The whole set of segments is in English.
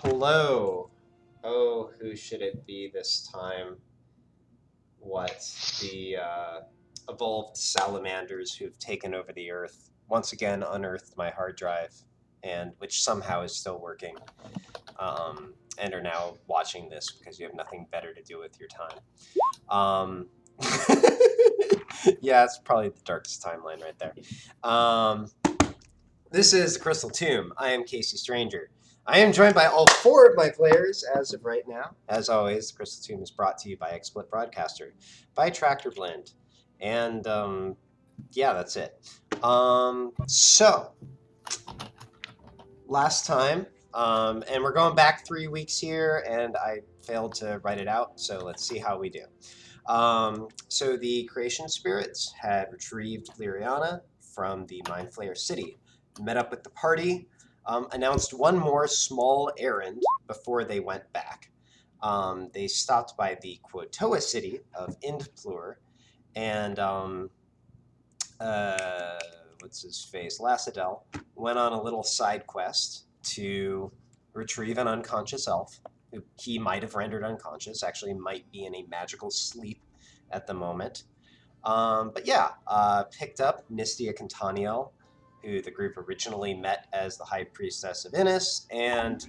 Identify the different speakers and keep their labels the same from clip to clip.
Speaker 1: Hello. Oh, who should it be this time? What? The evolved salamanders who've taken over the Earth, once again unearthed my hard drive, and which somehow is still working, and are now watching this because you have nothing better to do with your time. Yeah, it's probably the darkest timeline right there. This is the Crystal Tomb. I am kcStranger. I am joined by all four of my players as of right now. As always, the Crystal Tomb is brought to you by XSplit Broadcaster, by Tractor Blend, and yeah, that's it. So last time, and we're going back 3 weeks here, and I failed to write it out. So let's see how we do. So the creation spirits had retrieved Lyriana from the Mind Flayer city, met up with the party, announced one more small errand before they went back. They stopped by the Quotoa city of Indplur, and what's his face, Lacidel, went on a little side quest to retrieve an unconscious elf who he might have rendered unconscious, actually might be in a magical sleep at the moment. But yeah, picked up Nistia Cantaniel, who the group originally met as the High Priestess of Innis, and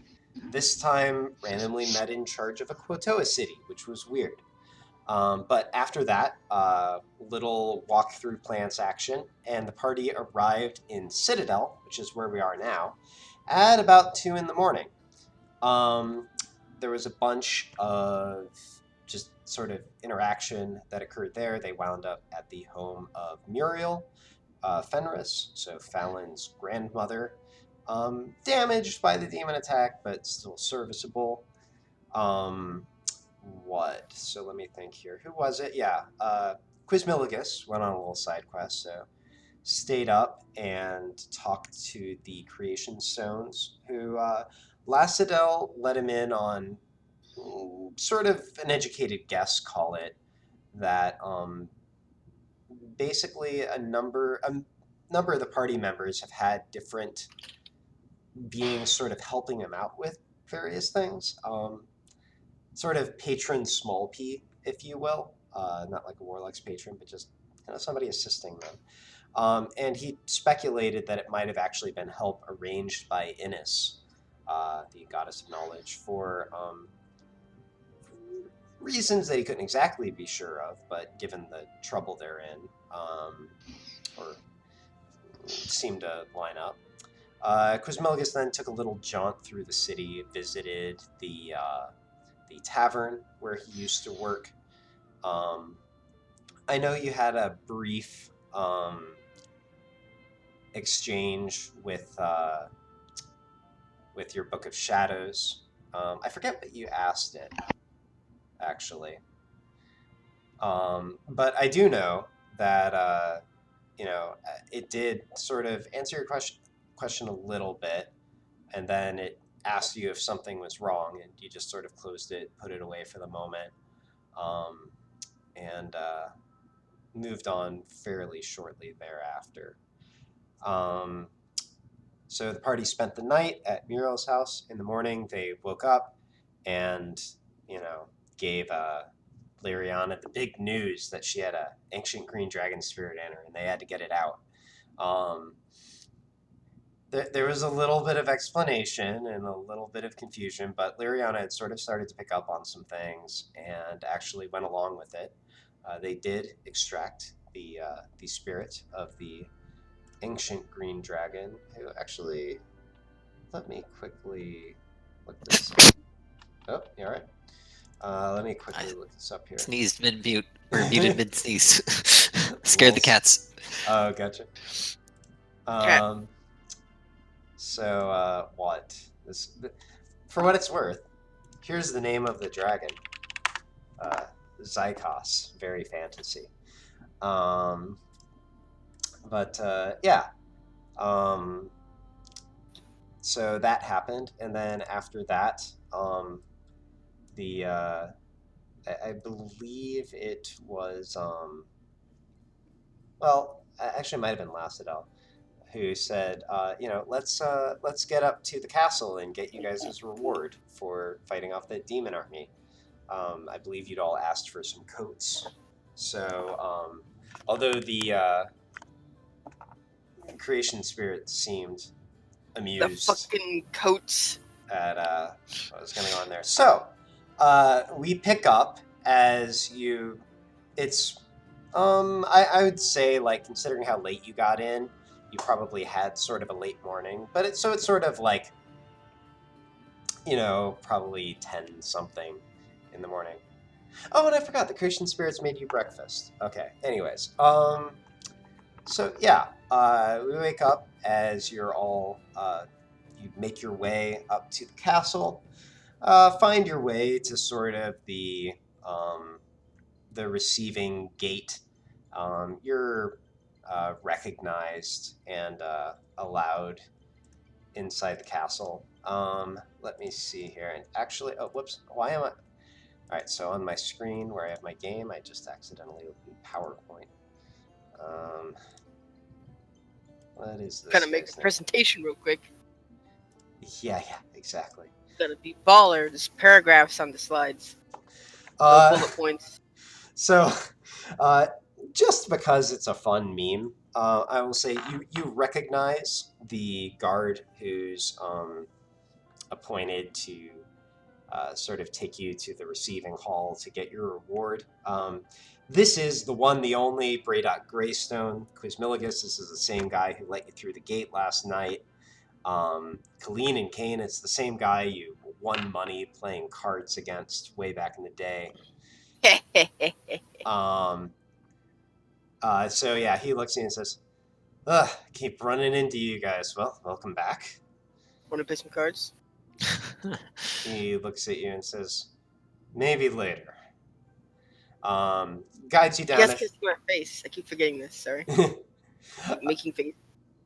Speaker 1: this time randomly met in charge of a Quotoa city, which was weird. But after that, little walk through plants action, and the party arrived in Citadel, which is where we are now, at about 2 in the morning. There was a bunch of just sort of interaction that occurred there. They wound up at the home of Muriel Fenris, so Fallon's grandmother, damaged by the demon attack, but still serviceable. What? So let me think here. Who was it? Yeah, Quizmiligus went on a little side quest, so stayed up and talked to the Creation Stones, who Lacidel let him in on sort of an educated guess, call it, that basically a number of the party members have had different beings sort of helping him out with various things. Sort of patron small p, if you will. Not like a warlock's patron, but just somebody assisting them. And he speculated that it might have actually been help arranged by Innis, the goddess of knowledge, for reasons that he couldn't exactly be sure of, but given the trouble they're in, or seemed to line up. Quizmiligus then took a little jaunt through the city, visited the tavern where he used to work. I know you had a brief exchange with your Book of Shadows. I forget what you asked it, actually. But I do know that it did sort of answer your question a little bit, and then it asked you if something was wrong, and you just sort of closed it, put it away for the moment, and moved on fairly shortly thereafter. So the party spent the night at Muriel's house. In the morning, they woke up and, gave Lyriana the big news that she had a ancient green dragon spirit in her, and they had to get it out. There was a little bit of explanation and a little bit of confusion, but Lyriana had sort of started to pick up on some things and actually went along with it. They did extract the spirit of the ancient green dragon, who actually, let me quickly look this up. Oh, you all right? Let me quickly look this up here.
Speaker 2: Sneezed mid-mute, or muted mid-sneeze. Scared the cats.
Speaker 1: Oh, gotcha. So, what? For what it's worth, here's the name of the dragon. Zykos. Very fantasy. Yeah. So that happened, and then after that, I believe it was, well, actually it might have been Lacidel. who said, let's get up to the castle and get you guys' reward for fighting off the demon army. I believe you'd all asked for some coats. So, although the creation spirit seemed
Speaker 3: The
Speaker 1: amused
Speaker 3: fucking coats.
Speaker 1: at what was going on there. So, we pick up as you. It's, I would say, like, considering how late you got in, you probably had sort of a late morning. But it's sort of like, probably 10 something in the morning. Oh, and I forgot, the creation spirits made you breakfast. Okay, anyways. So, yeah, we wake up as you're all, you make your way up to the castle, find your way to sort of the receiving gate. You're recognized and allowed inside the castle. Let me see here. And actually, oh, whoops, why am I... All right, so on my screen where I have my game, I just accidentally opened PowerPoint. What is this?
Speaker 3: Kind of make the presentation real quick.
Speaker 1: Yeah, exactly.
Speaker 3: Gotta be baller. There's paragraphs on the slides. No bullet points.
Speaker 1: So, just because it's a fun meme, I will say you recognize the guard who's appointed to sort of take you to the receiving hall to get your reward. This is the one, the only Braddock Greystone Quizmiligus. This is the same guy who let you through the gate last night. Colleen and Kane, it's the same guy you won money playing cards against way back in the day. So yeah, he looks at you and says, keep running into you guys. Well, welcome back.
Speaker 3: Want to play some cards?
Speaker 1: He looks at you and says, maybe later. Guides you down.
Speaker 3: Yes, kiss my face. I keep forgetting this. Sorry. Making face.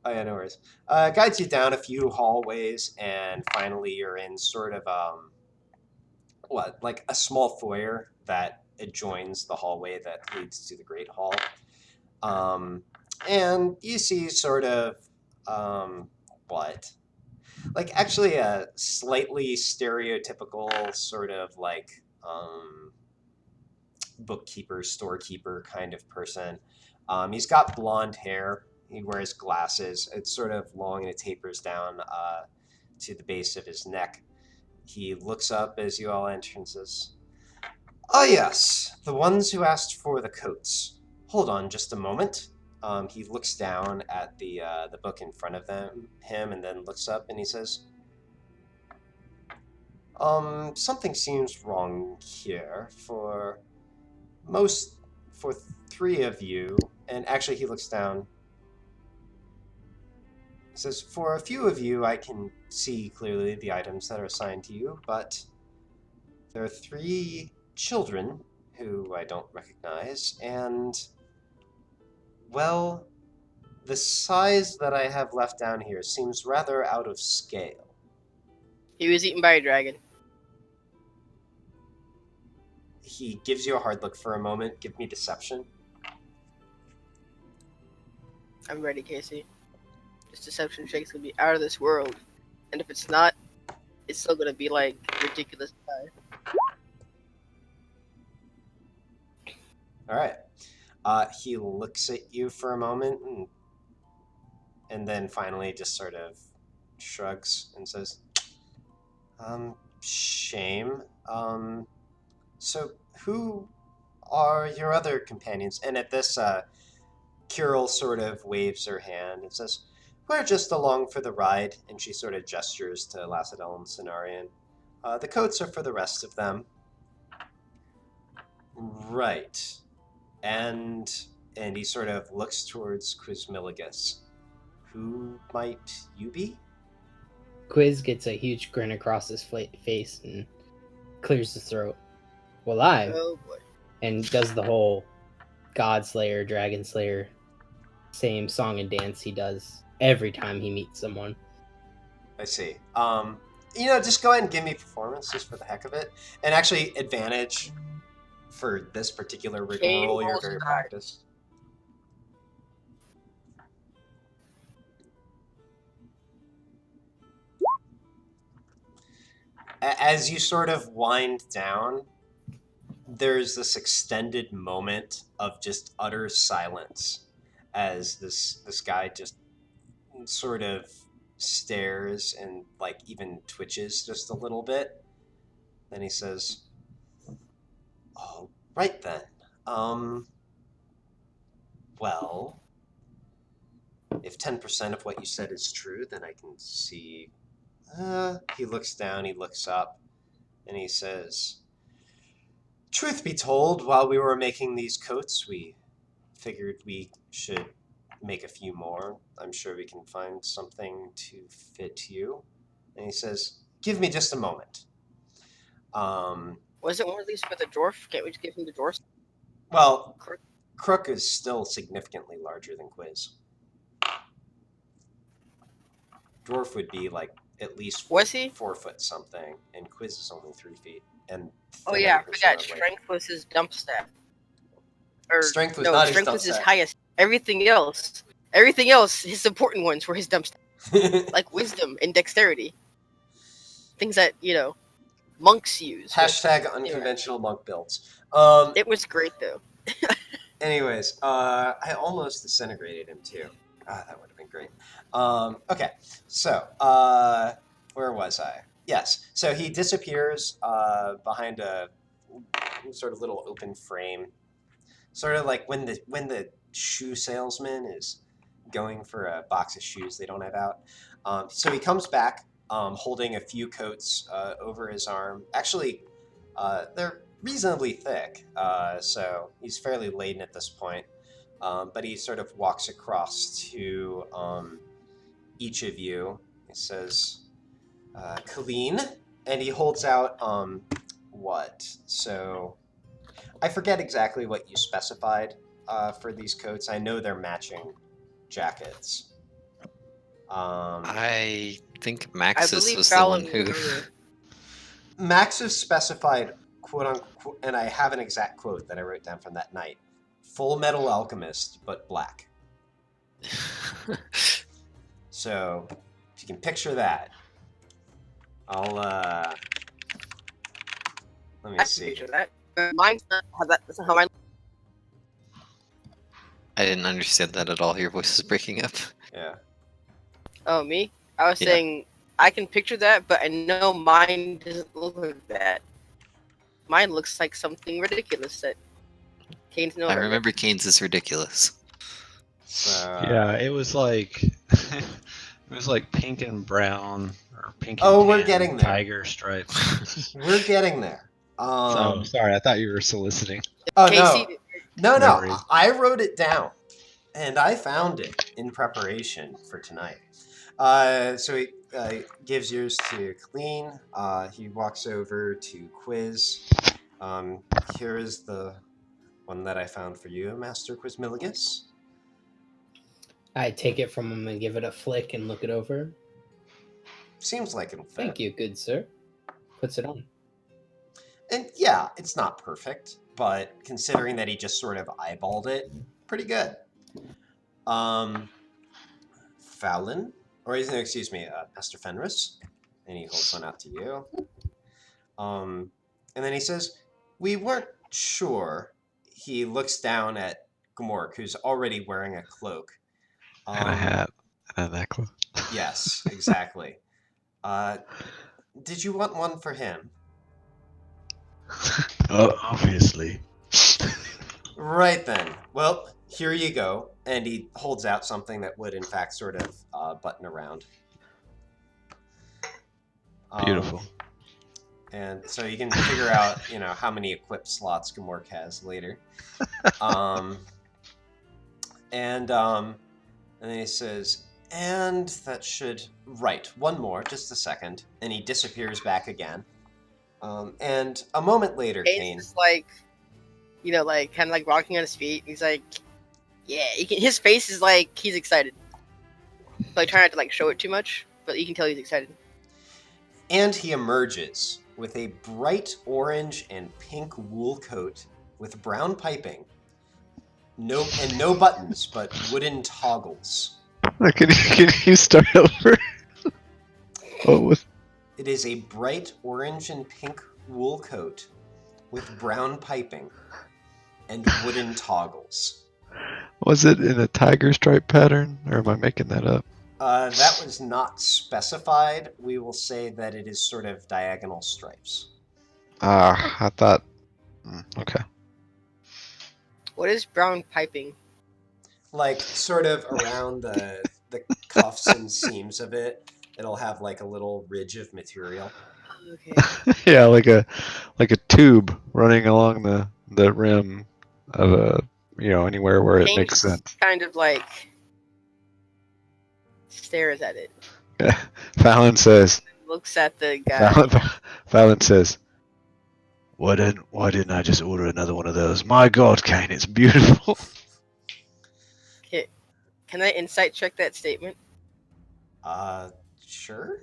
Speaker 1: Oh yeah, no worries. Guides you down a few hallways, and finally you're in sort of like a small foyer that adjoins the hallway that leads to the Great Hall. And you see sort of actually a slightly stereotypical sort of like bookkeeper, storekeeper kind of person. He's got blonde hair. He wears glasses. It's sort of long and it tapers down to the base of his neck. He looks up as you all enter and says, "Ah, yes, the ones who asked for the coats. Hold on just a moment." He looks down at the book in front of him, and then looks up and he says, something seems wrong here for three of you." And actually, he looks down. He says, "For a few of you, I can see clearly the items that are assigned to you, but there are 3 children who I don't recognize, and, well, the size that I have left down here seems rather out of scale."
Speaker 3: He was eaten by a dragon.
Speaker 1: He gives you a hard look for a moment. Give me deception.
Speaker 3: I'm ready, Casey. This deception check's gonna be out of this world. And if it's not, it's still gonna be like ridiculous high.
Speaker 1: Alright. He looks at you for a moment and then finally just sort of shrugs and says, shame. So who are your other companions? And at this, Kirill sort of waves her hand and says, "We're just along for the ride," and she sort of gestures to Lacidel and Cenarian. "The coats are for the rest of them." "Right." And he sort of looks towards Quizmiligus. "Who might you be?"
Speaker 4: Quiz gets a huge grin across his face and clears his throat. "Well,
Speaker 3: Oh boy.
Speaker 4: and does the whole God Slayer, Dragon Slayer, same song and dance he does every time he meets someone.
Speaker 1: I see. Just go ahead and give me performance just for the heck of it. And actually, advantage for this particular rigmarole, you're very practiced. as you sort of wind down, there's this extended moment of just utter silence as this guy just sort of stares and like even twitches just a little bit. Then he says, "Oh, right then. Well, if 10% of what you said is true, then I can see." He looks down, he looks up, and he says, "Truth be told, while we were making these coats, we figured we should make a few more. I'm sure we can find something to fit you." And he says, "Give me just a moment."
Speaker 3: Was it one of these for the dwarf? Can't we just give him the dwarf?
Speaker 1: Well,
Speaker 3: Crook?
Speaker 1: Crook is still significantly larger than Quiz. Dwarf would be like at least
Speaker 3: Was he?
Speaker 1: 4 foot something, and Quiz is only 3 feet. And
Speaker 3: Oh yeah, I forgot.
Speaker 1: presumably-
Speaker 3: Strength was his dump stat. Or
Speaker 1: Strength was
Speaker 3: no,
Speaker 1: not his
Speaker 3: strength
Speaker 1: dump
Speaker 3: was his
Speaker 1: stat.
Speaker 3: highest. Everything else, his important ones were his dump stat, like wisdom and dexterity. Things that monks use.
Speaker 1: Hashtag unconventional monk builds.
Speaker 3: It was great though.
Speaker 1: Anyways, I almost disintegrated him too. That would have been great. Okay, so where was I? Yes, so he disappears behind a sort of little open frame, sort of like when the shoe salesman is going for a box of shoes they don't have out. So he comes back holding a few coats over his arm. Actually, they're reasonably thick, so he's fairly laden at this point. But he sort of walks across to each of you. He says, "Colleen," and he holds out what? So I forget exactly what you specified for these coats. I know they're matching jackets.
Speaker 2: I think
Speaker 3: I
Speaker 2: Maxis
Speaker 3: believe
Speaker 2: was the
Speaker 3: Fallon
Speaker 2: one who.
Speaker 3: was
Speaker 1: Maxis specified, quote unquote, and I have an exact quote that I wrote down from that night: "Full Metal Alchemist, but black." So if you can picture that, I'll let me
Speaker 3: I
Speaker 1: see.
Speaker 3: picture that. Mine's not how that. That's not how mine.
Speaker 2: I didn't understand that at all. Your voice is breaking up.
Speaker 1: Yeah.
Speaker 3: Oh, me? I was
Speaker 2: Yeah.
Speaker 3: saying I can picture that, but I know mine doesn't look like that. Mine looks like something ridiculous that Kane's no.
Speaker 2: I remember Kane's is ridiculous.
Speaker 1: So
Speaker 5: Yeah, it was like it was like pink and brown or pink and
Speaker 1: Oh, we're
Speaker 5: tan
Speaker 1: getting there.
Speaker 5: tiger stripes.
Speaker 1: we're getting there.
Speaker 5: So sorry, I thought you were soliciting.
Speaker 1: Oh
Speaker 3: Casey,
Speaker 1: no,
Speaker 5: No
Speaker 1: no!
Speaker 5: worries.
Speaker 1: I wrote it down, and I found it in preparation for tonight. So he gives yours to Clean. He walks over to Quiz. Here is the one that I found for you, Master Quizmilligus.
Speaker 4: I take it from him and give it a flick and look it over.
Speaker 1: Seems like it'll fit.
Speaker 4: Thank you, good sir. Puts it on.
Speaker 1: And yeah, it's not perfect, but considering that he just sort of eyeballed it, pretty good. Fallon, or excuse me, Master Fenris, and he holds one out to you. And then he says, "We weren't sure." He looks down at Gmork, who's already wearing a cloak.
Speaker 5: And a hat. And a necklace.
Speaker 1: Yes, exactly. Did you want one for him?
Speaker 5: Oh, obviously.
Speaker 1: Right then. Well, here you go. And he holds out something that would, in fact, sort of button around.
Speaker 5: Beautiful.
Speaker 1: And so you can figure out, how many equip slots Gmork has later. And then he says, "And that should... Right, one more, just a second." And he disappears back again. And a moment later,
Speaker 3: Kane's
Speaker 1: Kane...
Speaker 3: just like, kind of like rocking on his feet. He's like, yeah. His face is like he's excited. Like trying not to show it too much, but you can tell he's excited.
Speaker 1: And he emerges with a bright orange and pink wool coat with brown piping. No buttons, but wooden toggles.
Speaker 5: Can you start over? What was?
Speaker 1: It is a bright orange and pink wool coat with brown piping and wooden toggles.
Speaker 5: Was it in a tiger stripe pattern, or am I making that up?
Speaker 1: That was not specified. We will say that it is sort of diagonal stripes.
Speaker 5: I thought. Okay.
Speaker 3: What is brown piping?
Speaker 1: Like, sort of around the cuffs and seams of it, it'll have like a little ridge of material.
Speaker 3: Okay.
Speaker 5: Yeah, like a tube running along the rim of anywhere where it makes
Speaker 3: Kane
Speaker 5: sense.
Speaker 3: kind of like stares at it.
Speaker 5: Fallon says.
Speaker 3: Looks at the guy.
Speaker 5: Fallon says, why didn't I just order another one of those? My God, Kane, it's beautiful.
Speaker 3: Okay. Can I insight check that statement?
Speaker 1: Sure.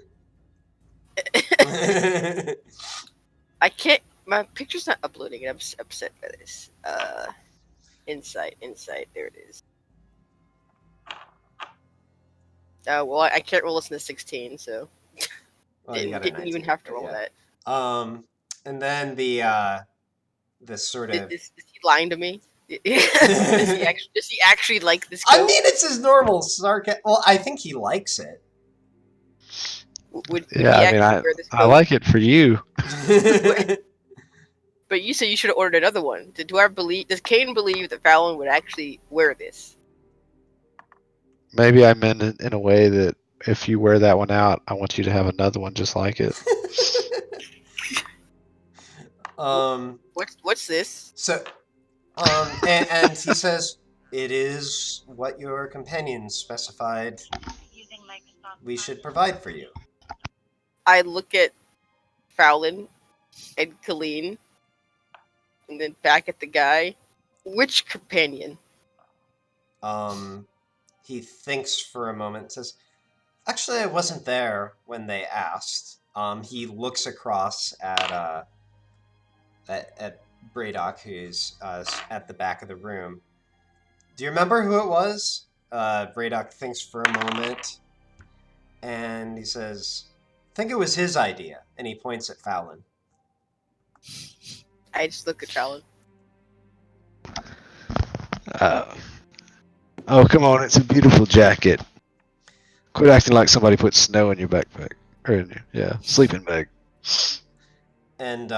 Speaker 3: I can't. My picture's not uploading, and I'm upset by this. Insight. There it is. Well, I can't roll this in the 16, so
Speaker 1: Well, you got a
Speaker 3: didn't even
Speaker 1: 19,
Speaker 3: have to
Speaker 1: but
Speaker 3: roll
Speaker 1: yeah.
Speaker 3: that.
Speaker 1: And then the sort of.
Speaker 3: Is he lying to me? Does he actually like this coat?
Speaker 1: I mean, it's his normal sarcasm. Well, I think he likes it.
Speaker 3: Would
Speaker 5: Yeah,
Speaker 3: he
Speaker 5: I mean,
Speaker 3: actually wear this
Speaker 5: I
Speaker 3: coat?
Speaker 5: like it for you.
Speaker 3: But you said you should have ordered another one. Does Kane believe that Fallon would actually wear this?
Speaker 5: Maybe I meant it in a way that if you wear that one out, I want you to have another one just like it.
Speaker 3: What's this?
Speaker 1: So, and he says, it is what your companions specified we should provide for you.
Speaker 3: I look at Fallon and Colleen, and then back at the guy. Which companion?
Speaker 1: He thinks for a moment and says, actually, I wasn't there when they asked. He looks across at Braddock, who's at the back of the room. Do you remember who it was? Braddock thinks for a moment, and he says, I think it was his idea, and he points at Fallon.
Speaker 3: I just look at Fallon.
Speaker 5: Oh, come on, it's a beautiful jacket. Quit acting like somebody put snow in your backpack. Or in your, sleeping bag.
Speaker 1: And,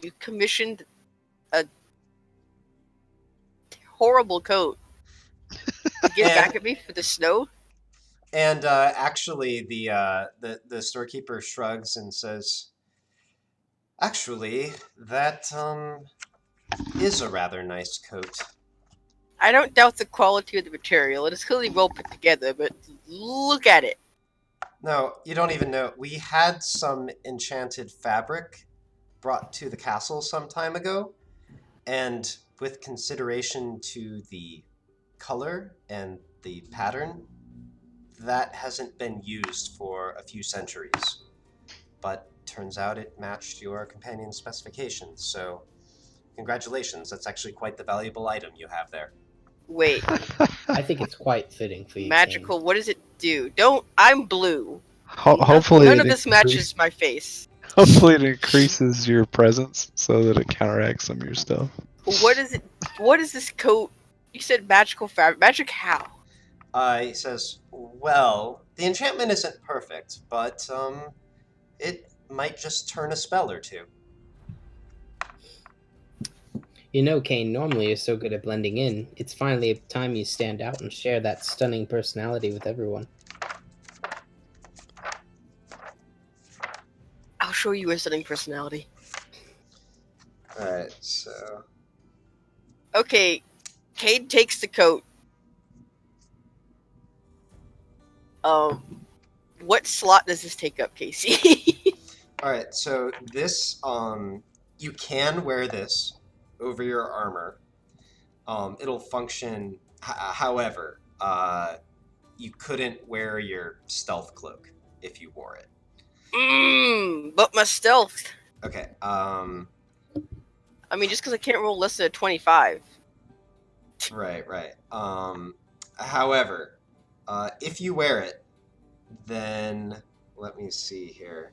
Speaker 3: You commissioned a horrible coat to give back at me for the snow?
Speaker 1: And actually, the storekeeper shrugs and says, actually, that is a rather nice coat.
Speaker 3: I don't doubt the quality of the material. It is clearly well put together, but look at it.
Speaker 1: No, you don't even know. We had some enchanted fabric brought to the castle some time ago, and with consideration to the color and the pattern, that hasn't been used for a few centuries. But turns out it matched your companion's specifications, so congratulations. That's actually quite the valuable item you have there.
Speaker 3: Wait,
Speaker 4: I think it's quite fitting for you.
Speaker 3: magical,
Speaker 4: Kane.
Speaker 3: what does it do? I'm blue.
Speaker 5: Hopefully,
Speaker 3: None of this matches my face.
Speaker 5: Hopefully, it increases your presence so that it counteracts some of your stuff.
Speaker 3: What is it? What is this coat? You said magical fabric. Magic how?
Speaker 1: He says, well, the enchantment isn't perfect, but it might just turn a spell or two.
Speaker 4: You know, Kane normally is so good at blending in. It's finally time you stand out and share that stunning personality with everyone.
Speaker 3: I'll show you a stunning personality.
Speaker 1: Alright, so...
Speaker 3: Okay, Cade takes the coat. What slot does this take up, Casey?
Speaker 1: Alright, so this, you can wear this over your armor. It'll function, however, you couldn't wear your stealth cloak if you wore it.
Speaker 3: But my stealth.
Speaker 1: Okay,
Speaker 3: I mean, just because I can't roll less than a 25.
Speaker 1: right. However, if you wear it, then let me see here.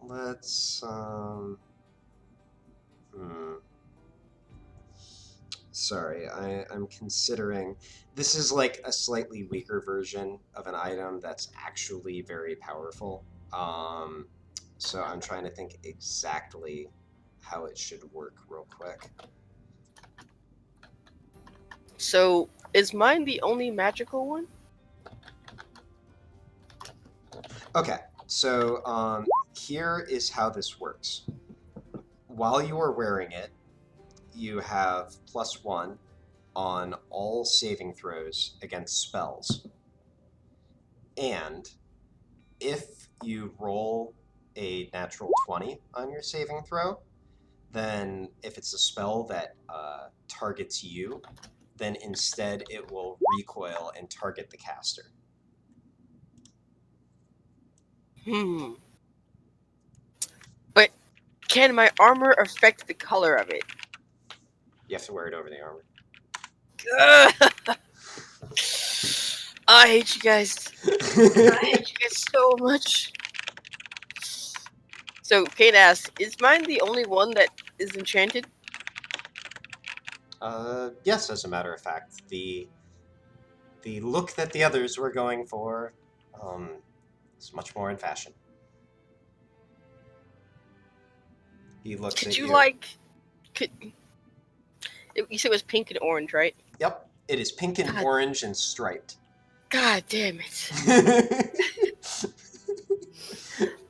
Speaker 1: Let's Sorry, I'm considering this is like a slightly weaker version of an item that's actually very powerful. So I'm trying to think exactly how it should work real quick.
Speaker 3: So, is mine the only magical one?
Speaker 1: Okay, so here is how this works. While you are wearing it, you have +1 on all saving throws against spells. And if you roll a natural 20 on your saving throw, then if it's a spell that targets you, then instead it will recoil and target the caster.
Speaker 3: But can my armor affect the color of it?
Speaker 1: You have to wear it over the armor.
Speaker 3: I hate you guys. I hate you guys so much. So, Kate asks, is mine the only one that is enchanted?
Speaker 1: Yes, as a matter of fact. The look that the others were going for is much more in fashion. He looks at you.
Speaker 3: You said it was pink and orange, right?
Speaker 1: Yep, it is pink and orange and striped.
Speaker 3: God damn it.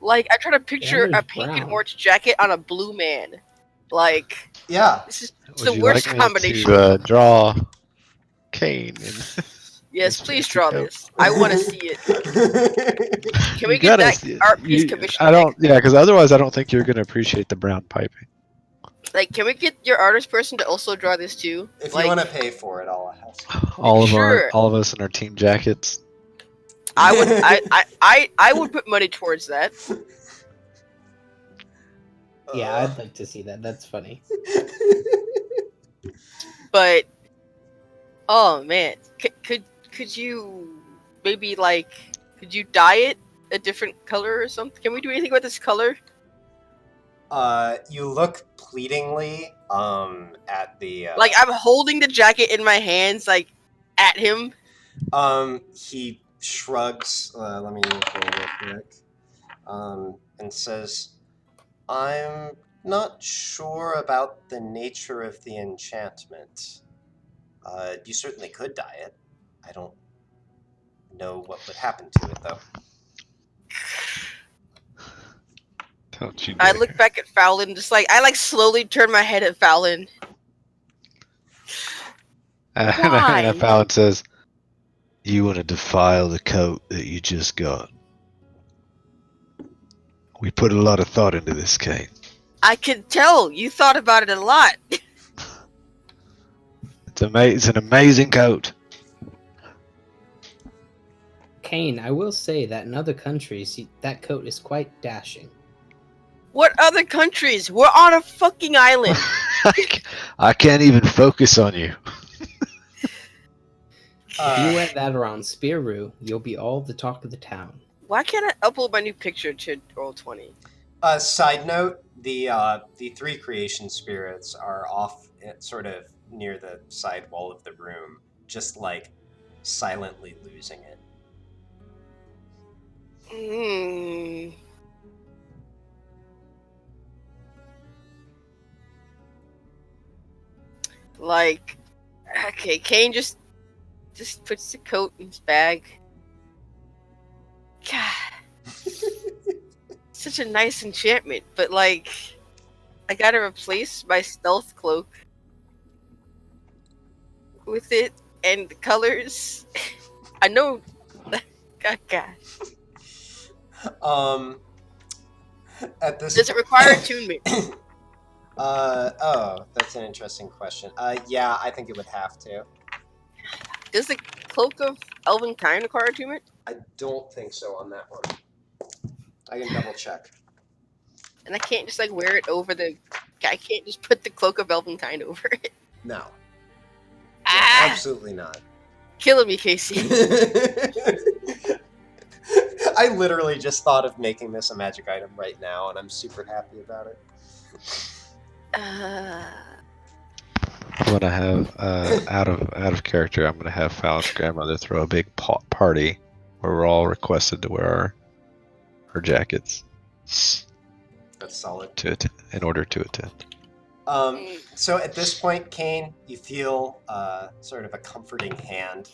Speaker 3: Like, I try to picture a pink and orange jacket on a blue man. Like,
Speaker 1: yeah.
Speaker 3: This is
Speaker 5: Would
Speaker 3: the
Speaker 5: you
Speaker 3: worst
Speaker 5: like me
Speaker 3: combination.
Speaker 5: to draw Kane?
Speaker 3: Yes,
Speaker 5: this
Speaker 3: please
Speaker 5: fancy
Speaker 3: draw
Speaker 5: coat?
Speaker 3: this. I want to see it. Can we
Speaker 5: You
Speaker 3: get
Speaker 5: gotta
Speaker 3: that
Speaker 5: see it.
Speaker 3: art piece commissioned?
Speaker 5: I don't. Yeah, because otherwise, I don't think you're gonna appreciate the brown piping.
Speaker 3: Like, can we get your artist person to also draw this too?
Speaker 1: If
Speaker 3: like,
Speaker 1: you want to pay for it, I'll have.
Speaker 5: All of us in our team jackets.
Speaker 3: I would. I would put money towards that.
Speaker 4: Yeah, I'd like to see that. That's funny.
Speaker 3: But oh man, could you maybe could you dye it a different color or something? Can we do anything with this color?
Speaker 1: You look pleadingly at the
Speaker 3: Like, I'm holding the jacket in my hands, like at him.
Speaker 1: He shrugs. Let me go real quick. And says, "I'm not sure about the nature of the enchantment. You certainly could dye it. I don't know what would happen to it, though."
Speaker 5: Don't you
Speaker 3: I
Speaker 5: dare.
Speaker 3: look back at Fallon, just like I slowly turn my head at Fallon. Why?
Speaker 5: And Fallon says, "You want to defile the coat that you just got? We put a lot of thought into this, Kane.
Speaker 3: I can tell you thought about it a lot.
Speaker 5: It's an amazing coat."
Speaker 4: Kane, I will say that in other countries, that coat is quite dashing.
Speaker 3: What other countries? We're on a fucking island.
Speaker 5: I can't even focus on you.
Speaker 4: If you wear that around Spearu, you'll be all the talk of the town.
Speaker 3: Why can't I upload my new picture to Roll20?
Speaker 1: Side note: the 3 creation spirits are off, sort of near the side wall of the room, just silently losing it.
Speaker 3: Okay, Kane just puts the coat in his bag. God, such a nice enchantment, but I gotta replace my stealth cloak with it, and the colors. I know. God.
Speaker 1: At this.
Speaker 3: Does it require attunement?
Speaker 1: Oh, that's an interesting question. Yeah, I think it would have to.
Speaker 3: Does the Cloak of Elvenkind require attunement?
Speaker 1: I don't think so on that one. I can double check.
Speaker 3: And I can't just wear it over the. I can't just put the Cloak of Elvenkind over it.
Speaker 1: No.
Speaker 3: Ah!
Speaker 1: Absolutely not.
Speaker 3: killing me, Casey.
Speaker 1: I literally just thought of making this a magic item right now, and I'm super happy about it.
Speaker 5: I'm gonna have out of character. I'm gonna have Fallon's grandmother throw a big party where we're all requested to wear our jackets.
Speaker 1: That's solid.
Speaker 5: In order to attend.
Speaker 1: So at this point, Kane, you feel sort of a comforting hand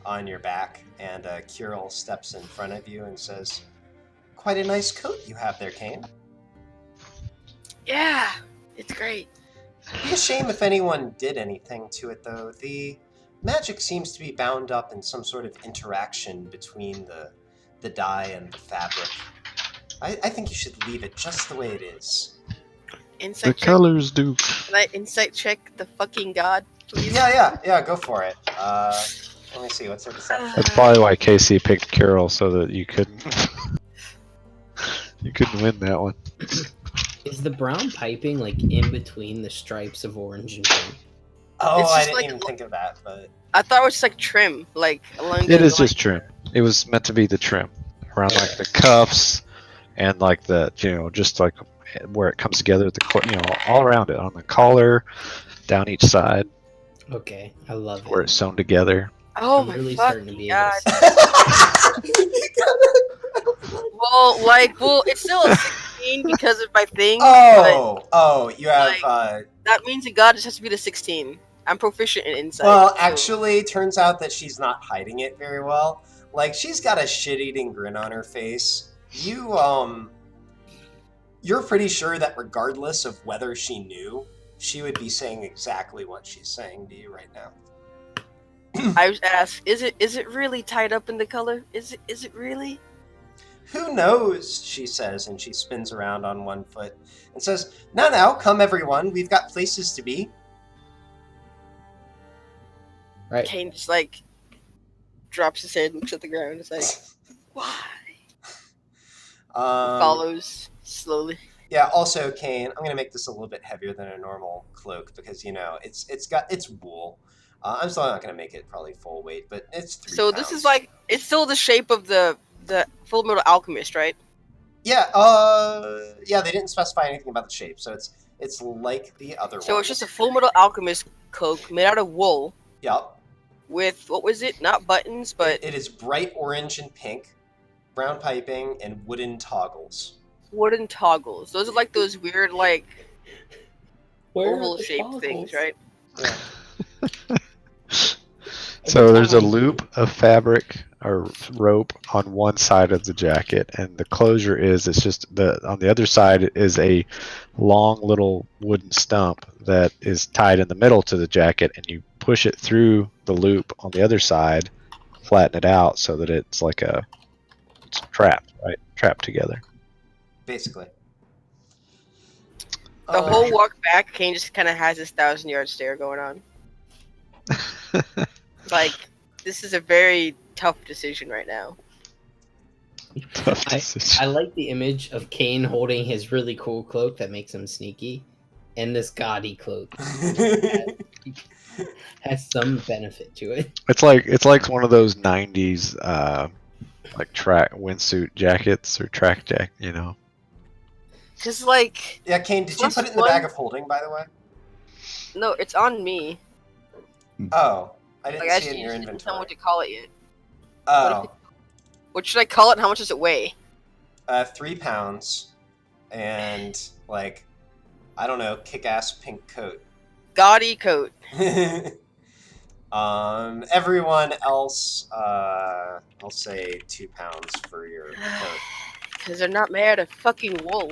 Speaker 1: on your back, and Kirill steps in front of you and says, "Quite a nice coat you have there, Kane."
Speaker 3: Yeah, it's great.
Speaker 1: It'd be a shame if anyone did anything to it, though. The magic seems to be bound up in some sort of interaction between the dye and the fabric. I think you should leave it just the way it is.
Speaker 3: Insight
Speaker 5: The
Speaker 3: check.
Speaker 5: colors do.
Speaker 3: Can I insight check the fucking god, please?
Speaker 1: Yeah, go for it. Let me see, what's her deception?
Speaker 5: That's probably why Casey picked Carol, so that you couldn't win that one.
Speaker 4: Is the brown piping like in between the stripes of orange and pink?
Speaker 1: Oh,
Speaker 3: It's
Speaker 1: I
Speaker 3: just
Speaker 1: didn't
Speaker 3: like-
Speaker 1: even think of that, but...
Speaker 3: I thought it was just like trim, like along
Speaker 5: It
Speaker 3: the
Speaker 5: is
Speaker 3: line.
Speaker 5: just trim. It was meant to be the trim around like the cuffs and like the just like where it comes together at the all around it on the collar, down each side
Speaker 4: Okay, I love
Speaker 5: where
Speaker 4: it.
Speaker 5: it's sewn together.
Speaker 3: Oh
Speaker 4: I'm
Speaker 3: my
Speaker 4: really starting to
Speaker 3: fucking
Speaker 4: be able
Speaker 3: god.
Speaker 4: to
Speaker 3: Well, it's still a 16 because of my thing.
Speaker 1: You have...
Speaker 3: But that means a god just has to be the 16. I'm proficient in insight.
Speaker 1: well,
Speaker 3: so-
Speaker 1: actually, turns out that she's not hiding it very well. Like, she's got a shit-eating grin on her face. You're pretty sure that regardless of whether she knew, she would be saying exactly what she's saying to you right now.
Speaker 3: I was asked, is it really tied up in the color? Is it really?
Speaker 1: Who knows, she says, and she spins around on one foot and says, Now, come everyone, we've got places to be.
Speaker 4: right.
Speaker 3: Kane just like drops his head, looks at the ground, it's like, why? Follows slowly.
Speaker 1: Yeah, also, Kane, I'm going to make this a little bit heavier than a normal cloak because, it's wool. I'm still not going to make it probably full weight, but it's 3
Speaker 3: So
Speaker 1: pounds.
Speaker 3: this is like, it's still the shape of the Full Metal Alchemist, right?
Speaker 1: Yeah, they didn't specify anything about the shape, so it's like the other one.
Speaker 3: So it's just a Full Metal Alchemist cloak made out of wool
Speaker 1: Yep.
Speaker 3: with, what was it? Not buttons, but
Speaker 1: It is bright orange and pink, brown piping, and wooden toggles.
Speaker 3: wooden toggles. Those are like those weird, like,
Speaker 4: Where are
Speaker 3: oval
Speaker 4: the
Speaker 3: shaped
Speaker 4: toggles?
Speaker 3: things, right?
Speaker 1: Yeah.
Speaker 5: So there's a loop of fabric or rope on one side of the jacket, and the closure is on the other side is a long little wooden stump that is tied in the middle to the jacket, and you push it through the loop on the other side, flatten it out so that it's like it's trapped, right? Trapped together.
Speaker 1: Basically.
Speaker 3: The whole walk back, Kane just kind of has this 1,000-yard stare going on. Like, this is a very tough decision right now.
Speaker 5: Tough decision.
Speaker 4: I like the image of Kane holding his really cool cloak that makes him sneaky, and this gaudy cloak has some benefit to it.
Speaker 5: It's like one of those '90s like track windsuit jackets or track jacket,
Speaker 3: Cause like,
Speaker 1: Yeah, Kane, did you
Speaker 3: Plus
Speaker 1: put it in the
Speaker 3: one-
Speaker 1: bag of holding, by the way?
Speaker 3: no, it's on me.
Speaker 1: Oh, I didn't
Speaker 3: Like,
Speaker 1: see it in your
Speaker 3: didn't tell me
Speaker 1: inventory.
Speaker 3: what to call it yet.
Speaker 1: Oh,
Speaker 3: What should I call it? And how much does it weigh?
Speaker 1: 3 pounds, and like, I don't know, kick-ass pink coat.
Speaker 3: Gaudy coat.
Speaker 1: Everyone else, I'll say 2 pounds for your coat.
Speaker 3: Cause they're not made of fucking wool.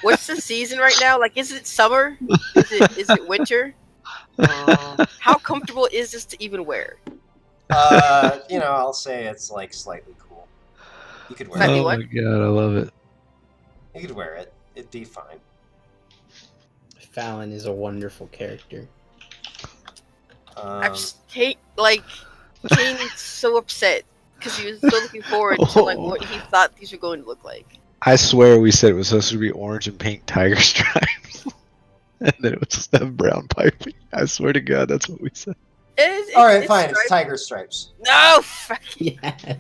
Speaker 3: What's the season right now? Like, is it summer? Is it winter? How comfortable is this to even wear?
Speaker 1: I'll say it's like slightly cool. You could wear
Speaker 3: Slightly
Speaker 1: it.
Speaker 5: Oh
Speaker 3: what?
Speaker 5: my god, I love it.
Speaker 1: You could wear it. It'd be fine.
Speaker 4: Fallon is a wonderful character.
Speaker 3: I just hate, like, Kane's so upset because he was so looking forward to like what he thought these were going to look like.
Speaker 5: I swear we said it was supposed to be orange and pink tiger stripes. And then it was just have brown piping. I swear to God, that's what we said.
Speaker 3: It's,
Speaker 1: All right,
Speaker 3: it's
Speaker 1: fine. It's
Speaker 3: striped.
Speaker 1: tiger stripes.
Speaker 3: No, fuck.
Speaker 4: Yes.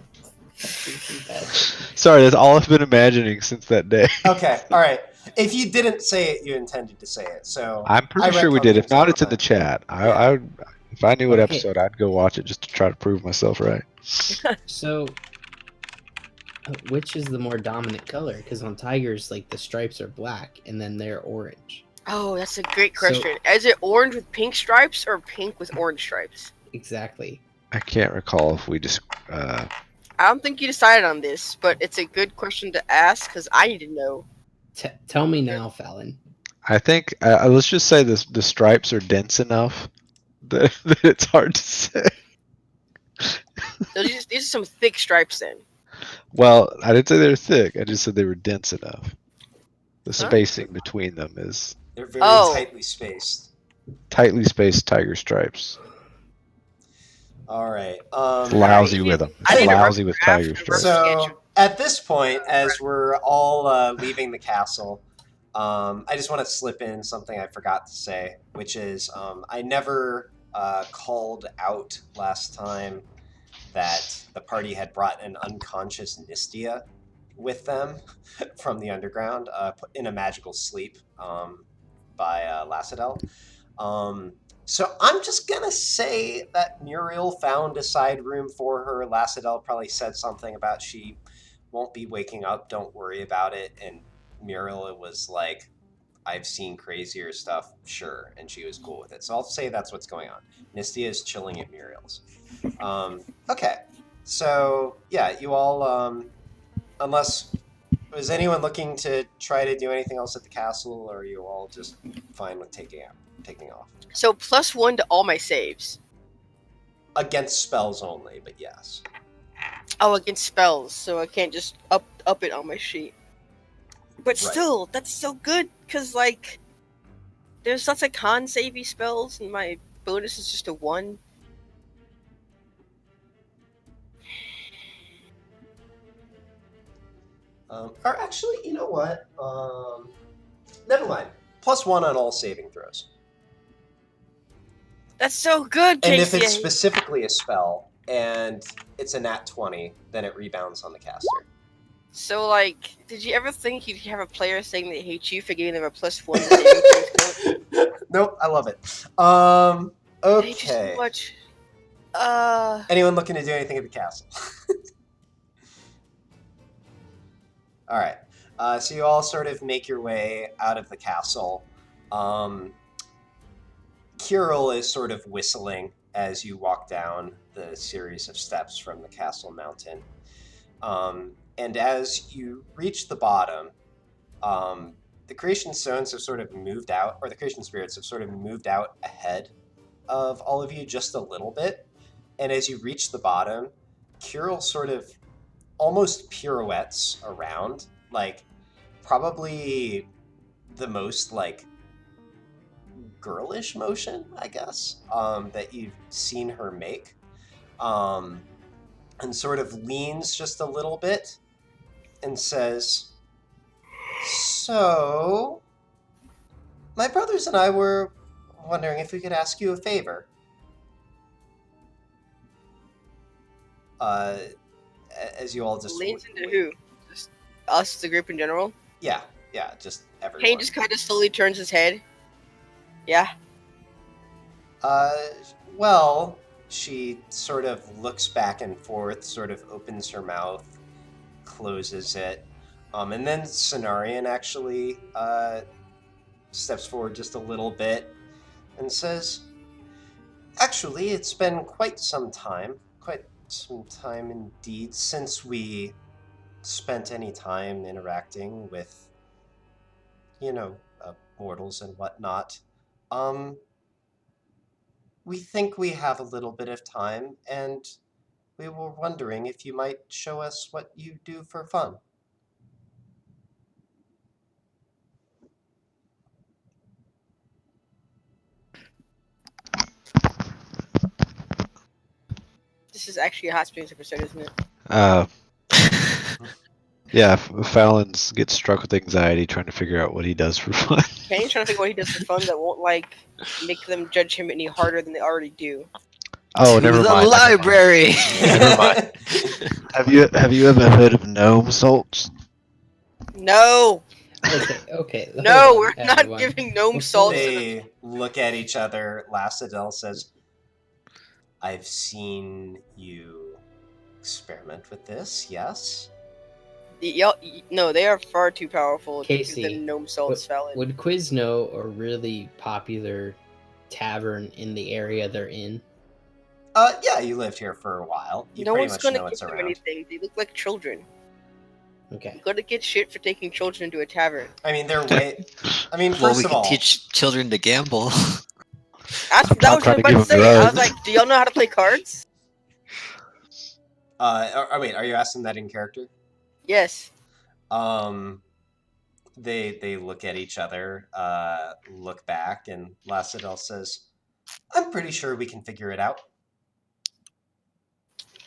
Speaker 5: Sorry, that's all I've been imagining since that day.
Speaker 1: Okay, all right. If you didn't say it, you intended to say it. So
Speaker 5: I'm pretty
Speaker 1: I
Speaker 5: sure we
Speaker 1: retcon
Speaker 5: did. If
Speaker 1: things
Speaker 5: not,
Speaker 1: all
Speaker 5: it's
Speaker 1: the
Speaker 5: in the
Speaker 1: time.
Speaker 5: chat.
Speaker 1: Yeah.
Speaker 5: I would, if I knew what
Speaker 4: Okay.
Speaker 5: episode, I'd go watch it just to try to prove myself right.
Speaker 4: So, which is the more dominant color? Because on tigers, like the stripes are black and then they're orange.
Speaker 3: Oh, that's a great
Speaker 4: So-
Speaker 3: question. Is it orange with pink stripes or pink with orange stripes?
Speaker 4: Exactly.
Speaker 5: I can't recall if we just.
Speaker 3: I don't think you decided on this, but it's a good question to ask because I need to know.
Speaker 4: Tell me now, Fallon.
Speaker 5: I think let's just say this: the stripes are dense enough that, that it's hard to say.
Speaker 3: These are some thick stripes then.
Speaker 5: Well, I didn't say they were thick. I just said they were dense enough. The
Speaker 3: Huh?
Speaker 5: spacing between them is
Speaker 1: They're very
Speaker 3: Oh.
Speaker 1: tightly spaced.
Speaker 5: tightly spaced tiger stripes.
Speaker 1: All right.
Speaker 5: It's lousy
Speaker 3: I
Speaker 5: with them.
Speaker 3: I
Speaker 5: It's
Speaker 3: need a rough
Speaker 5: lousy with
Speaker 3: draft
Speaker 5: tiger
Speaker 3: and a rough
Speaker 5: stripes.
Speaker 3: sketch.
Speaker 1: So at this point, as we're all leaving the castle, I just want to slip in something I forgot to say, which is I never called out last time that the party had brought an unconscious Nistia with them from the underground put in a magical sleep by Lacidel. So I'm just gonna say that Muriel found a side room for her. Lacidel probably said something about she won't be waking up, don't worry about it. And Muriel, it was like, I've seen crazier stuff, sure, and she was cool with it. So I'll say that's what's going on. Nistia is chilling at Muriel's. Okay, so yeah, you all, unless, was anyone looking to try to do anything else at the castle, or are you all just fine with taking off?
Speaker 3: So +1 to all my saves.
Speaker 1: Against spells only, but yes.
Speaker 3: Oh, against spells, so I can't just up it on my sheet. But
Speaker 1: Right.
Speaker 3: still, that's so good because like, there's lots of con savey spells, and my bonus is just a 1.
Speaker 1: Or actually, you know what? Never mind. +1 on all saving throws.
Speaker 3: That's so good,
Speaker 1: And if it's
Speaker 3: KCA.
Speaker 1: specifically a spell and it's a nat 20, then it rebounds on the caster.
Speaker 3: So like, did you ever think you'd have a player saying they hate you for giving them a +1 saving throws?
Speaker 1: Nope, I love it.
Speaker 3: I hate you so
Speaker 1: Okay.
Speaker 3: much.
Speaker 1: Anyone looking to do anything at the castle? All right. So you all sort of make your way out of the castle. Kirill is sort of whistling as you walk down the series of steps from the castle mountain. And as you reach the bottom, the creation stones have sort of moved out, or the creation spirits have sort of moved out ahead of all of you just a little bit. And as you reach the bottom, Kirill sort of almost pirouettes around, like probably the most like girlish motion, I guess, that you've seen her make, and sort of leans just a little bit and says, "So, my brothers and I were wondering if we could ask you a favor." As you all just
Speaker 3: leans into who? Just us, the group in general.
Speaker 1: Yeah, just everyone.
Speaker 3: Kane just kind of slowly turns his head. Yeah.
Speaker 1: Well, she sort of looks back and forth, sort of opens her mouth, closes it, and then Cenarian actually steps forward just a little bit and says, "Actually, it's been quite some time indeed, since we spent any time interacting with, mortals and whatnot. We think we have a little bit of time, and we were wondering if you might show us what you do for fun."
Speaker 3: This is actually a Hot Springs episode, isn't it?
Speaker 5: Yeah, Fallon gets struck with anxiety trying to figure out what he does for fun.
Speaker 3: Kane's trying to think what he does for fun that won't like make them judge him any harder than they already do.
Speaker 5: Oh,
Speaker 2: to
Speaker 5: never
Speaker 2: the
Speaker 5: mind.
Speaker 2: library.
Speaker 5: Never mind. Have you ever heard of gnome salts?
Speaker 3: No,
Speaker 4: Okay. hold
Speaker 3: no,
Speaker 4: on,
Speaker 3: we're not
Speaker 4: everyone.
Speaker 3: giving gnome
Speaker 4: Before-
Speaker 3: salts.
Speaker 1: They look at each other. Lassadel says, I've seen you experiment with this, yes?
Speaker 3: No, they are far too powerful to give
Speaker 4: Casey,
Speaker 3: them gnome salts, Fallon.
Speaker 4: Would Quiz know a really popular tavern in the area they're in?
Speaker 1: Yeah, you lived here for a while. You
Speaker 3: No
Speaker 1: pretty
Speaker 3: one's
Speaker 1: much
Speaker 3: gonna
Speaker 1: know
Speaker 3: give
Speaker 1: it's
Speaker 3: them
Speaker 1: around.
Speaker 3: anything. They look like children.
Speaker 4: Okay.
Speaker 3: You're gonna get shit for taking children to a tavern.
Speaker 1: I mean, they're way. I mean,
Speaker 2: Well,
Speaker 1: first
Speaker 2: we
Speaker 1: of
Speaker 2: could
Speaker 1: all,
Speaker 2: teach children to gamble.
Speaker 3: That
Speaker 5: I'm
Speaker 3: was what I was
Speaker 5: trying to
Speaker 3: about
Speaker 5: give
Speaker 3: to say.
Speaker 5: them
Speaker 3: I was
Speaker 5: drugs.
Speaker 3: like, do y'all know how to play cards?
Speaker 1: wait, are you asking that in character?
Speaker 3: Yes.
Speaker 1: They look at each other, look back, and Lassadel says, I'm pretty sure we can figure it out.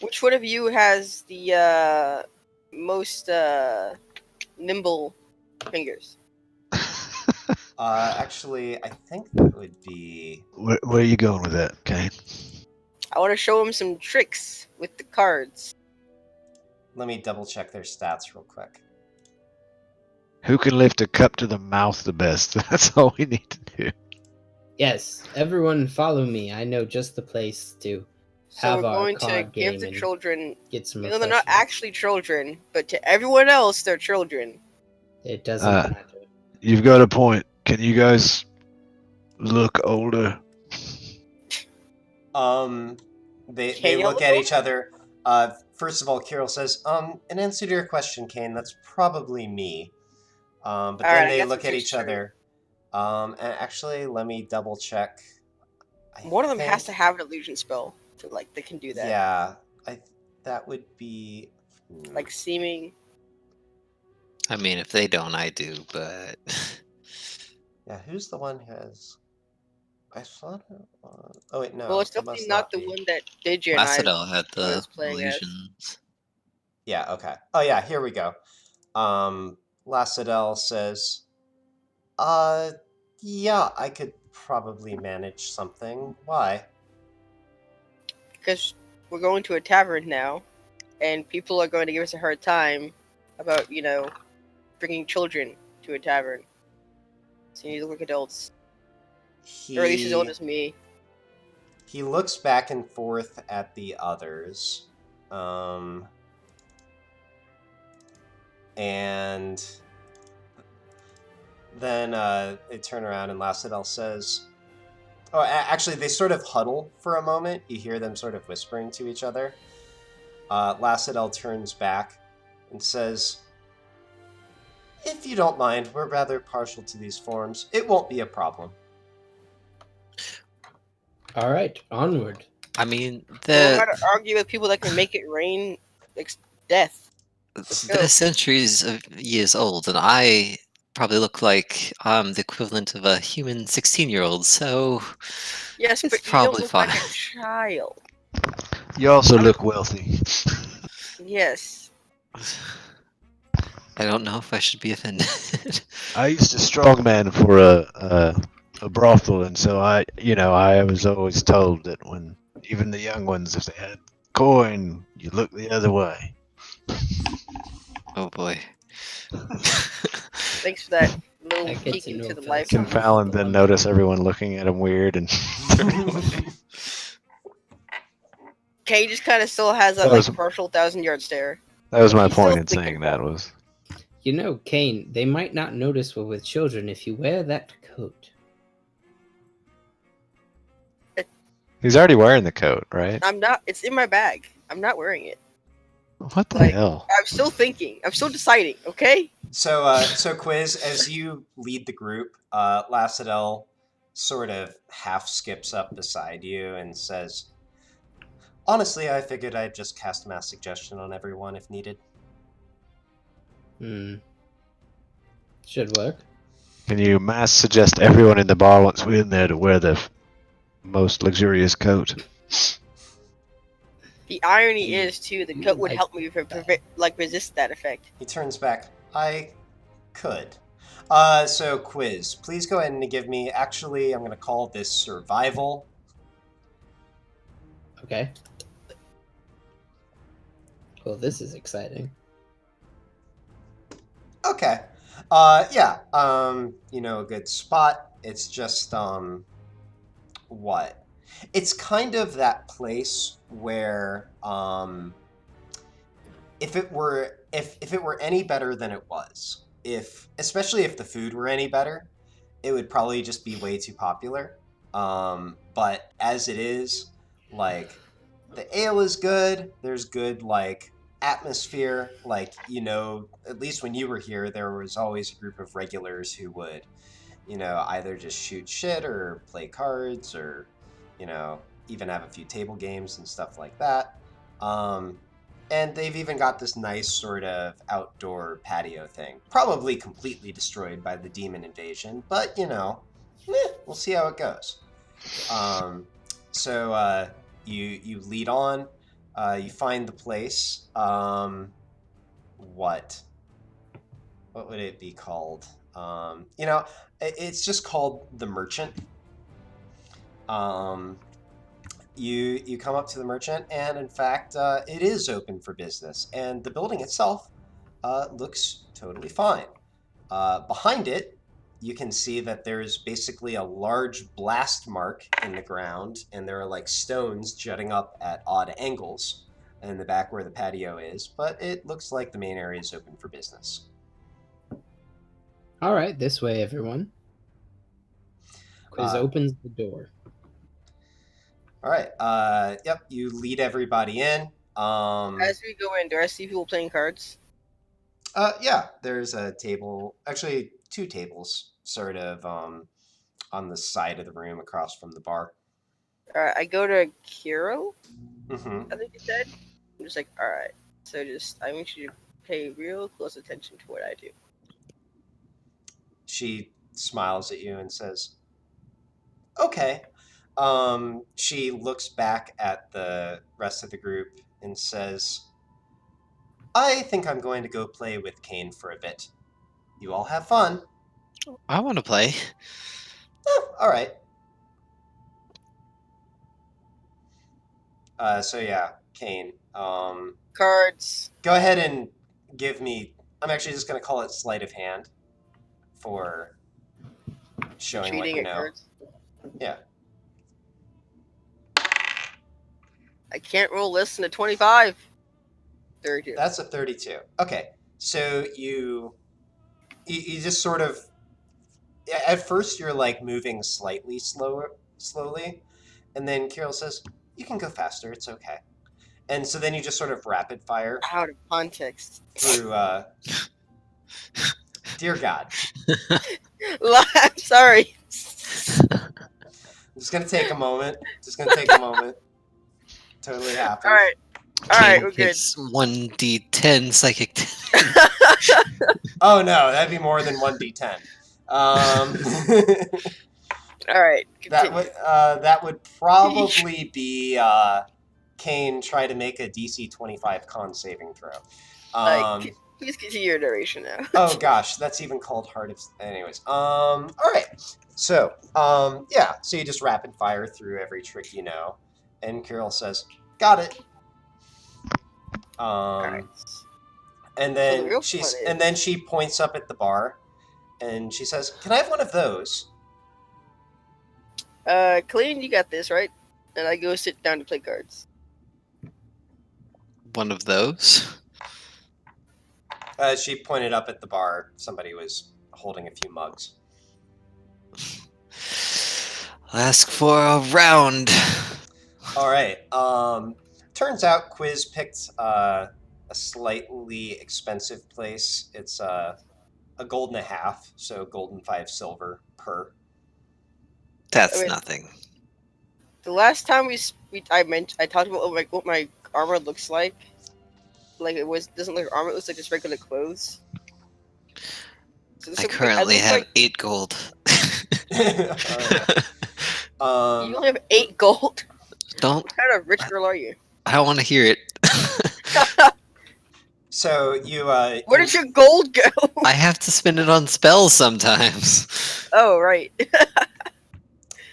Speaker 3: Which one of you has the most nimble fingers?
Speaker 1: Actually, I think that would be...
Speaker 5: Where are you going with that, Kane?
Speaker 3: I want to show him some tricks with the cards.
Speaker 1: Let me double check their stats real quick.
Speaker 5: Who can lift a cup to the mouth the best? That's all we need to do.
Speaker 4: Yes, everyone follow me. I know just the place to
Speaker 3: So
Speaker 4: have
Speaker 3: we're
Speaker 4: our
Speaker 3: going to
Speaker 4: card
Speaker 3: give
Speaker 4: game
Speaker 3: the
Speaker 4: and
Speaker 3: children,
Speaker 4: get some
Speaker 3: even though they're not
Speaker 4: refreshments.
Speaker 3: actually children, but to everyone else, they're children.
Speaker 4: It doesn't
Speaker 5: Uh,
Speaker 4: matter.
Speaker 5: You've got a point. Can you guys look older?
Speaker 1: They
Speaker 3: Can
Speaker 1: look
Speaker 3: y'all
Speaker 1: at
Speaker 3: look
Speaker 1: each other. First of all, Kirill says, in answer to your question, Kane, that's probably me. But
Speaker 3: All
Speaker 1: then
Speaker 3: right, I
Speaker 1: they
Speaker 3: guess
Speaker 1: look
Speaker 3: it's
Speaker 1: at
Speaker 3: your
Speaker 1: each
Speaker 3: turn.
Speaker 1: other. And actually, let me double check.
Speaker 3: One of them has to
Speaker 1: think-
Speaker 3: have an illusion spell, so like they can do that.
Speaker 1: Yeah, that would be...
Speaker 3: Like seeming.
Speaker 2: I mean, if they don't, I do, but
Speaker 1: Yeah, who's the one who has... I thought... oh, wait, no.
Speaker 3: Well, it's
Speaker 1: it must
Speaker 3: definitely not the
Speaker 1: be.
Speaker 3: one that Didjaman and I
Speaker 2: Lassadel had the
Speaker 3: was playing as.
Speaker 2: illusions.
Speaker 1: Yeah, okay. Oh, yeah, here we go. Lassadel says, yeah, I could probably manage something. Why?
Speaker 3: Because we're going to a tavern now, and people are going to give us a hard time about, bringing children to a tavern. So you need to look like adults. Or at least as old as me.
Speaker 1: He looks back and forth at the others. And then they turn around and Lassadel says... Oh, actually, they sort of huddle for a moment. You hear them sort of whispering to each other. Lassadel turns back and says, if you don't mind, we're rather partial to these forms. It won't be a problem.
Speaker 4: All right, onward.
Speaker 2: I mean,
Speaker 3: We're going to argue with people that can make it rain like death.
Speaker 2: they're centuries of years old, and I probably look like I'm the equivalent of a human 16-year-old, so
Speaker 3: Yes,
Speaker 2: it's
Speaker 3: but you don't
Speaker 2: probably
Speaker 3: look
Speaker 2: fine.
Speaker 3: like a child.
Speaker 5: You also look wealthy.
Speaker 3: Yes.
Speaker 2: I don't know if I should be offended.
Speaker 5: I used to strongman for a brothel, and so I was always told that when even the young ones, if they had coin, you look the other way.
Speaker 2: Oh boy.
Speaker 3: Thanks for that little
Speaker 4: That
Speaker 3: peek
Speaker 4: gets
Speaker 3: into
Speaker 4: into
Speaker 3: the
Speaker 4: offense.
Speaker 3: life.
Speaker 5: Can Fallon then notice everyone looking at him weird and
Speaker 3: Kay just kind of still has that
Speaker 5: That was-
Speaker 3: like partial 1,000-yard stare.
Speaker 5: that was my
Speaker 3: He's still
Speaker 5: point in
Speaker 3: thinking
Speaker 5: saying
Speaker 3: about
Speaker 5: that was
Speaker 4: You know, Kane, they might not notice we're with children if you wear that coat.
Speaker 5: he's already wearing the coat, right?
Speaker 3: I'm not. It's in my bag. I'm not wearing it.
Speaker 5: What the
Speaker 3: Like-
Speaker 5: hell?
Speaker 3: I'm still thinking. I'm still deciding. Okay.
Speaker 1: So Quiz, as you lead the group, Lassadel sort of half skips up beside you and says, honestly, I figured I'd just cast mass suggestion on everyone if needed.
Speaker 4: Should work.
Speaker 5: Can you mass suggest everyone in the bar once we're in there to wear the most luxurious coat?
Speaker 3: The irony is too, the coat would
Speaker 4: Like
Speaker 3: help me resist that effect.
Speaker 1: He turns back. I could. So Quiz, please go ahead and give me, actually, I'm going to call this survival.
Speaker 4: Okay. Well, this is exciting.
Speaker 1: Okay. Yeah. You know, a good spot. It's just what? It's kind of that place where if it were any better than it was, especially if the food were any better, it would probably just be way too popular. But as it is, like, the ale is good. There's good, like, atmosphere. Like, you know, at least when you were here, there was always a group of regulars who would, you know, either just shoot shit or play cards or, you know, even have a few table games and stuff like that. And they've even got this nice sort of outdoor patio thing. Probably completely destroyed by the demon invasion, but, you know, we'll see how it goes. So you lead on. You find the place. What would it be called? You know, it's just called the Merchant. You come up to the Merchant, and in fact, it is open for business, and the building itself looks totally fine. Behind it, you can see that there's basically a large blast mark in the ground, and there are like stones jutting up at odd angles in the back where the patio is, but it looks like the main area is open for business.
Speaker 4: All right, this way, everyone. Quiz opens the door.
Speaker 1: All right. Yep. You lead everybody in.
Speaker 3: As we go in, do I see people playing cards?
Speaker 1: Yeah. There's a table. Actually, two tables, sort of, on the side of the room across from the bar.
Speaker 3: Alright, I go to Kiro,
Speaker 1: Mm-hmm.
Speaker 3: I think you said. I'm just like, alright. So I want you to pay real close attention to what I do.
Speaker 1: She smiles at you and says, "Okay." She looks back at the rest of the group and says, "I think I'm going to go play with Kane for a bit. You all have fun."
Speaker 2: I want to play.
Speaker 1: All right. So yeah, Kane.
Speaker 3: Cards.
Speaker 1: Go ahead and give me. I'm actually just going to call it sleight of hand for showing what
Speaker 3: Cheating
Speaker 1: you
Speaker 3: at
Speaker 1: know.
Speaker 3: cards.
Speaker 1: Yeah.
Speaker 3: I can't roll less than a 25. 32.
Speaker 1: That's a 32. Okay. So you just sort of, at first you're like moving slowly, and then Carol says, "You can go faster. It's okay." And so then you just sort of rapid fire
Speaker 3: Out of context.
Speaker 1: through. Dear God,
Speaker 3: I'm sorry.
Speaker 1: I'm just gonna take a moment. Totally happens.
Speaker 3: Alright. Alright,
Speaker 2: Kane
Speaker 3: we're good.
Speaker 2: takes 1d10 psychic.
Speaker 1: Oh no, that'd be more than 1d10.
Speaker 3: Alright,
Speaker 1: that
Speaker 3: continue.
Speaker 1: would probably be Kane try to make a DC 25 con saving throw.
Speaker 3: Please continue your narration now.
Speaker 1: Oh gosh, that's even called Heart of. Anyways, all right. So, yeah. So you just rapid fire through every trick you know, and Carol says, "Got it."
Speaker 3: Alright.
Speaker 1: And
Speaker 3: So the
Speaker 1: then
Speaker 3: real
Speaker 1: she
Speaker 3: fun is-
Speaker 1: and then she points up at the bar, and she says, "Can I have one of those?"
Speaker 3: Clayton, you got this, right? And I go sit down to play cards.
Speaker 2: One of those.
Speaker 1: She pointed up at the bar. Somebody was holding a few mugs.
Speaker 2: I'll ask for a round.
Speaker 1: All right. Turns out Quiz picked a slightly expensive place. It's a gold and a half, so gold and 5 silver per.
Speaker 2: That's
Speaker 3: Okay.
Speaker 2: nothing.
Speaker 3: The last time I talked about what my armor looks like. Like doesn't look like armor. It looks like just regular clothes. So
Speaker 2: I currently have 8 gold.
Speaker 1: All right.
Speaker 3: You only have 8 gold.
Speaker 2: Don't.
Speaker 3: What kind of rich girl are you?
Speaker 2: I want to hear it.
Speaker 1: So you.
Speaker 3: Where did your gold go?
Speaker 2: I have to spend it on spells sometimes.
Speaker 3: Oh right.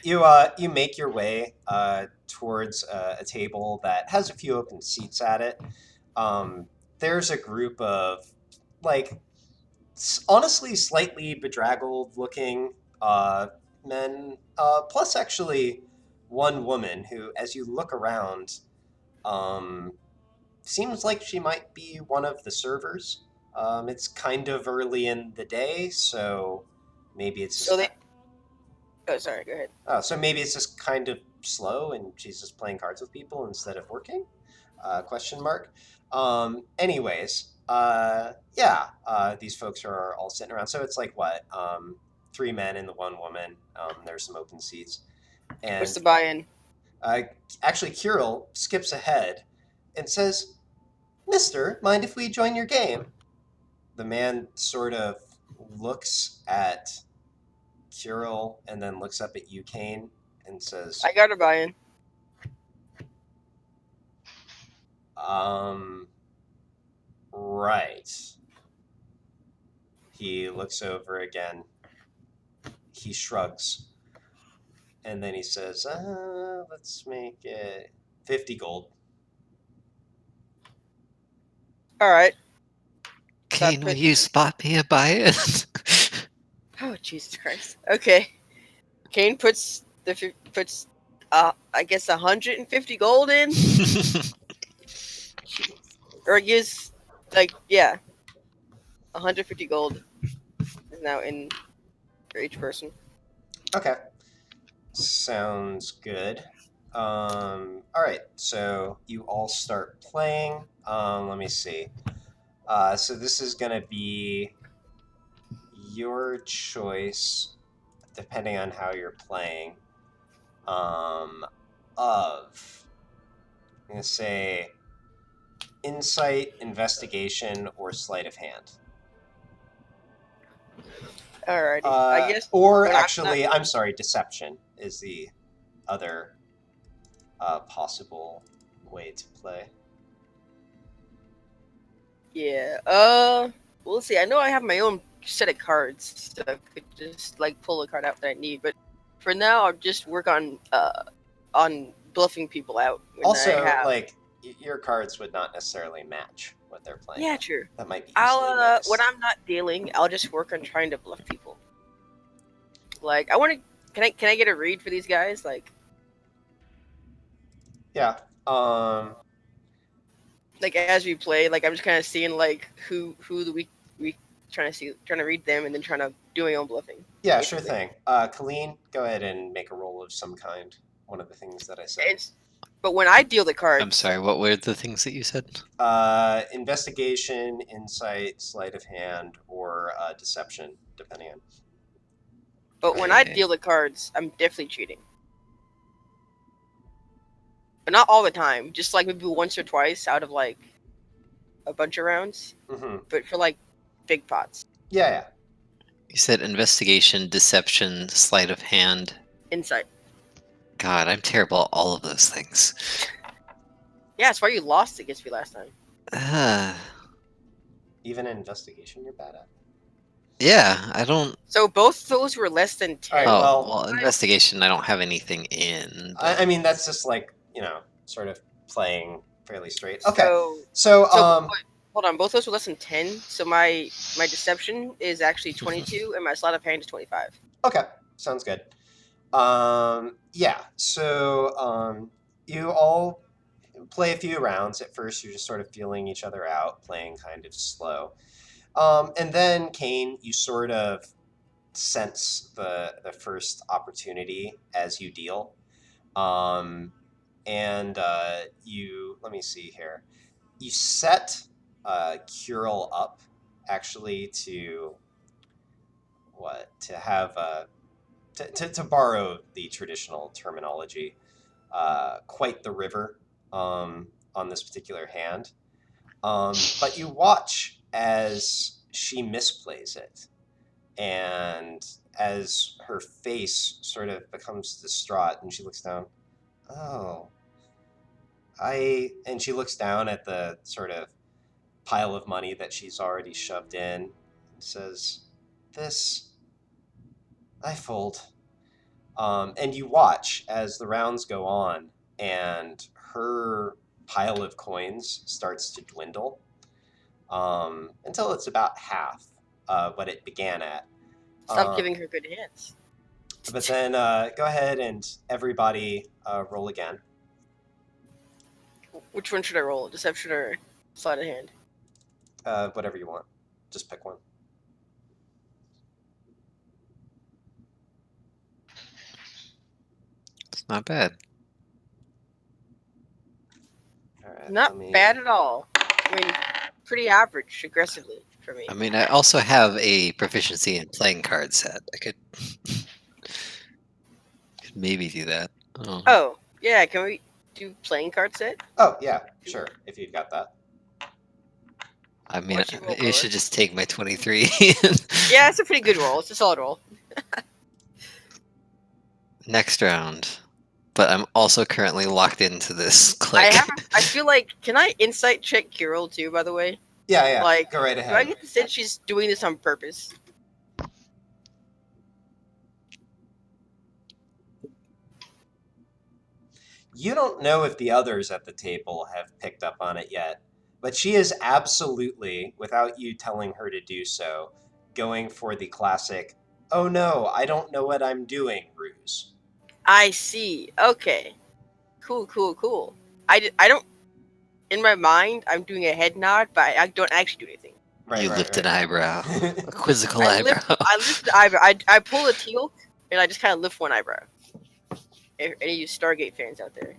Speaker 1: You make your way towards a table that has a few open seats at it. There's a group of, like, honestly slightly bedraggled looking men, plus actually one woman who, as you look around, seems like she might be one of the servers. It's kind of early in the day, so maybe it's just
Speaker 3: So they. Oh, sorry. Go ahead.
Speaker 1: so maybe it's just kind of slow, and she's just playing cards with people instead of working. Question mark. Anyways, yeah, these folks are all sitting around. So it's like what, 3 men and the one woman. There's some open seats, and
Speaker 3: What's the buy-in?
Speaker 1: actually, Kirill skips ahead and says, "Mister, mind if we join your game?" The man sort of looks at Kirill and then looks up at you, Kane, and says,
Speaker 3: I got a buy-in.
Speaker 1: Right. He looks over again. He shrugs. And then he says, let's make it 50 gold.
Speaker 3: All right.
Speaker 2: Kane, will you spot me a buy-in?
Speaker 3: Oh, Jesus Christ. Okay. Kane puts I guess 150 gold in, or gives, like, yeah, 150 gold is now in for each person.
Speaker 1: Okay. Sounds good. All right. So you all start playing. Let me see. So this is going to be your choice, depending on how you're playing, of, I'm going to say, insight, investigation, or sleight of hand.
Speaker 3: Alrighty. I guess.
Speaker 1: Or
Speaker 3: but
Speaker 1: actually, I'm sorry, deception is the other possible way to play.
Speaker 3: Yeah. We'll see. I know I have my own set of cards, so I could just like pull a card out that I need. But for now, I'll just work on bluffing people out. When
Speaker 1: Also,
Speaker 3: I have...
Speaker 1: like, your cards would not necessarily match what they're playing.
Speaker 3: Yeah, true.
Speaker 1: That might be easily
Speaker 3: I'll
Speaker 1: mixed.
Speaker 3: when I'm not dealing, I'll just work on trying to bluff people. Like, I want to. Can I get a read for these guys? Like,
Speaker 1: yeah.
Speaker 3: Like as we play, like I'm just kind of seeing like who we trying to read them and then trying to do my own bluffing.
Speaker 1: Yeah,
Speaker 3: basically.
Speaker 1: sure thing. Colleen, go ahead and make a roll of some kind. One of the things that I said.
Speaker 3: But when I deal the cards,
Speaker 2: I'm sorry, what were the things that you said?
Speaker 1: Investigation, insight, sleight of hand, or deception, depending on.
Speaker 3: But when I
Speaker 2: Okay.
Speaker 3: deal the cards, I'm definitely cheating. But not all the time. Just like maybe once or twice out of like a bunch of rounds.
Speaker 1: Mm-hmm.
Speaker 3: But for like big pots.
Speaker 1: Yeah.
Speaker 2: You said investigation, deception, sleight of hand.
Speaker 3: Insight.
Speaker 2: God, I'm terrible at all of those things.
Speaker 3: Yeah, that's why you lost against me last time.
Speaker 1: Even investigation, you're bad at.
Speaker 2: Yeah, I don't.
Speaker 3: So both those were less than 10.
Speaker 1: All right,
Speaker 2: Oh,
Speaker 1: well,
Speaker 2: investigation, I don't have anything in.
Speaker 1: I mean, that's just like, sort of playing fairly straight. Okay.
Speaker 3: So hold on, both those were less than 10. So my deception is actually 22, and my sleight of hand is 25.
Speaker 1: Okay, sounds good. Yeah. So you all play a few rounds. At first, you're just sort of feeling each other out, playing kind of slow. And then, Kane, you sort of sense the first opportunity as you deal. And you, let me see here. You set Curel up, actually, to have to borrow the traditional terminology, quite the river on this particular hand. But you watch as she misplays it, and as her face sort of becomes distraught, and she looks down. Oh, and she looks down at the sort of pile of money that she's already shoved in, and says, "This, I fold." And you watch as the rounds go on, and her pile of coins starts to dwindle until it's about half what it began at.
Speaker 3: Stop giving her good hands.
Speaker 1: But then go ahead and everybody roll again.
Speaker 3: Which one should I roll? Deception or sleight of hand?
Speaker 1: Whatever you want. Just pick one.
Speaker 2: It's not bad.
Speaker 1: All right,
Speaker 3: Not bad at all. I mean, pretty average, aggressively, for me.
Speaker 2: I mean, I also have a proficiency in playing card set. I could maybe do that. Oh.
Speaker 3: Oh, yeah, can we do playing card set?
Speaker 1: Oh, yeah, sure, if you've got that.
Speaker 2: I mean,
Speaker 3: Why don't you roll
Speaker 2: you
Speaker 3: lower?
Speaker 2: should just take my 23.
Speaker 3: Yeah, it's a pretty good roll. It's a solid roll.
Speaker 2: Next round. But I'm also currently locked into this click.
Speaker 3: I feel like, can I insight check Kirill too, by the way?
Speaker 1: Yeah,
Speaker 3: Like,
Speaker 1: go right
Speaker 3: do I
Speaker 1: ahead.
Speaker 3: get the sense she's doing this on purpose?
Speaker 1: You don't know if the others at the table have picked up on it yet, but she is absolutely, without you telling her to do so, going for the classic, oh no, I don't know what I'm doing ruse.
Speaker 3: I see. Okay. Cool. I don't... In my mind, I'm doing a head nod, but I don't actually do anything.
Speaker 1: Right,
Speaker 2: You
Speaker 1: right,
Speaker 2: lift an
Speaker 1: right.
Speaker 2: eyebrow. A quizzical
Speaker 3: I
Speaker 2: eyebrow.
Speaker 3: lift the eyebrow. I pull a teal, and I just kind of lift one eyebrow. If any of you Stargate fans out there.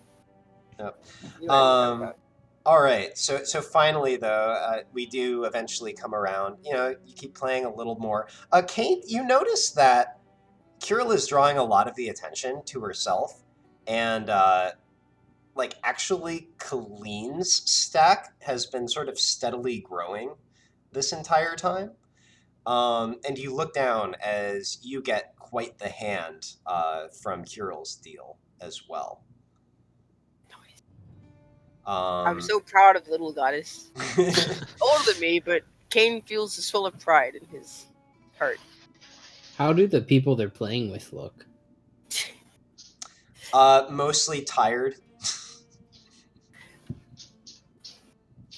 Speaker 1: Yep.
Speaker 3: You know what I'm talking about.
Speaker 1: All right. So finally, though, we do eventually come around. You know, you keep playing a little more. Kate, you notice that Kirill is drawing a lot of the attention to herself, and actually, Colleen's stack has been sort of steadily growing this entire time. And you look down as you get quite the hand from Kirill's deal as well.
Speaker 3: I'm so proud of the little goddess. Older than me, but Kane feels this full of pride in his heart.
Speaker 4: How do the people they're playing with look?
Speaker 1: Mostly tired.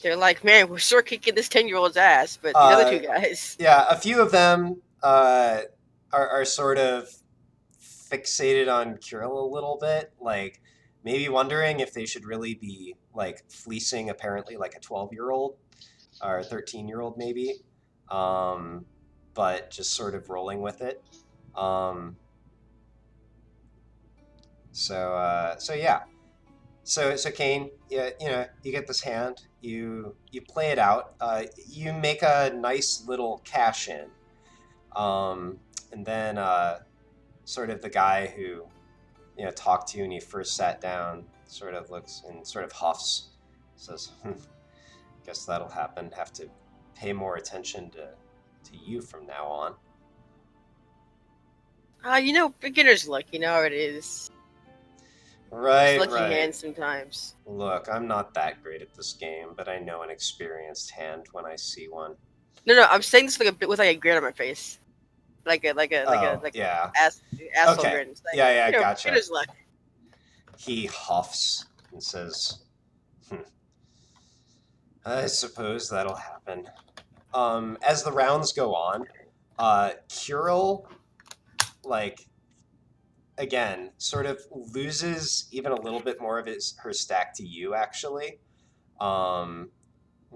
Speaker 3: They're like, man, we're sure kicking this 10-year-old's ass, but the other two guys.
Speaker 1: Yeah, a few of them are sort of fixated on Kirill a little bit, like maybe wondering if they should really be like fleecing apparently like a 12-year-old or a 13-year-old maybe, but just sort of rolling with it. So yeah. So Kane, yeah, you know, you get this hand, you play it out, you make a nice little cash in, and then sort of the guy who talked to you when you first sat down sort of looks and sort of huffs, says, "Guess that'll happen. Have to pay more attention to you from now on."
Speaker 3: Beginner's luck, you know how it is.
Speaker 1: Right,
Speaker 3: It's lucky
Speaker 1: right.
Speaker 3: hands sometimes.
Speaker 1: Look, I'm not that great at this game, but I know an experienced hand when I see one.
Speaker 3: No, I'm saying this with a grin on my face. Like a
Speaker 1: Yeah.
Speaker 3: asshole
Speaker 1: Okay.
Speaker 3: grin. It's like,
Speaker 1: Yeah, gotcha.
Speaker 3: Beginner's luck.
Speaker 1: He huffs and says, I suppose that'll happen. As the rounds go on, Kirill, again, sort of loses even a little bit more of her stack to you, actually. And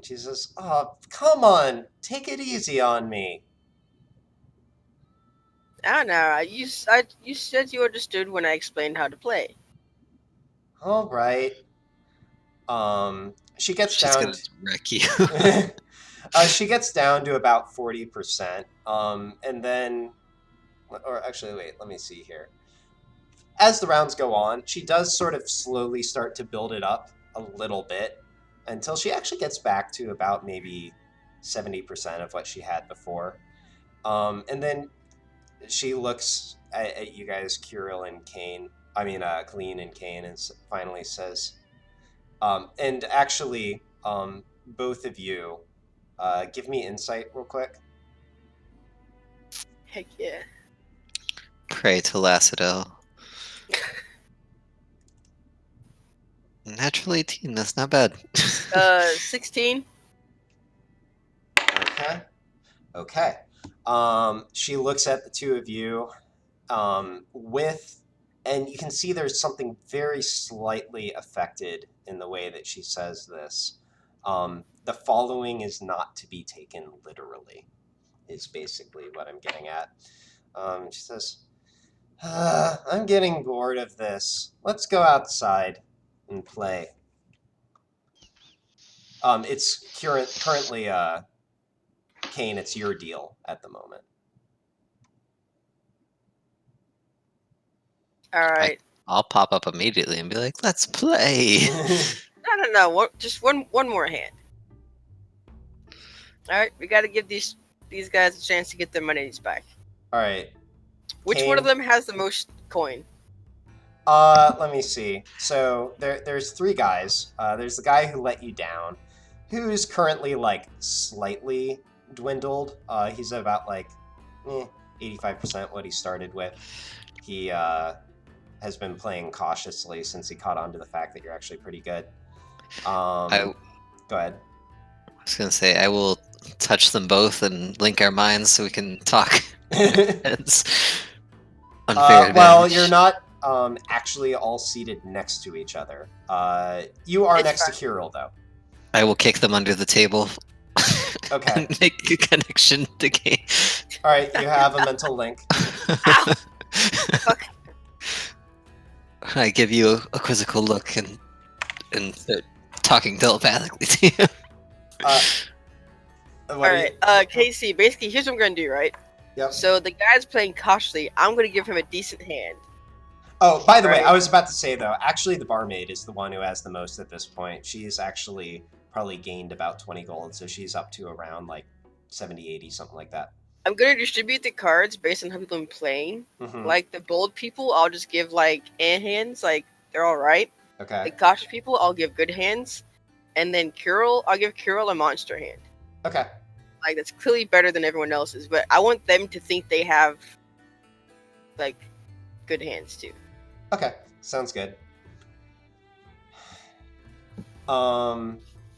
Speaker 1: she says, "Oh, come on, take it easy on me."
Speaker 3: I don't know. You said you understood when I explained how to play.
Speaker 1: All right. She gets
Speaker 2: She's
Speaker 1: down.
Speaker 2: gonna wreck you.
Speaker 1: She gets down to about 40%. And then, or actually, wait, let me see here. As the rounds go on, she does sort of slowly start to build it up a little bit until she actually gets back to about maybe 70% of what she had before. And then she looks at you guys, Kirill and Kane. I mean, Colleen and Kane, and finally says, and actually, both of you, give me insight real quick.
Speaker 3: Heck yeah.
Speaker 2: Pray to Lacidel. Natural 18. That's not bad.
Speaker 3: 16.
Speaker 1: Okay. Okay. She looks at the two of you and you can see there's something very slightly affected in the way that she says this. The following is not to be taken literally, is basically what I'm getting at. She says, I'm getting bored of this. Let's go outside and play. It's currently, Kane, it's your deal at the moment.
Speaker 3: All right.
Speaker 2: I'll pop up immediately and be like, let's play.
Speaker 3: No. Just one more hand. All right. We got to give these guys a chance to get their monies back.
Speaker 1: All right.
Speaker 3: Which
Speaker 1: Kane,
Speaker 3: one of them has the most coin?
Speaker 1: Let me see. So there's three guys. There's the guy who let you down, who's currently like slightly dwindled. He's at about like 85% what he started with. He has been playing cautiously since he caught on to the fact that you're actually pretty good. Go ahead.
Speaker 2: I was gonna say I will touch them both and link our minds so we can talk. It's unfair.
Speaker 1: Well,
Speaker 2: advantage.
Speaker 1: you're not actually all seated next to each other. You are
Speaker 3: It's
Speaker 1: next
Speaker 3: fine.
Speaker 1: to Kirill, though.
Speaker 2: I will kick them under the table.
Speaker 1: Okay.
Speaker 2: And make a connection to game.
Speaker 1: All right, you have a mental link.
Speaker 3: Fuck.
Speaker 2: I give you a quizzical look and start talking telepathically to you.
Speaker 3: All right. KC. Basically, here's what I'm gonna do. Right.
Speaker 1: Yep.
Speaker 3: So the guy's playing cautiously. I'm gonna give him a decent hand.
Speaker 1: Oh, by the way,
Speaker 3: Right.
Speaker 1: I was about to say, though, actually the barmaid is the one who has the most at this point. She's actually probably gained about 20 gold, so she's up to around like 70, 80, something like that.
Speaker 3: I'm gonna distribute the cards based on how people have been playing.
Speaker 1: Mhm.
Speaker 3: Like the bold people, I'll just give like hands, like they're all right.
Speaker 1: Okay.
Speaker 3: The cautious people, I'll give good hands, and then Kirill, I'll give Kirill a monster hand.
Speaker 1: Okay.
Speaker 3: Like that's clearly better than everyone else's, but I want them to think they have like good hands too.
Speaker 1: Okay. Sounds good.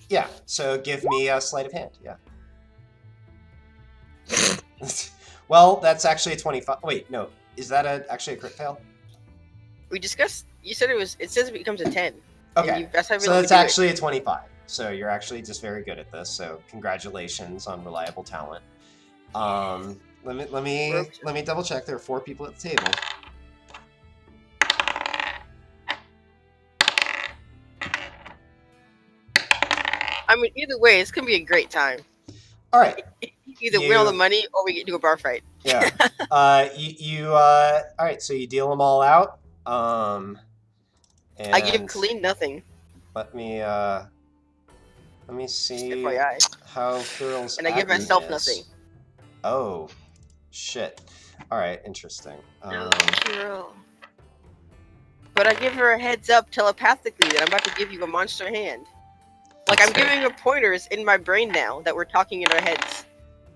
Speaker 1: Yeah. So give me a sleight of hand. Yeah. Well, that's actually a 25. Wait, no. Is that actually a crit fail?
Speaker 3: We discussed. You said it was. It says it becomes a 10.
Speaker 1: Okay.
Speaker 3: That's how we
Speaker 1: So
Speaker 3: let
Speaker 1: that's
Speaker 3: me do it.
Speaker 1: actually a 25. So you're actually just very good at this. So congratulations on reliable talent. Let me double check. There are 4 people at the table.
Speaker 3: I mean, either way, it's gonna be a great time.
Speaker 1: All right.
Speaker 3: Either win all the money or we get to a bar fight.
Speaker 1: Yeah. All right. So you deal them all out. And
Speaker 3: I give Colleen nothing.
Speaker 1: Let me see
Speaker 3: FYI.
Speaker 1: how Kirill's.
Speaker 3: And I give
Speaker 1: admin
Speaker 3: myself
Speaker 1: is.
Speaker 3: nothing.
Speaker 1: Oh, shit. All right. Interesting.
Speaker 3: No, Kirill. But I give her a heads up telepathically that I'm about to give you a monster hand. Like I'm giving her pointers in my brain now that we're talking in our heads.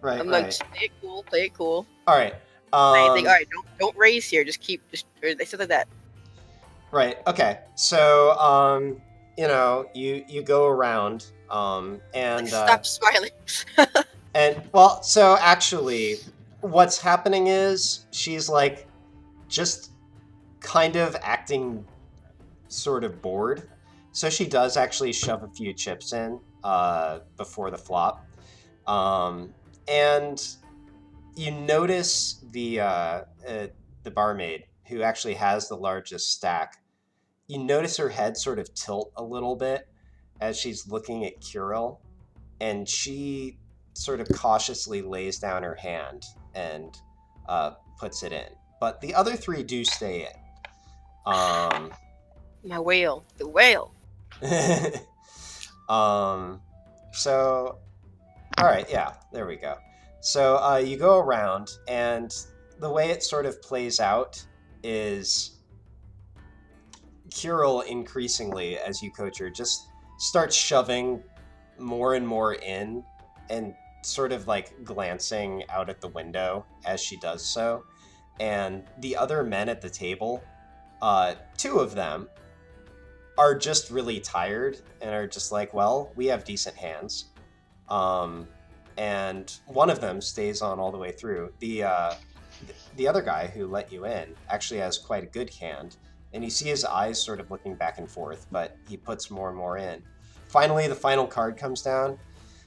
Speaker 1: Right.
Speaker 3: I'm
Speaker 1: right.
Speaker 3: like, just play it cool, play it cool.
Speaker 1: All right.
Speaker 3: I think, all right, don't raise here. Just or they said like that.
Speaker 1: Right. Okay. So, you go around, and
Speaker 3: Stop smiling.
Speaker 1: well, so actually, what's happening is she's like, just kind of acting sort of bored. So she does actually shove a few chips in, before the flop, and you notice the barmaid, who actually has the largest stack. You notice her head sort of tilt a little bit as she's looking at Kirill, and she sort of cautiously lays down her hand and puts it in. But the other 3 do stay in.
Speaker 3: My whale, the whale.
Speaker 1: So, all right, yeah, there we go. So you go around, and the way it sort of plays out is Kirill, increasingly, as you coach her, just starts shoving more and more in and sort of like glancing out at the window as she does so. And the other men at the table, 2 of them are just really tired and are just like, well, we have decent hands. And one of them stays on all the way through. The other guy who let you in actually has quite a good hand, and you see his eyes sort of looking back and forth, but he puts more and more in. Finally, the final card comes down.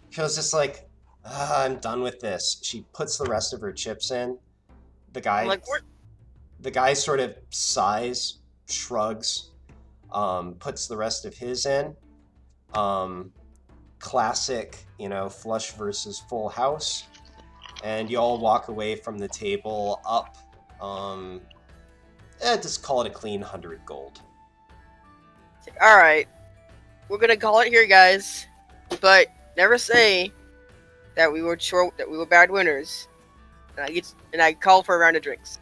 Speaker 1: She was just like, I'm done with this. She puts the rest of her chips in. The guy,
Speaker 3: I'm like, what?
Speaker 1: the guy sort of sighs, shrugs, puts the rest of his in. Classic, flush versus full house. And you all walk away from the table up, just call it a clean 100 gold.
Speaker 3: All right, we're gonna call it here, guys. But never say that we were short, that we were bad winners. And I call for a round of drinks.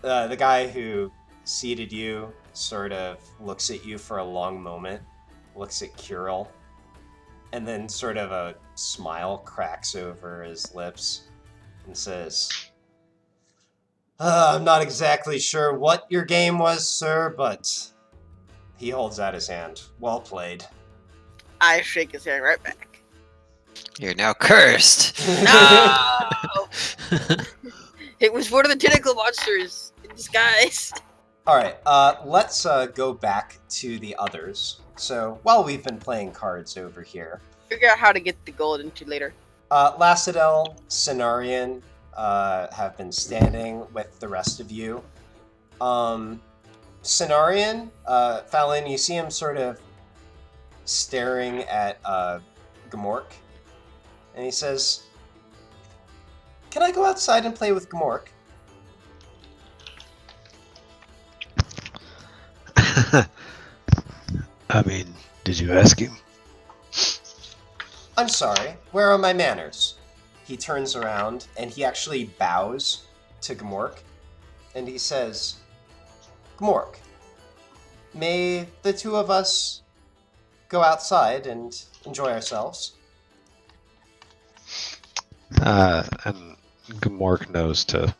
Speaker 1: The guy who seated you sort of looks at you for a long moment, looks at Kirill, and then sort of a smile cracks over his lips and says, I'm not exactly sure what your game was, sir, but he holds out his hand. Well played.
Speaker 3: I shake his hand right back.
Speaker 2: You're now cursed.
Speaker 3: No! It was one of the tentacle monsters in disguise.
Speaker 1: All right, let's go back to the others. So while we've been playing cards over here,
Speaker 3: Figure out how to get the gold into later.
Speaker 1: Lacidel, Cenarian have been standing with the rest of you. Cenarian, Fallon, you see him sort of staring at Gamork, and he says, can I go outside and play with Gamork?
Speaker 5: I mean, did you ask him?
Speaker 1: I'm sorry, where are my manners? He turns around and he actually bows to Gamork, and he says, Gamork, may the two of us go outside and enjoy ourselves?
Speaker 5: And Gamork knows to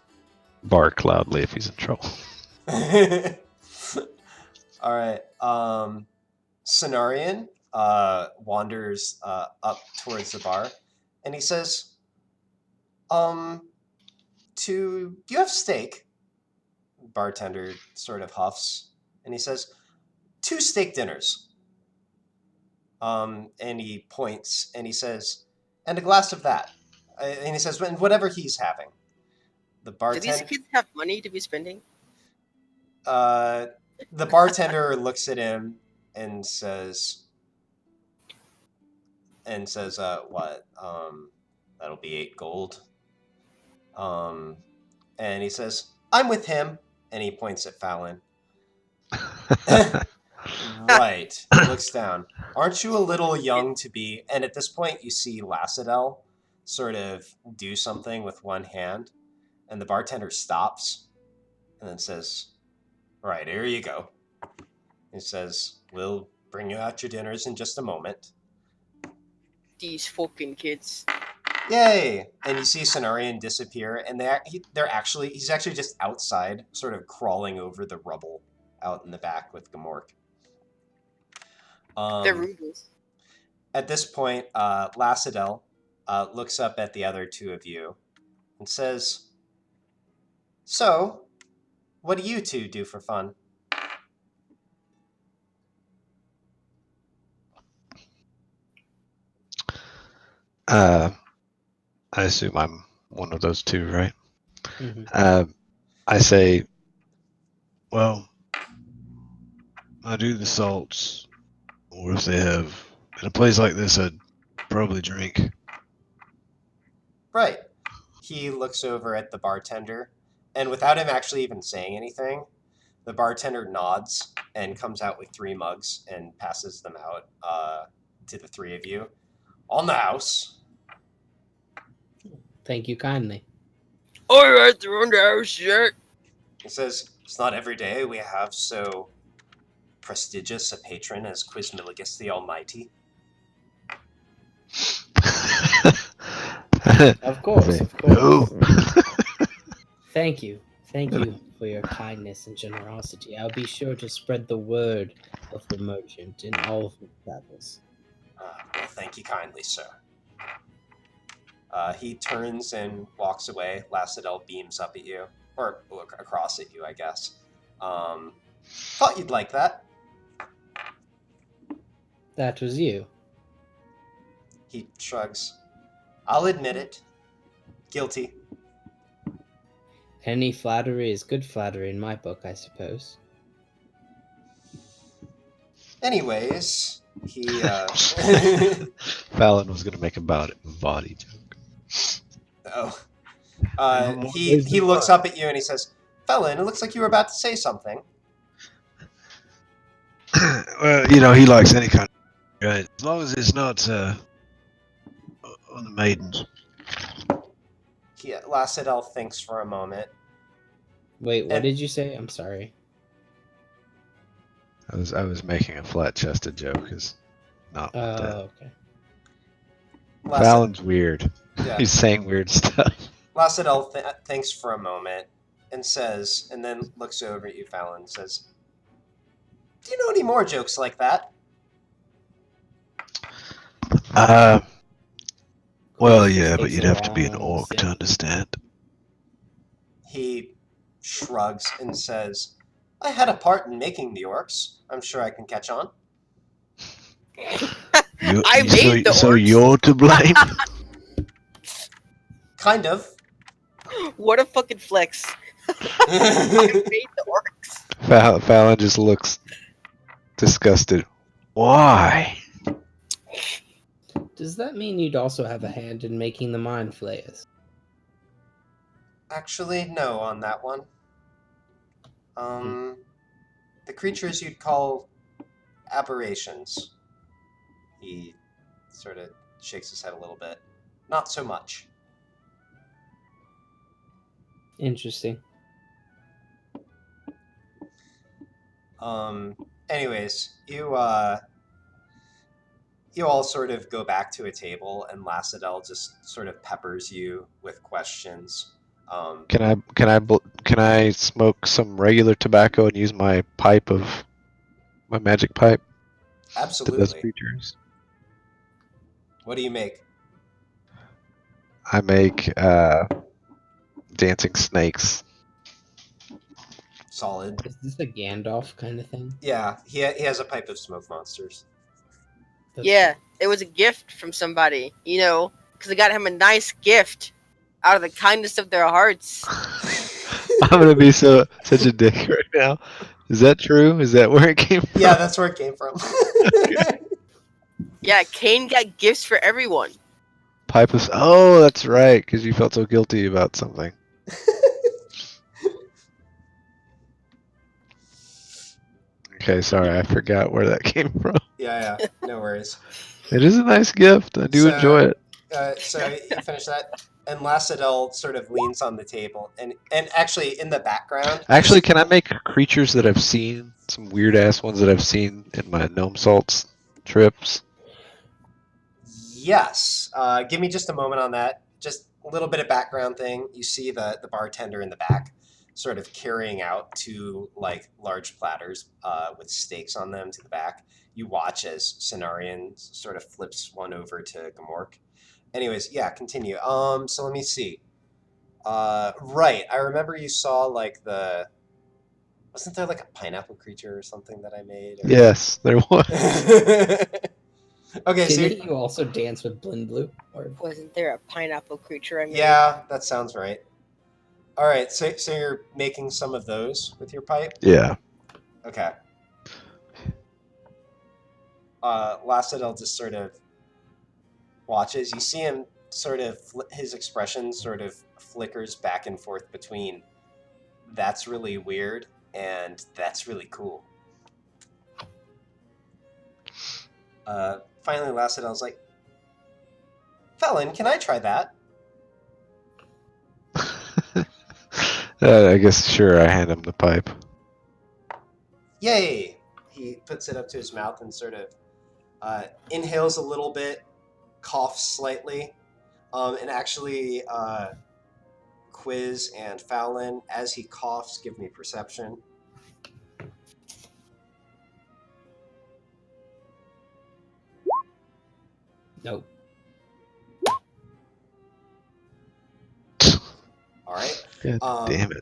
Speaker 5: bark loudly if he's in trouble.
Speaker 1: All right. Cenarian wanders up towards the bar, and he says, do you have steak? Bartender sort of huffs, and he says, 2 steak dinners. And he points, and he says, and a glass of that. And he says, whatever he's having. The
Speaker 3: Do
Speaker 1: bartender...
Speaker 3: these kids have money to be spending?
Speaker 1: The bartender looks at him and says, what? That'll be 8 gold. And he says, I'm with him. And he points at Fallon. Right. He looks down. Aren't you a little young to be... And at this point, you see Lacidel sort of do something with one hand. And the bartender stops and then says, right, here you go. He says, we'll bring you out your dinners in just a moment.
Speaker 3: These fucking kids.
Speaker 1: Yay! And you see Cenarian disappear, and he's actually just outside, sort of crawling over the rubble out in the back with Gamork.
Speaker 3: They're rubles.
Speaker 1: At this point, Lacidel looks up at the other two of you and says, so, what do you two do for fun?
Speaker 5: I assume I'm one of those two, right?
Speaker 4: Mm-hmm.
Speaker 5: I say, well, I do the salts, or if they have, in a place like this, I'd probably drink.
Speaker 1: Right. He looks over at the bartender, and without him actually even saying anything, the bartender nods and comes out with 3 mugs and passes them out to the 3 of you. On the house.
Speaker 4: Thank you kindly.
Speaker 3: Alright, they're on the house yet.
Speaker 1: He says, it's not every day we have so prestigious a patron as Quizmiligus the Almighty.
Speaker 4: Of course, of course.
Speaker 5: No.
Speaker 4: Thank you. Thank you for your kindness and generosity. I'll be sure to spread the word of the merchant in all of his travels.
Speaker 1: Well, thank you kindly, sir. He turns and walks away. Lacidel beams up at you, or look across at you, I guess. Thought you'd like that.
Speaker 4: That was you.
Speaker 1: He shrugs. I'll admit it. Guilty.
Speaker 4: Any flattery is good flattery in my book, I suppose.
Speaker 1: Anyways, he
Speaker 5: Fallon was gonna make a body joke.
Speaker 1: he looks up at you and he says, "Felon, it looks like you were about to say something."
Speaker 5: Well, he likes any kind of right, as long as it's not on the maidens.
Speaker 1: Lacidel thinks for a moment.
Speaker 4: Wait, what
Speaker 1: And-
Speaker 4: did you say? I'm sorry.
Speaker 5: I was making a flat-chested joke. Is not
Speaker 4: Oh,
Speaker 5: that.
Speaker 4: okay.
Speaker 5: Fallon's weird.
Speaker 1: Yeah.
Speaker 5: He's saying weird stuff.
Speaker 1: Lacidel thinks for a moment and says, and then looks over at you, Fallon, and says, "Do you know any more jokes like that?"
Speaker 5: Well,
Speaker 4: Just
Speaker 5: yeah, but
Speaker 4: takes
Speaker 5: you'd
Speaker 4: a
Speaker 5: have to be an
Speaker 4: long
Speaker 5: orc
Speaker 4: sip.
Speaker 5: to understand.
Speaker 1: He shrugs and says, "I had a part in making the orcs. I'm sure I can catch on."
Speaker 3: I made the
Speaker 5: So
Speaker 3: orcs.
Speaker 5: you're to blame.
Speaker 1: Kind of.
Speaker 3: What a fucking flex. I made the orcs.
Speaker 5: Fallon just looks disgusted. Why?
Speaker 4: Does that mean you'd also have a hand in making the mind flayers?
Speaker 1: Actually, no on that one. The creatures you'd call aberrations. He sort of shakes his head a little bit. Not so much.
Speaker 4: Interesting.
Speaker 1: Anyways, you all sort of go back to a table, and Lacidel just sort of peppers you with questions.
Speaker 5: Can I smoke some regular tobacco and use my magic pipe to those
Speaker 1: Absolutely.
Speaker 5: creatures?
Speaker 1: What do you make?
Speaker 5: I make dancing snakes.
Speaker 1: Solid.
Speaker 4: Is this a Gandalf kind of thing?
Speaker 1: Yeah, he has a pipe of smoke monsters.
Speaker 4: That's
Speaker 3: Yeah, it was a gift from somebody, because I got him a nice gift out of the kindness of their hearts.
Speaker 5: I'm gonna be such a dick right now. Is that true? Is that where it came from?
Speaker 1: Yeah, that's where it came from.
Speaker 3: Yeah, Kane got gifts for everyone.
Speaker 5: Pipe of. Oh, that's right, because you felt so guilty about something. Okay, sorry, I forgot where that came from.
Speaker 1: Yeah, no worries.
Speaker 5: It is a nice gift. I do
Speaker 1: So-
Speaker 5: enjoy it.
Speaker 1: So you finish that, and Lacidel sort of leans on the table, and actually in the background.
Speaker 5: Actually, can I make creatures that I've seen? Some weird ass ones that I've seen in my gnome salts trips.
Speaker 1: Yes. Give me just a moment on that. Just a little bit of background thing. You see the bartender in the back, sort of carrying out two large platters with steaks on them to the back. You watch as Cenarian sort of flips one over to Gamork. Anyways, yeah, continue. So let me see. Right, I remember you saw wasn't there a pineapple creature or something that I made? Or...
Speaker 5: Yes, there was.
Speaker 1: Okay, so
Speaker 4: Didn't you also dance with Blin Blue? Or
Speaker 3: Wasn't there a pineapple creature I made?
Speaker 1: yeah, that sounds right. All right, so you're making some of those with your pipe?
Speaker 5: Yeah.
Speaker 1: Okay. Lacidel just sort of watches. You see him sort of, his expression sort of flickers back and forth between that's really weird and that's really cool. Finally, Lacidel's like, "Felon, can I try that?"
Speaker 5: I guess, sure, I hand him the pipe.
Speaker 1: Yay! He puts it up to his mouth and sort of inhales a little bit, coughs slightly, and actually Quiz and Fallon. As he coughs, give me perception.
Speaker 4: Nope.
Speaker 1: All right.
Speaker 5: God damn it.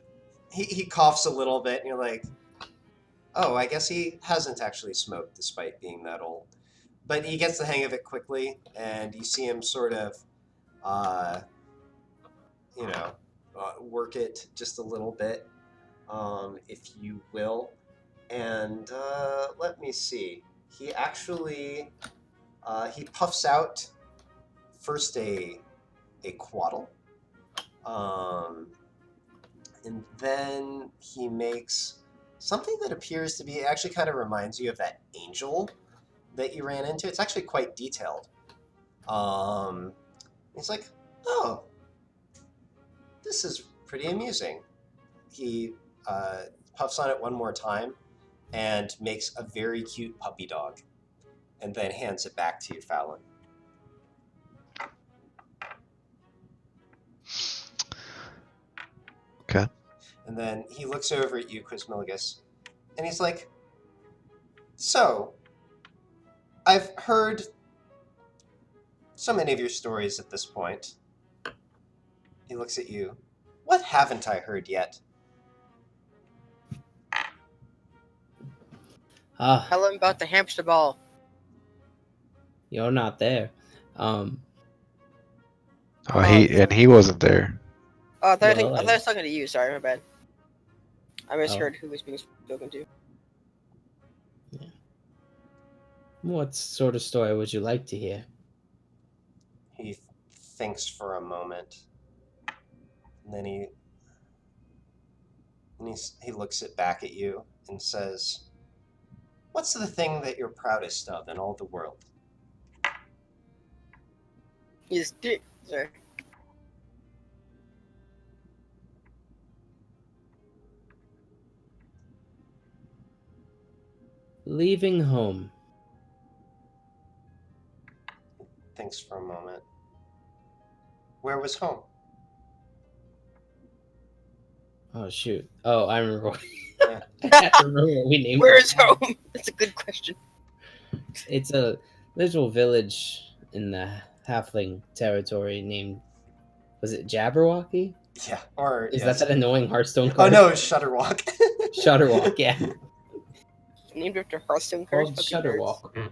Speaker 1: He coughs a little bit, and you're like, oh, I guess he hasn't actually smoked despite being that old. But he gets the hang of it quickly, and you see him sort of, work it just a little bit, if you will. And let me see. He actually he puffs out first a quaddle, and then he makes something that appears to be actually kind of reminds you of that angel that you ran into. It's actually quite detailed. He's like, oh, this is pretty amusing. He puffs on it one more time and makes a very cute puppy dog, and then hands it back to you, Fallon.
Speaker 5: Okay.
Speaker 1: And then he looks over at you, Quizmilligus, and he's like, so, I've heard so many of your stories at this point. He looks at you. What haven't I heard yet?
Speaker 3: Tell him about the hamster ball.
Speaker 4: You're not there.
Speaker 5: Oh, he wasn't there.
Speaker 3: Oh, I thought
Speaker 4: Well,
Speaker 3: I was talking to you. Sorry, my bad. I misheard
Speaker 4: Oh.
Speaker 3: who was being spoken to.
Speaker 4: What sort of story would you like to hear?
Speaker 1: He thinks for a moment, and then he looks it back at you and says, what's the thing that you're proudest of in all the world?
Speaker 3: He's sorry.
Speaker 4: Leaving home.
Speaker 1: Thinks for a moment. Where was home?
Speaker 4: Oh shoot. Oh, I remember.
Speaker 1: Yeah.
Speaker 4: I remember what we named
Speaker 3: Where
Speaker 4: it.
Speaker 3: is home? That's a good question.
Speaker 4: It's a little village in the halfling territory named, was it Jabberwocky?
Speaker 1: Yeah. Or
Speaker 4: Is
Speaker 1: yes.
Speaker 4: that annoying Hearthstone
Speaker 1: Oh
Speaker 4: card?
Speaker 1: no, it's Shutterwalk.
Speaker 4: Shutterwalk, yeah.
Speaker 3: Named after Hearthstone cards.
Speaker 4: Called
Speaker 3: fucking nerds.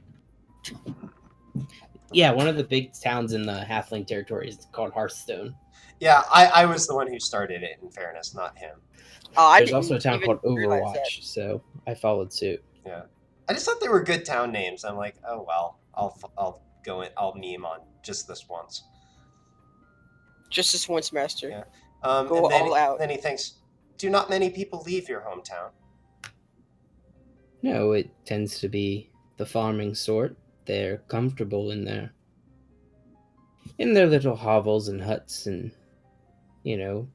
Speaker 4: Shutterwalk. Yeah, one of the big towns in the halfling territory is called Hearthstone.
Speaker 1: Yeah, I was the one who started it, in fairness, not him.
Speaker 3: Oh, I
Speaker 4: There's
Speaker 3: didn't
Speaker 4: also a town
Speaker 3: even
Speaker 4: called
Speaker 3: realize that.
Speaker 4: Overwatch, so I followed suit.
Speaker 1: Yeah. I just thought they were good town names. I'm like, oh well, I'll go in, I'll meme on just this once.
Speaker 3: Just this once, master.
Speaker 1: Yeah.
Speaker 3: Go
Speaker 1: and then,
Speaker 3: all out.
Speaker 1: Then he thinks, do not many people leave your hometown?
Speaker 4: No, it tends to be the farming sort. They're comfortable in their little hovels and huts, and your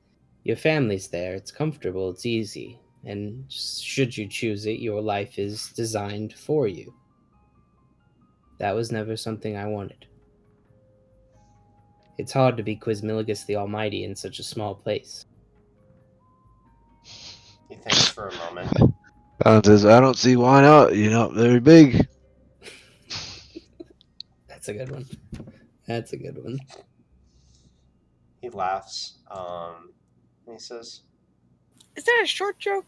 Speaker 4: family's there. It's comfortable, it's easy, and should you choose it, your life is designed for you. That was never something I wanted. It's hard to be Quizmilligus the Almighty in such a small place.
Speaker 1: He thinks for a moment.
Speaker 5: Says, I don't see why not. They're big.
Speaker 4: That's a good one. That's a good one.
Speaker 1: He laughs. And he says,
Speaker 3: Is that a short joke?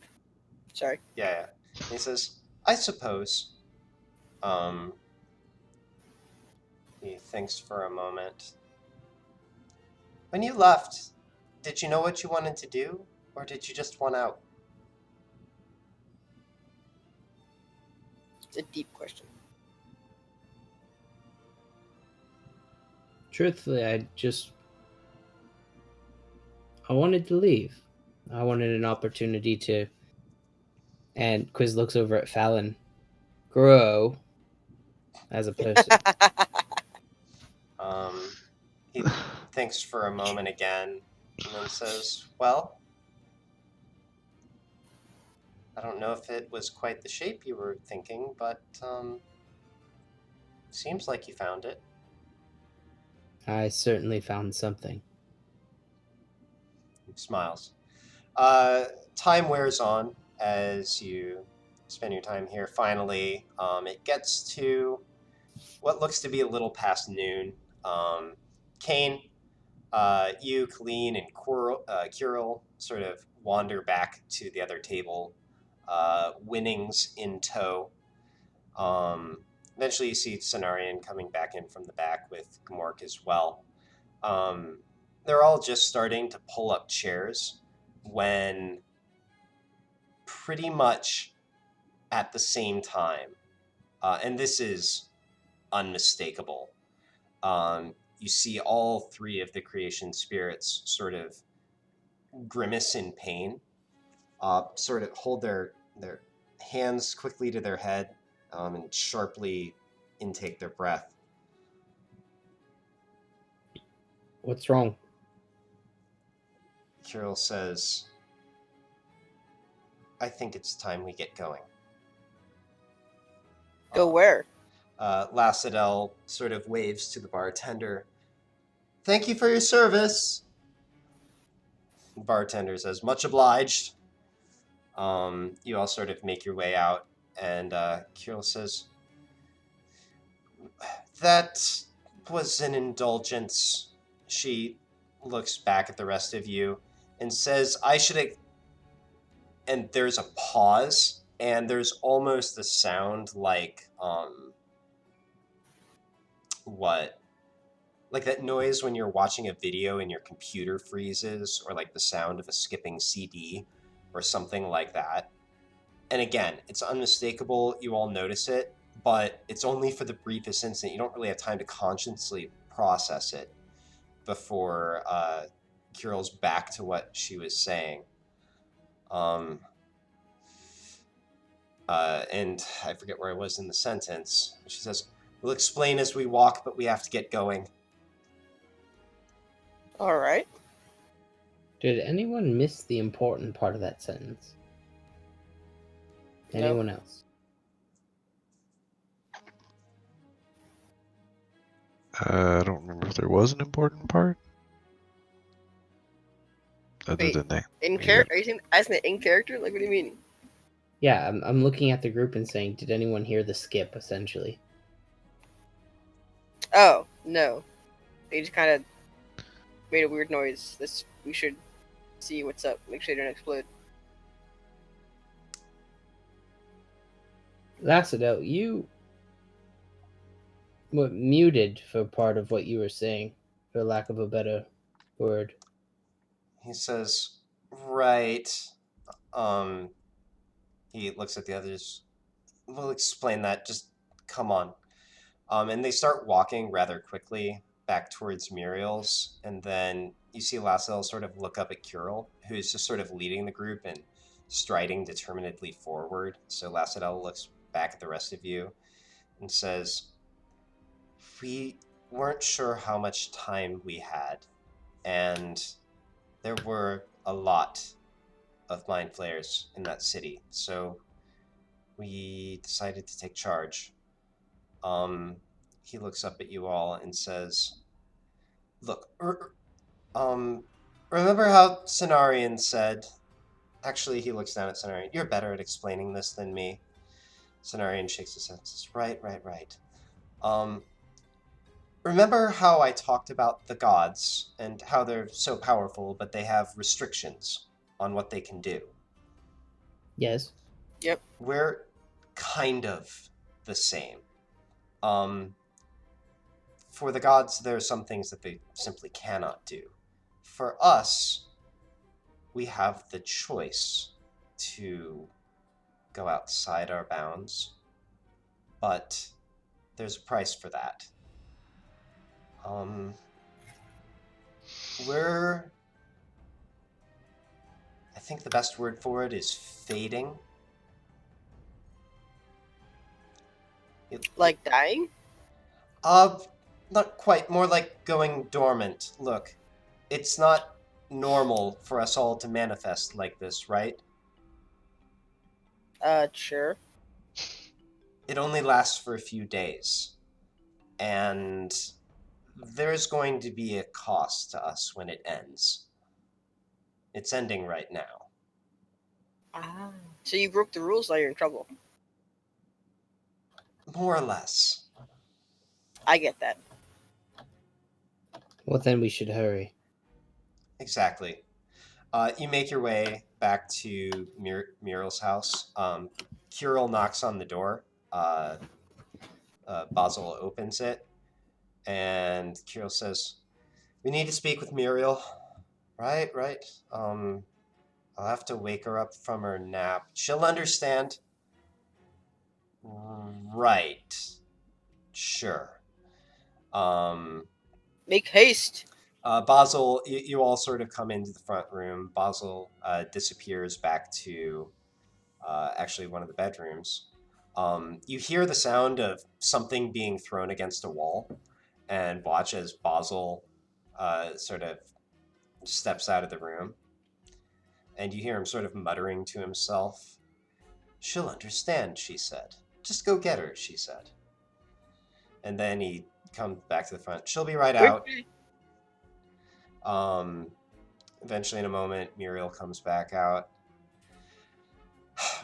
Speaker 3: Sorry.
Speaker 1: yeah. He says, I suppose. He thinks for a moment. When you left, did you know what you wanted to do, or did you just want out?
Speaker 3: It's a deep question.
Speaker 4: Truthfully, I wanted to leave. I wanted an opportunity to, and Quiz looks over at Fallon, grow as a person.
Speaker 1: He thinks for a moment again, and then says, well, I don't know if it was quite the shape you were thinking, but seems like you found it.
Speaker 4: I certainly found something.
Speaker 1: He smiles. Time wears on as you spend your time here. Finally, it gets to what looks to be a little past noon. Kane, you, Colleen, and Kirill sort of wander back to the other table, winnings in tow. Eventually, you see Cenarian coming back in from the back with Gmork as well. They're all just starting to pull up chairs when pretty much at the same time, and this is unmistakable, you see all three of the creation spirits sort of grimace in pain, sort of hold their hands quickly to their head, and sharply intake their breath.
Speaker 4: What's wrong?
Speaker 1: Kirill says, I think it's time we get going.
Speaker 3: Go where?
Speaker 1: Lassadel sort of waves to the bartender. Thank you for your service. The bartender says, much obliged. You all sort of make your way out, and Kirill says, that was an indulgence. She looks back at the rest of you and says, I should... And there's a pause, and there's almost a sound like, what? Like that noise when you're watching a video and your computer freezes, or like the sound of a skipping CD, or something like that. And again, it's unmistakable, you all notice it, but it's only for the briefest instant. You don't really have time to consciously process it before Kirill's back to what she was saying. And I forget where I was in the sentence. She says, we'll explain as we walk, but we have to get going.
Speaker 3: All right.
Speaker 4: Did anyone miss the important part of that sentence?
Speaker 3: No.
Speaker 4: Anyone else?
Speaker 5: I don't remember if there was an important part. Other
Speaker 3: Wait,
Speaker 5: than that.
Speaker 3: In character? Are you saying as an in character? Like, what do you mean?
Speaker 4: Yeah, I'm looking at the group and saying, did anyone hear the skip, essentially?
Speaker 3: Oh, no. They just kind of made a weird noise. We should see what's up. Make sure they don't explode.
Speaker 4: Lassadel, you were muted for part of what you were saying, for lack of a better word.
Speaker 1: He says, right. He looks at the others. We'll explain that. Just come on. And they start walking rather quickly back towards Muriel's, and then you see Lassell sort of look up at Kirill, who's just sort of leading the group and striding determinedly forward. So Lassell looks back at the rest of you and says, we weren't sure how much time we had, and there were a lot of mind flayers in that city, so we decided to take charge. He looks up at you all and says, look, remember how Cenarian said... Actually, he looks down at Cenarian. You're better at explaining this than me. Cenarian shakes his head and says, right. Remember how I talked about the gods and how they're so powerful, but they have restrictions on what they can do?
Speaker 4: Yes.
Speaker 3: Yep.
Speaker 1: We're kind of the same. For the gods, there are some things that they simply cannot do. For us, we have the choice to go outside our bounds, but there's a price for that. I think the best word for it is fading.
Speaker 3: Like dying?
Speaker 1: Not quite. More like going dormant. Look, it's not normal for us all to manifest like this, right?
Speaker 3: Sure.
Speaker 1: It only lasts for a few days. And there's going to be a cost to us when it ends. It's ending right now.
Speaker 3: Ah. So you broke the rules, now you're in trouble.
Speaker 1: More or less.
Speaker 3: I get that.
Speaker 4: Well, then we should hurry.
Speaker 1: Exactly. You make your way back to Muriel's house. Kirill knocks on the door. Basil opens it, and Kirill says, "We need to speak with Muriel." Right. I'll have to wake her up from her nap. She'll understand. Right. Sure.
Speaker 3: Make haste.
Speaker 1: Basil, you all sort of come into the front room. Basil disappears back to actually one of the bedrooms. You hear the sound of something being thrown against a wall, and watch as Basil sort of steps out of the room. And you hear him sort of muttering to himself. "She'll understand," she said. "Just go get her," she said. And then he comes back to the front. "She'll be right out." Eventually, in a moment, Muriel comes back out.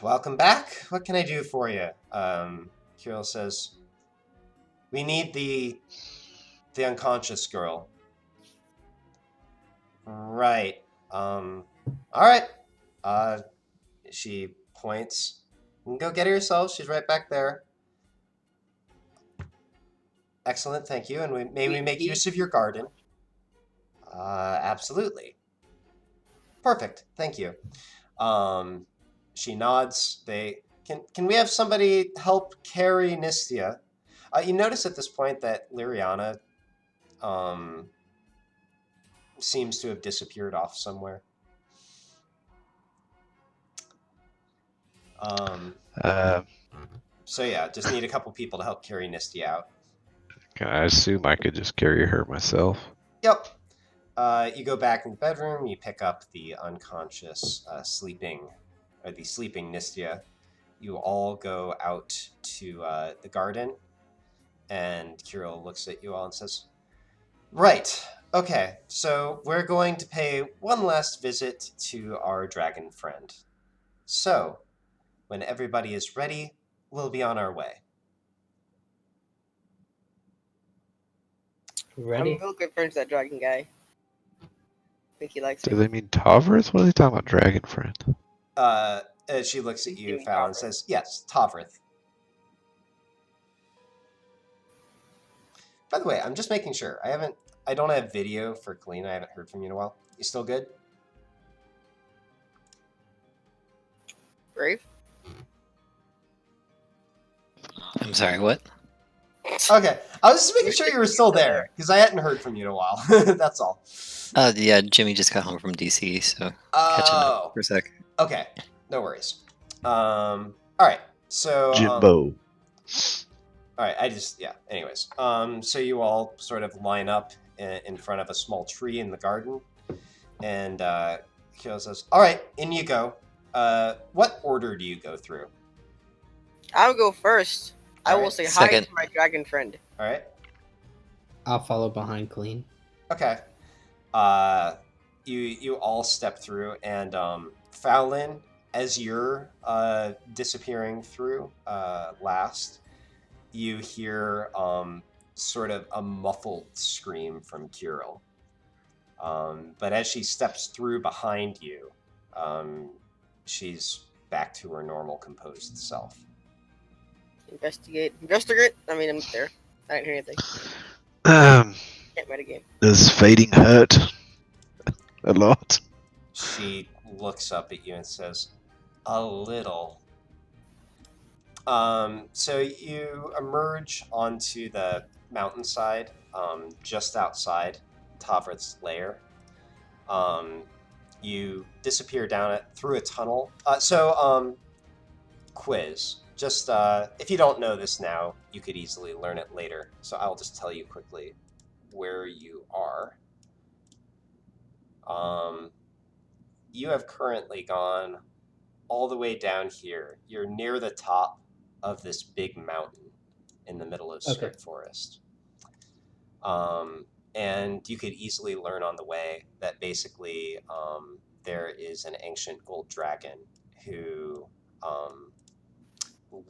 Speaker 1: "Welcome back. What can I do for you?" Kirill says, "We need the unconscious girl." Right. All right. She points. "You can go get her yourself. She's right back there." "Excellent, thank you. And may we make use of your garden?" Absolutely. "Perfect, thank you." She nods. Can we have somebody help carry Nistia? You notice at this point that Liriana seems to have disappeared off somewhere. So yeah, just need a couple people to help carry Nistia out.
Speaker 5: I assume I could just carry her myself.
Speaker 1: Yep. You go back in the bedroom. You pick up the unconscious, sleeping Nistia. You all go out to the garden, and Kirill looks at you all and says, "Right. Okay, so we're going to pay one last visit to our dragon friend. So, when everybody is ready, we'll be on our way."
Speaker 4: Ready?
Speaker 3: I'm real good friends with that dragon guy. I think he likes
Speaker 5: Do
Speaker 3: me.
Speaker 5: they mean Tavrith? What are they talking about, dragon friend?
Speaker 1: She looks at you,
Speaker 3: Doing
Speaker 1: Fallon, and
Speaker 3: Tavrith.
Speaker 1: says, "Yes, Tavrith." By the way, I'm just making sure. I don't have video for Kalina. I haven't heard from you in a while. You still good?
Speaker 3: Brave?
Speaker 2: I'm sorry, what?
Speaker 1: Okay. I was just making sure you were still there, because I hadn't heard from you in a while. That's all.
Speaker 2: Yeah, Jimmy just got home from DC, so catching up for a sec.
Speaker 1: Okay. No worries. All right. So,
Speaker 5: Jimbo.
Speaker 1: all right. Anyways, so you all sort of line up in front of a small tree in the garden, and Kyo says, "All right, in you go. What order do you go through?"
Speaker 3: I'll go first. I will
Speaker 1: Alright.
Speaker 3: say hi
Speaker 2: Second.
Speaker 3: to my dragon friend.
Speaker 1: All right.
Speaker 4: I'll follow behind Clean.
Speaker 1: Okay. You all step through, and Fallon, as you're disappearing through last, you hear sort of a muffled scream from Kirill. But as she steps through behind you, she's back to her normal, composed self.
Speaker 3: Investigate. I mean, I'm there. I didn't hear anything. Can't metagame.
Speaker 5: Does fading hurt a lot?
Speaker 1: She looks up at you and says, "A little." So you emerge onto the mountainside, just outside Tavrith's lair. You disappear down it through a tunnel. Quiz. Just if you don't know this now, you could easily learn it later. So I'll just tell you quickly where you are. You have currently gone all the way down here. You're near the top of this big mountain in the middle of Strict Forest. And you could easily learn on the way that basically there is an ancient gold dragon who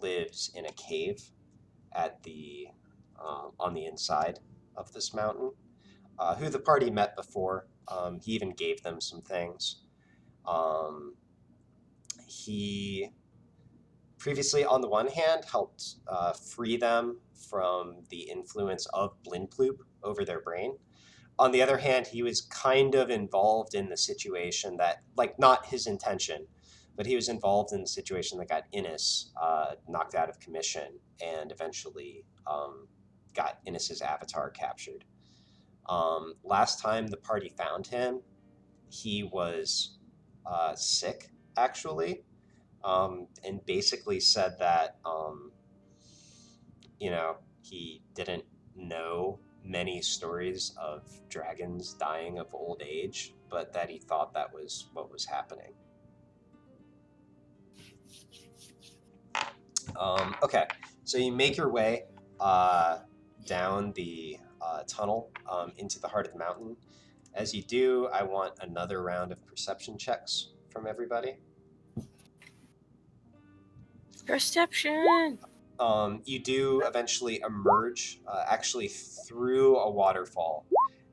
Speaker 1: lives in a cave at the on the inside of this mountain, who the party met before. He even gave them some things. He previously, on the one hand, helped free them from the influence of Blindploop over their brain. On the other hand, he was kind of involved in the situation that, like, not his intention, but he was involved in the situation that got Innes knocked out of commission and eventually got Innes's avatar captured. Last time the party found him, he was sick, actually, and basically said that, he didn't know many stories of dragons dying of old age, but that he thought that was what was happening. Okay, so you make your way down the tunnel into the heart of the mountain. As you do, I want another round of perception checks from everybody.
Speaker 3: Perception!
Speaker 1: You do eventually emerge, actually through a waterfall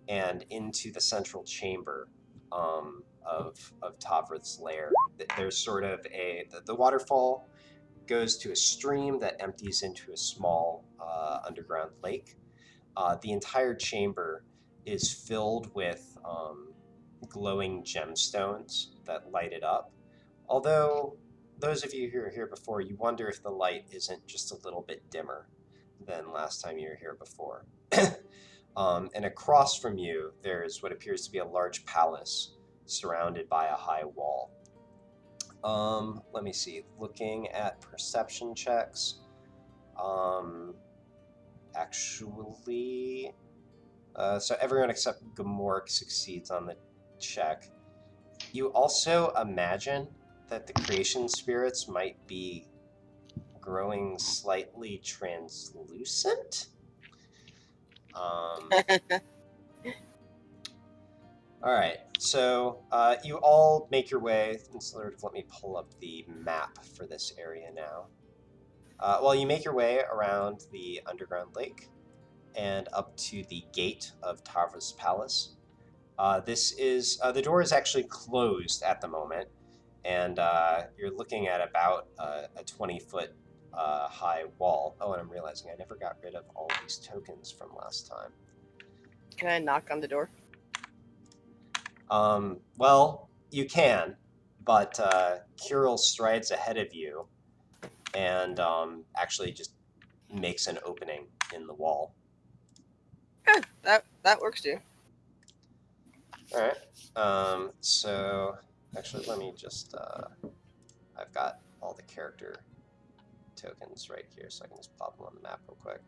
Speaker 1: and into the central chamber of Tavrith's lair. There's sort of the waterfall goes to a stream that empties into a small underground lake. The entire chamber is filled with glowing gemstones that light it up. Although, those of you who were here before, you wonder if the light isn't just a little bit dimmer than last time you were here before. And across from you, there's what appears to be a large palace surrounded by a high wall. Let me see. Looking at perception checks. Actually, so everyone except Gamork succeeds on the check. You also imagine that the creation spirits might be growing slightly translucent. All right, so you all make your way, and sort of let me pull up the map for this area now. Well, you make your way around the underground lake and up to the gate of Tavrith's palace. This is the door is actually closed at the moment, and you're looking at about a 20-foot high wall. Oh, and I'm realizing I never got rid of all of these tokens from last time.
Speaker 3: Can I knock on the door?
Speaker 1: Well, you can, but Kirill strides ahead of you and actually just makes an opening in the wall.
Speaker 3: Yeah, that works too.
Speaker 1: All right. So actually, let me just. I've got all the character tokens right here, so I can just pop them on the map real quick.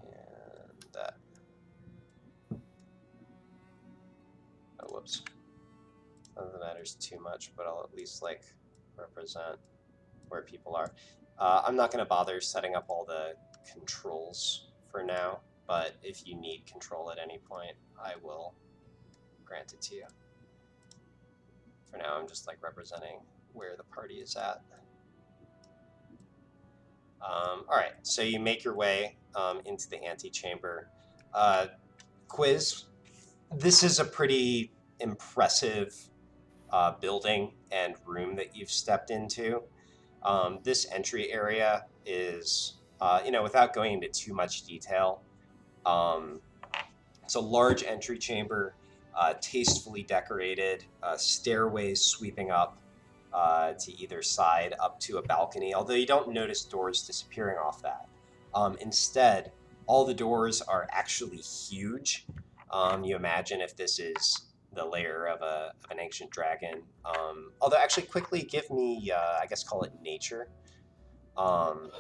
Speaker 1: And that. Oh, whoops. None of that matters too much, but I'll at least represent where people are. I'm not going to bother setting up all the controls for now, but if you need control at any point, I will grant it to you. For now, I'm just representing where the party is at. All right, so you make your way into the antechamber. Quiz. This is a pretty impressive building and room that you've stepped into. This entry area is, without going into too much detail, it's a large entry chamber, tastefully decorated, stairways sweeping up to either side up to a balcony, although you don't notice doors disappearing off that. Instead, all the doors are actually huge. You imagine if this is the lair of an ancient dragon. Although, actually, quickly give me, I guess, call it nature. You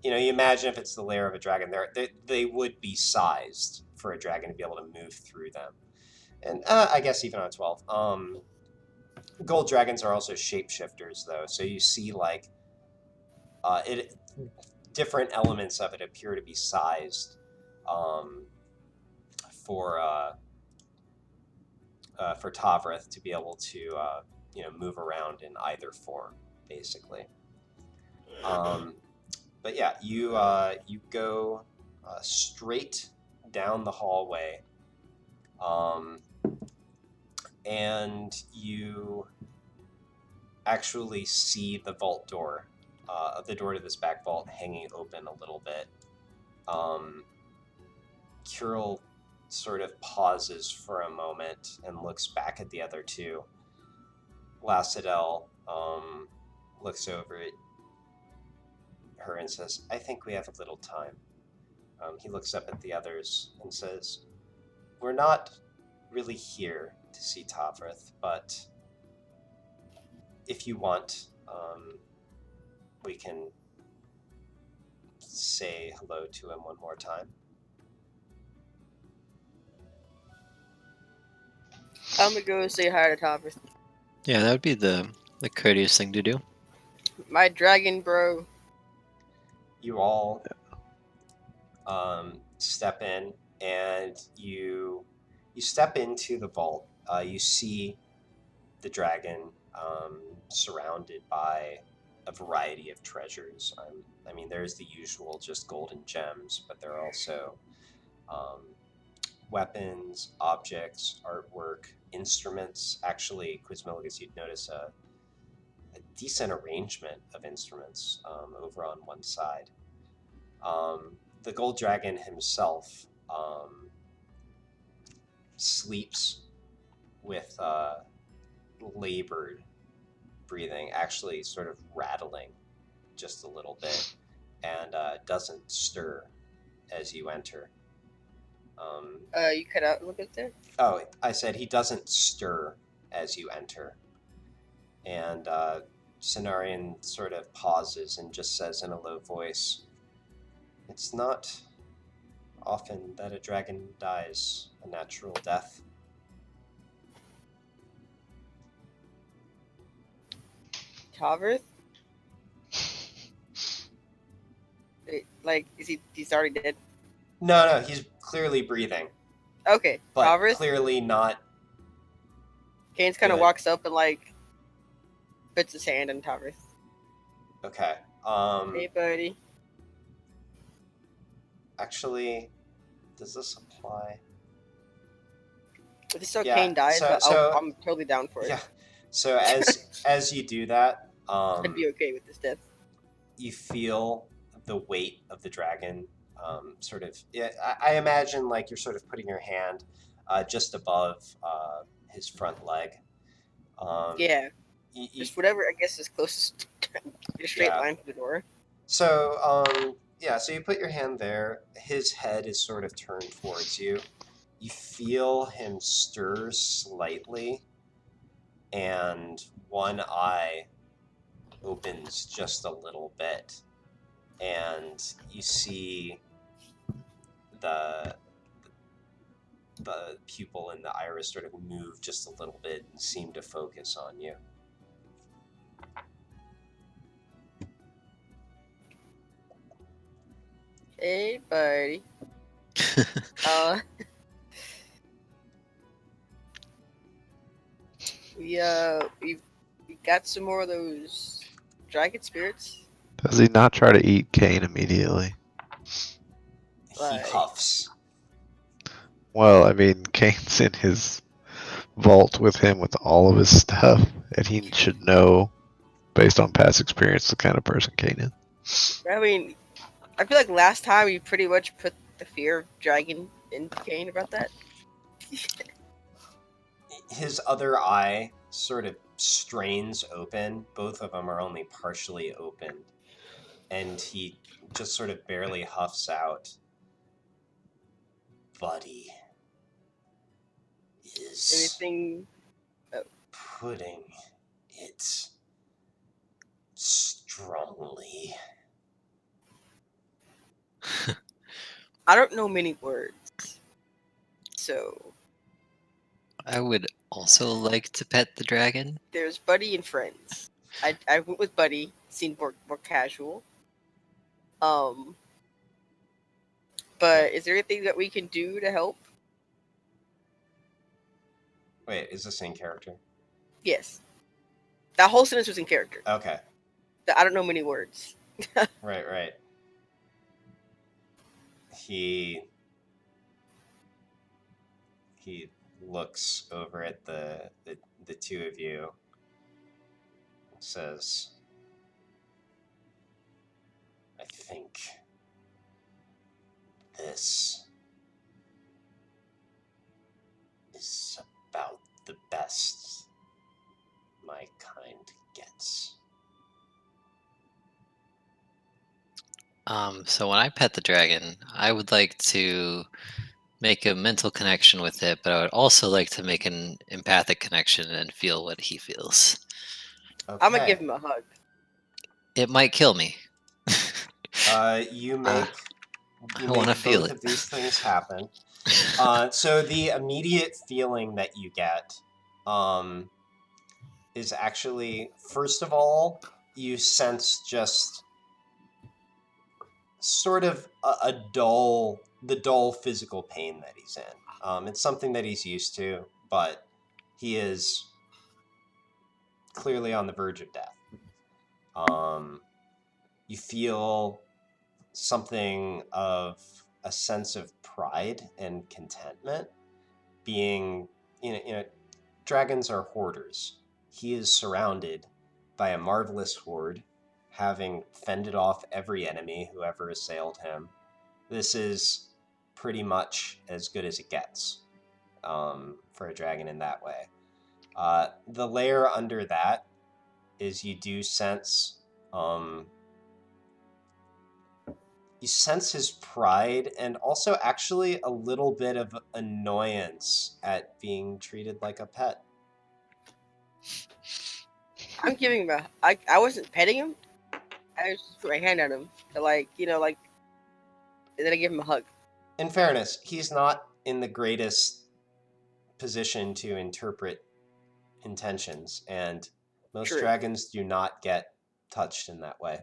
Speaker 1: imagine if it's the lair of a dragon, they would be sized for a dragon to be able to move through them. And I guess even on 12. Gold dragons are also shapeshifters, though, so you see like different elements of it appear to be sized for Tavrith to be able to move around in either form, basically. But yeah, you go straight down the hallway, and you actually see the vault door, the door to this back vault, hanging open a little bit. Kirill sort of pauses for a moment and looks back at the other two. Lassadel looks over at her and says, "I think we have a little time." He looks up at the others and says, "We're not really here to see Tavrith, but if you want, we can say hello to him one more time."
Speaker 3: I'm gonna go say hi to Tavrith.
Speaker 2: Yeah, that would be the courteous thing to do.
Speaker 3: My dragon bro.
Speaker 1: You all step in, and you step into the vault. You see the dragon surrounded by a variety of treasures. I mean, there's the usual just gold and gems, but there are also weapons, objects, artwork, instruments. Actually, Quizmilligus, you'd notice a decent arrangement of instruments over on one side. The gold dragon himself sleeps with labored breathing, actually sort of rattling just a little bit, and doesn't stir as you enter.
Speaker 3: You cut out a little bit there?
Speaker 1: Oh, I said he doesn't stir as you enter. And Cenarion sort of pauses and just says in a low voice, "It's not often that a dragon dies a natural death."
Speaker 3: Tavrith? Like, he's already dead?
Speaker 1: No, he's clearly breathing,
Speaker 3: Okay,
Speaker 1: but
Speaker 3: Tavrith?
Speaker 1: clearly not.
Speaker 3: Kane's kind of
Speaker 1: Good.
Speaker 3: walks up and, like, puts his hand on Tavrith.
Speaker 1: Okay.
Speaker 3: Hey, buddy.
Speaker 1: Actually, does this apply?
Speaker 3: If this is how
Speaker 1: Yeah,
Speaker 3: Kane dies,
Speaker 1: so-
Speaker 3: I'm totally down for it.
Speaker 1: Yeah. So as you do that,
Speaker 3: I'd be okay with this death.
Speaker 1: you feel the weight of the dragon sort of. Yeah, I imagine like you're sort of putting your hand just above his front leg.
Speaker 3: Yeah,
Speaker 1: You,
Speaker 3: just whatever, I guess, is closest in a straight
Speaker 1: Yeah.
Speaker 3: line to the door.
Speaker 1: So so you put your hand there. His head is sort of turned towards you. You feel him stir slightly, and one eye opens just a little bit, and you see the pupil and the iris sort of move just a little bit and seem to focus on you.
Speaker 3: Hey, buddy. We got some more of those dragon spirits.
Speaker 5: Does he not try to eat Kane immediately?
Speaker 1: He
Speaker 3: Like-
Speaker 1: huffs.
Speaker 5: Well, I mean, Kane's in his vault with him with all of his stuff, and he should know, based on past experience, the kind of person Kane is.
Speaker 3: I mean, I feel like last time we pretty much put the fear of dragon into Kane about that.
Speaker 1: His other eye sort of strains open. Both of them are only partially open. And he just sort of barely huffs out, "Buddy is
Speaker 3: Anything?
Speaker 1: putting it strongly."
Speaker 3: I don't know many words, so
Speaker 2: I would also like to pet the dragon.
Speaker 3: There's Buddy and friends. I went with Buddy. Seemed more casual. But is there anything that we can do to help?
Speaker 1: Wait, is this in character?
Speaker 3: Yes. That whole sentence was in character.
Speaker 1: Okay.
Speaker 3: I don't know many words.
Speaker 1: Right. He looks over at the two of you and says, I think this is about the best my kind gets.
Speaker 2: So when I pet the dragon, I would like to make a mental connection with it, but I would also like to make an empathic connection and feel what he feels.
Speaker 1: Okay.
Speaker 3: I'm gonna give him a hug.
Speaker 2: It might kill me.
Speaker 1: You make
Speaker 2: I wanna feel
Speaker 1: both
Speaker 2: it.
Speaker 1: of these things happen. So the immediate feeling that you get is actually, first of all, you sense just sort of the dull physical pain that he's in. It's something that he's used to, but he is clearly on the verge of death. You feel something of a sense of pride and contentment being, dragons are hoarders. He is surrounded by a marvelous horde, having fended off every enemy who ever assailed him. This is pretty much as good as it gets for a dragon in that way. The layer under that is you do sense his pride and also actually a little bit of annoyance at being treated like a pet.
Speaker 3: I'm giving him I wasn't petting him. I just put my hand on him to and then I give him a hug.
Speaker 1: In fairness, he's not in the greatest position to interpret intentions, and most
Speaker 3: True.
Speaker 1: dragons do not get touched in that way.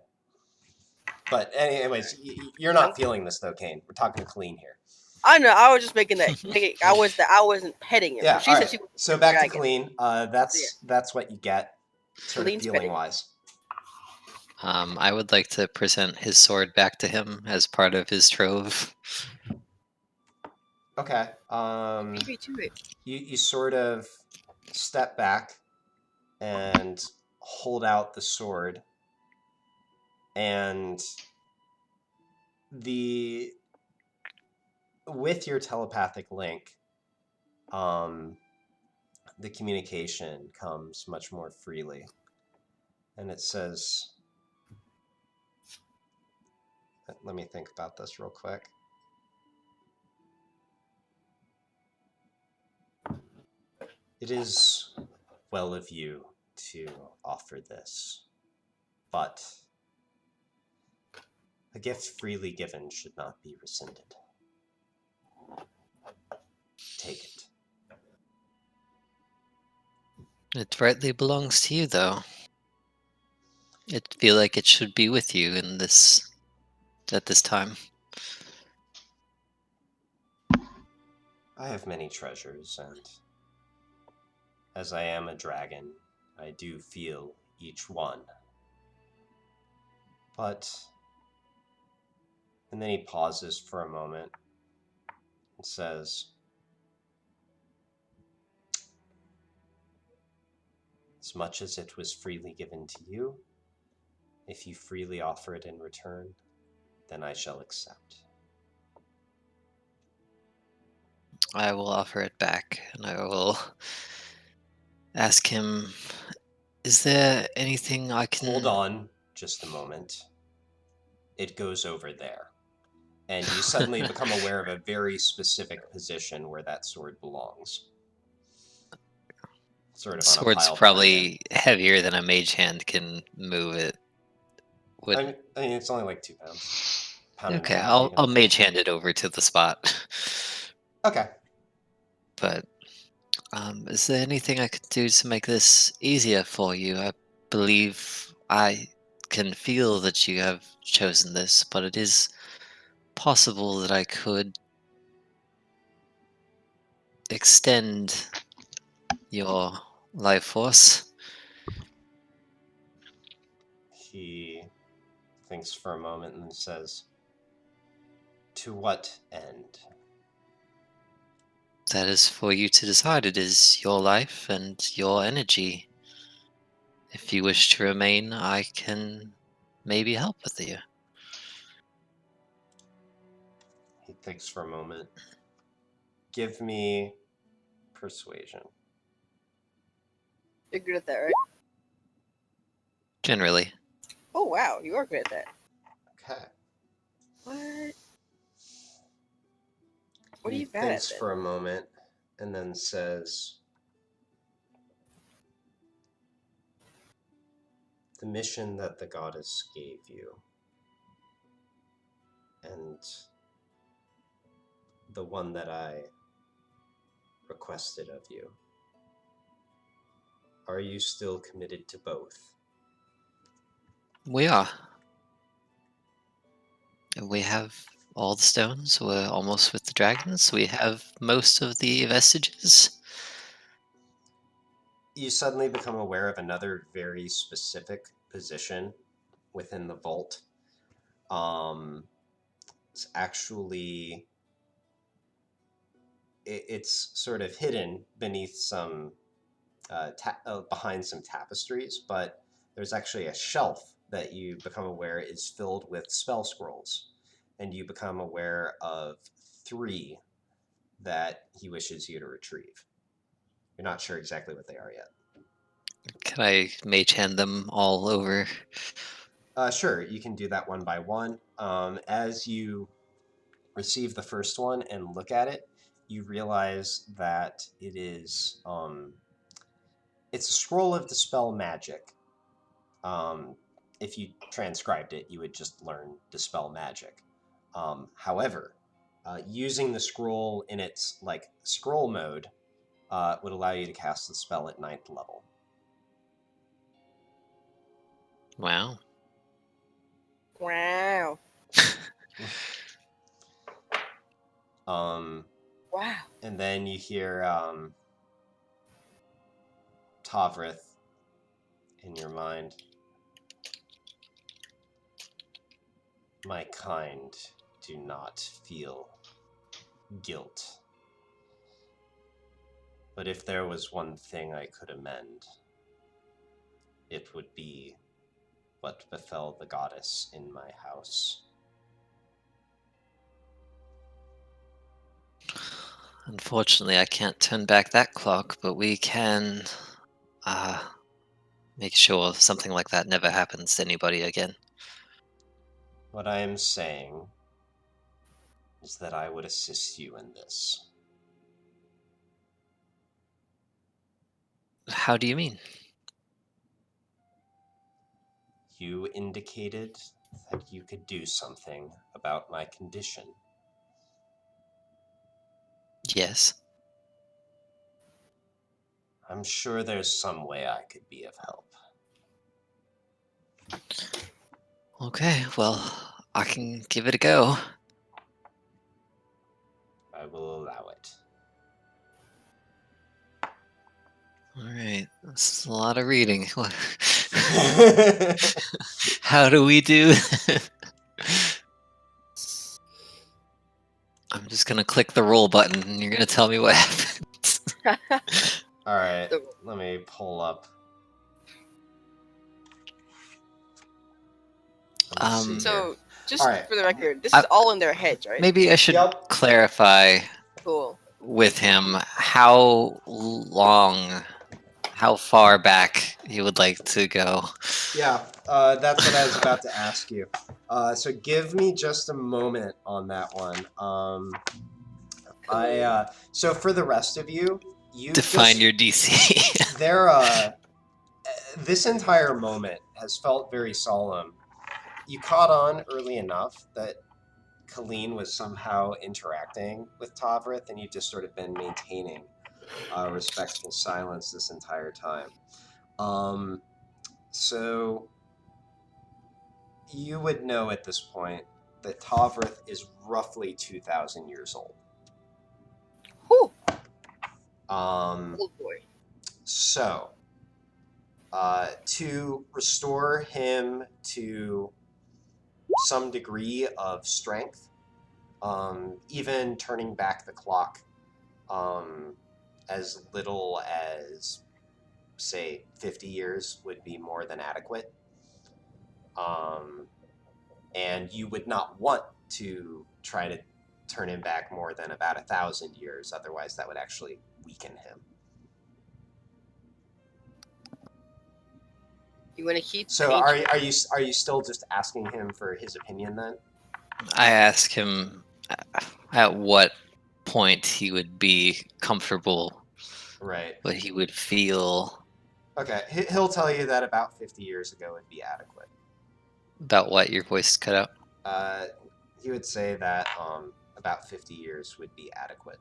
Speaker 1: But anyways, you're not feeling this though, Kane. We're talking clean here.
Speaker 3: I know. I was just making that. I wasn't petting him.
Speaker 1: Yeah.
Speaker 3: She
Speaker 1: All
Speaker 3: said
Speaker 1: right.
Speaker 3: she was
Speaker 1: So
Speaker 3: a
Speaker 1: back
Speaker 3: dragon.
Speaker 1: to clean. That's what you get, sort
Speaker 3: Clean's
Speaker 1: of feeling
Speaker 3: petting.
Speaker 1: wise.
Speaker 2: I would like to present his sword back to him as part of his trove.
Speaker 1: Okay.
Speaker 3: Beat me to it.
Speaker 1: You sort of step back and hold out the sword, and with your telepathic link, the communication comes much more freely, and it says, let me think about this real quick. It is well of you to offer this, but a gift freely given should not be rescinded. Take it.
Speaker 2: It rightly belongs to you, though. It feel like it should be with you at this time.
Speaker 1: I have many treasures, and as I am a dragon, I do feel each one. And then he pauses for a moment and says, as much as it was freely given to you, if you freely offer it in return, then I shall accept.
Speaker 2: I will offer it back, and I will ask him, is there anything I can...
Speaker 1: Hold on just a moment. It goes over there. And you suddenly become aware of a very specific position where that sword belongs. Sort of on a
Speaker 2: Sword's
Speaker 1: pile
Speaker 2: probably heavier than a mage hand can move it.
Speaker 1: I mean, it's only like 2 pounds. Pound and a
Speaker 2: Okay,
Speaker 1: half,
Speaker 2: I'll
Speaker 1: even.
Speaker 2: mage hand it over to the spot.
Speaker 1: Okay.
Speaker 2: But Is there anything I could do to make this easier for you? I believe I can feel that you have chosen this, but it is possible that I could extend your life force.
Speaker 1: He thinks for a moment and says, "To what end?"
Speaker 2: That is for you to decide. It is your life and your energy. If you wish to remain, I can maybe help with you.
Speaker 1: He thinks for a moment. Give me persuasion.
Speaker 3: You're good at that, right?
Speaker 2: Generally.
Speaker 3: Oh wow, you are good at that.
Speaker 1: Okay.
Speaker 3: What? What are
Speaker 1: He
Speaker 3: you bad
Speaker 1: thinks
Speaker 3: at then?
Speaker 1: for a moment and then says, "The mission that the goddess gave you and the one that I requested of you, are you still committed to both?"
Speaker 2: We are. We have all the stones. We're almost with the dragons. We have most of the vestiges.
Speaker 1: You suddenly become aware of another very specific position within the vault. It's actually it's sort of hidden beneath some behind some tapestries, but there's actually a shelf that you become aware is filled with spell scrolls, and you become aware of 3 that he wishes you to retrieve. You're not sure exactly what they are yet.
Speaker 2: Can I mage hand them all over?
Speaker 1: Sure, you can do that one by one. As you receive the first one and look at it, you realize that it's a scroll of dispel magic. Um, if you transcribed it, you would just learn dispel magic. However, using the scroll in its like scroll mode would allow you to cast the spell at 9th level.
Speaker 2: Wow.
Speaker 3: Wow.
Speaker 1: Um,
Speaker 3: Wow.
Speaker 1: and then you hear Tavrith in your mind. My kind do not feel guilt. But if there was one thing I could amend, it would be what befell the goddess in my house.
Speaker 2: Unfortunately, I can't turn back that clock, but we can make sure something like that never happens to anybody again.
Speaker 1: What I am saying is that I would assist you in this.
Speaker 2: How do you mean?
Speaker 1: You indicated that you could do something about my condition.
Speaker 2: Yes.
Speaker 1: I'm sure there's some way I could be of help.
Speaker 2: Okay, well, I can give it a go.
Speaker 1: I will allow it.
Speaker 2: Alright, that's a lot of reading. How do we do that? I'm just gonna click the roll button and you're gonna tell me what happens.
Speaker 1: All right,
Speaker 3: So-
Speaker 1: let me pull up. Let me see here.
Speaker 3: So, just
Speaker 1: All right.
Speaker 3: for the record, this is all in their heads, right?
Speaker 2: Maybe I should
Speaker 1: Yep.
Speaker 2: clarify
Speaker 3: Cool.
Speaker 2: with him how long, how far back he would like to go.
Speaker 1: Yeah, that's what I was about to ask you. So give me just a moment on that one. So for the rest of you, you
Speaker 2: Define
Speaker 1: just
Speaker 2: your DC.
Speaker 1: this entire moment has felt very solemn. You caught on early enough that Colleen was somehow interacting with Tavrith, and you've just sort of been maintaining respectful silence this entire time. So you would know at this point that Tavrith is roughly 2,000 years old.
Speaker 3: Whew.
Speaker 1: Um,
Speaker 3: Oh boy.
Speaker 1: So, to restore him to some degree of strength, even turning back the clock as little as, say, 50 years would be more than adequate. And you would not want to try to turn him back more than about 1,000 years, otherwise that would actually weaken him.
Speaker 3: You want to keep.
Speaker 1: So
Speaker 3: the ancient-
Speaker 1: are you still just asking him for his opinion then?
Speaker 2: I ask him at what point he would be comfortable,
Speaker 1: Right.
Speaker 2: what he would feel
Speaker 1: Okay. He'll tell you that about 50 years ago would be adequate.
Speaker 2: about what your voice cut out.
Speaker 1: He would say that about 50 years would be adequate.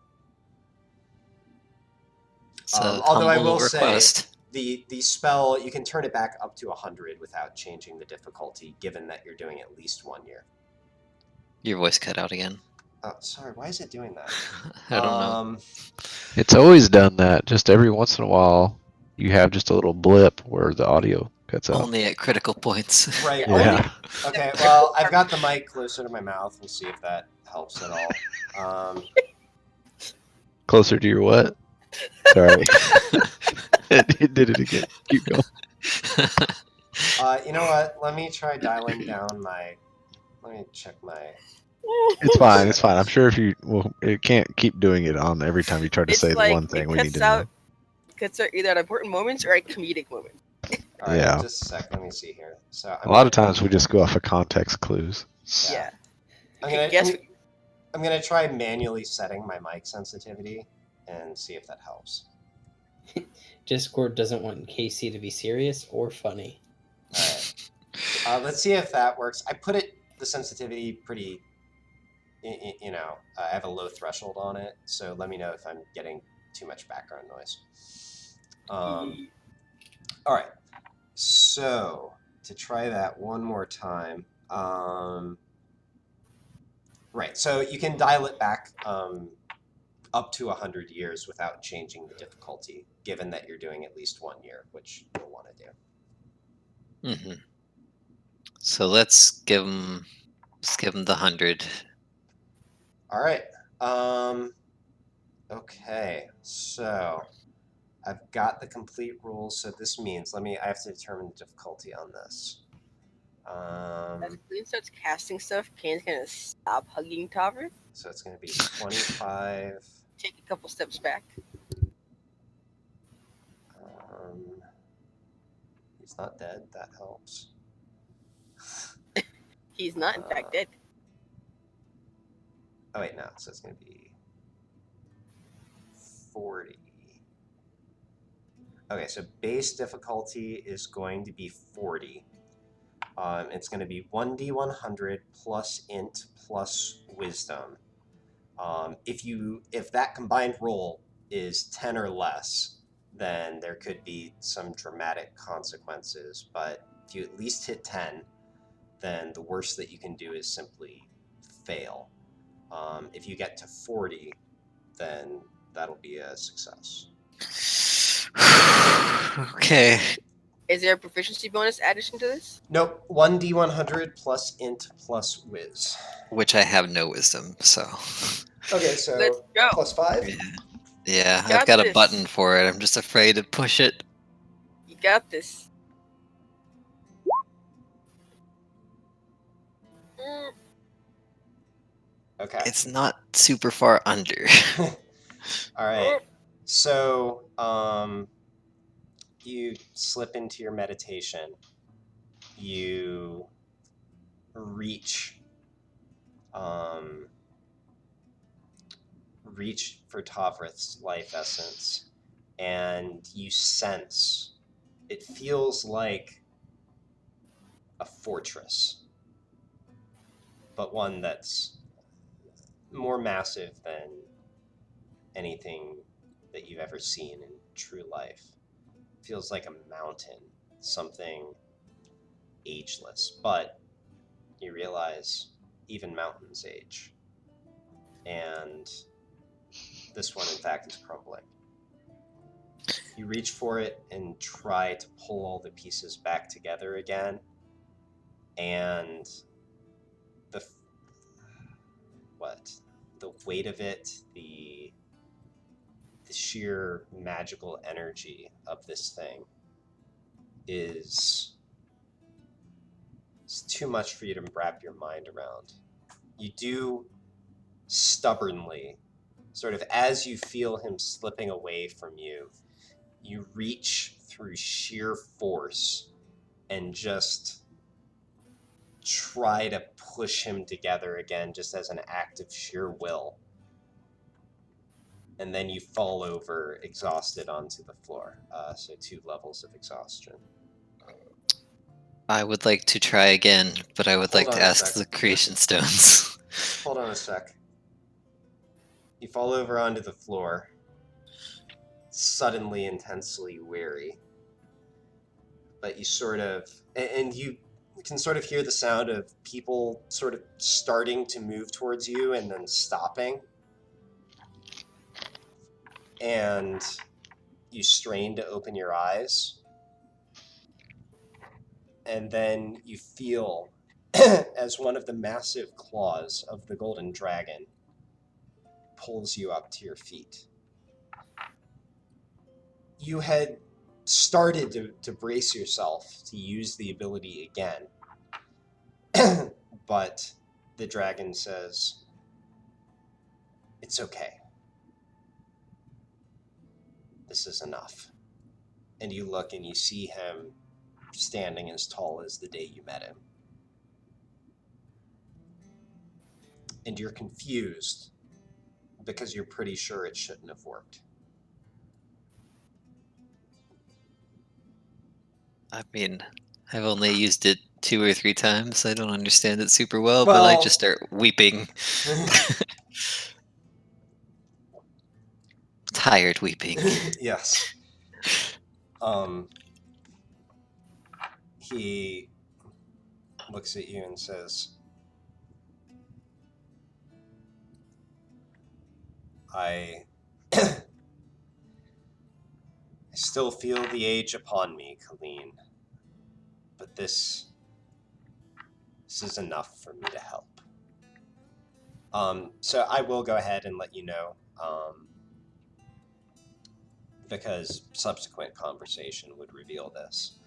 Speaker 2: It's a
Speaker 1: Although I
Speaker 2: humble
Speaker 1: will
Speaker 2: request.
Speaker 1: say the spell, you can turn it back up to 100 without changing the difficulty, given that you're doing at least 1 year.
Speaker 2: Your voice cut out again.
Speaker 1: Oh, sorry. Why is it doing that?
Speaker 2: I don't know.
Speaker 5: It's always done that. Just every once in a while, you have just a little blip where the audio cuts out.
Speaker 2: Only at critical points.
Speaker 1: Right.
Speaker 5: Yeah.
Speaker 1: Okay. Well, I've got the mic closer to my mouth. We'll see if that helps at all.
Speaker 5: Closer to your what? Sorry. It did it again. Keep going.
Speaker 1: You know what? Let me try dialing down my. Let me check my.
Speaker 5: It's fine. It's fine. I'm sure if you it can't keep doing it on every time you try to
Speaker 3: It's
Speaker 5: say the
Speaker 3: like
Speaker 5: one thing
Speaker 3: it
Speaker 5: we need
Speaker 3: cuts
Speaker 5: to
Speaker 3: out.
Speaker 5: know.
Speaker 3: Cuts out either at important moments or at comedic moments.
Speaker 1: All right,
Speaker 5: Yeah.
Speaker 1: just a sec. Let me see here. So
Speaker 5: A lot of times we just go off of context clues.
Speaker 3: Yeah.
Speaker 1: I'm
Speaker 3: Okay,
Speaker 1: gonna,
Speaker 3: guess.
Speaker 1: I'm gonna try manually setting my mic sensitivity and see if that helps.
Speaker 4: Discord doesn't want KC to be serious or funny.
Speaker 1: All right. Let's see if that works. I put the sensitivity pretty. I have a low threshold on it, so let me know if I'm getting too much background noise. All right. So to try that one more time. Right. So you can dial it back up to 100 years without changing the difficulty, given that you're doing at least 1 year, which you'll want to do.
Speaker 2: Mm-hmm. So let's give him the 100.
Speaker 1: All right. Okay. So I've got the complete rules. So this means I have to determine the difficulty on this.
Speaker 3: As Queen starts casting stuff, Kane's gonna stop hugging Tavern.
Speaker 1: So it's going to be 25.
Speaker 3: Take a couple steps back.
Speaker 1: He's not dead. That helps.
Speaker 3: He's not, in fact, dead.
Speaker 1: Oh, wait, no. So it's going to be 40. Okay, so base difficulty is going to be 40. It's going to be 1d100 plus int plus wisdom. If that combined roll is 10 or less, then there could be some dramatic consequences. But if you at least hit 10, then the worst that you can do is simply fail. If you get to 40, then that'll be a success.
Speaker 2: Okay.
Speaker 3: Is there a proficiency bonus addition to this?
Speaker 1: Nope. 1d100 plus int plus whiz.
Speaker 2: Which I have no wisdom, so.
Speaker 1: Okay, so
Speaker 3: Let's go.
Speaker 1: plus 5?
Speaker 2: Yeah,
Speaker 3: Got
Speaker 2: I've got a
Speaker 3: this.
Speaker 2: button for it. I'm just afraid to push it.
Speaker 3: You got this.
Speaker 1: Okay.
Speaker 2: It's not super far under.
Speaker 1: All right. So, you slip into your meditation. You reach for Tovrith's life essence, and you sense it feels like a fortress, but one that's more massive than anything that you've ever seen in true life. Feels like a mountain, something ageless, but you realize even mountains age. And this one, in fact, is crumbling. You reach for it and try to pull all the pieces back together again, and the weight of it, the sheer magical energy of this thing is too much for you to wrap your mind around. You do stubbornly, sort of as you feel him slipping away from you, you reach through sheer force and just try to push him together again, just as an act of sheer will. And then you fall over exhausted onto the floor. So 2 levels of exhaustion.
Speaker 2: I would like to try again, but I would
Speaker 1: Hold
Speaker 2: like
Speaker 1: on
Speaker 2: to
Speaker 1: a
Speaker 2: ask
Speaker 1: sec.
Speaker 2: the creation stones.
Speaker 1: Hold on a sec. You fall over onto the floor, suddenly intensely weary. But you sort of, and you can sort of hear the sound of people sort of starting to move towards you and then stopping. And you strain to open your eyes. And then you feel as one of the massive claws of the golden dragon pulls you up to your feet. You had started to brace yourself to use the ability again. But the dragon says, "It's okay. This is enough." And you look and you see him standing as tall as the day you met him. And you're confused because you're pretty sure it shouldn't have worked.
Speaker 2: I mean, I've only used it 2 or 3 times. I don't understand it super well, but I just start weeping. Tired weeping.
Speaker 1: Yes. He looks at you and says, I still feel the age upon me, Colleen, but this is enough for me to help. So I will go ahead and let you know, because subsequent conversation would reveal this.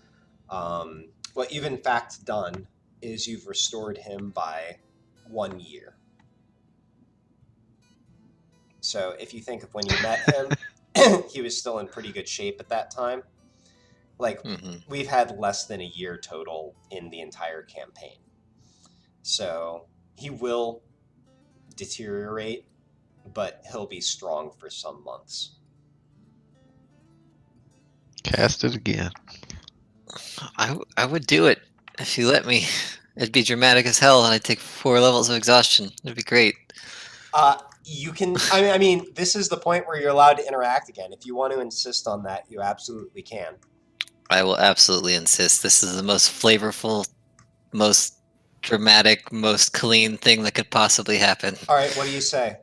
Speaker 1: What you've in fact done is you've restored him by 1 year. So if you think of when you met him, he was still in pretty good shape at that time. Like, we've had less than a year total in the entire campaign. So he will deteriorate, but he'll be strong for some months.
Speaker 5: Cast it again.
Speaker 2: I would do it if you let me. It'd be dramatic as hell, and I'd take 4 levels of exhaustion. It'd be great.
Speaker 1: You can. I mean, this is the point where you're allowed to interact again. If you want to insist on that, you absolutely can.
Speaker 2: I will absolutely insist. This is the most flavorful, most dramatic, most clean thing that could possibly happen.
Speaker 1: All right, what do you say?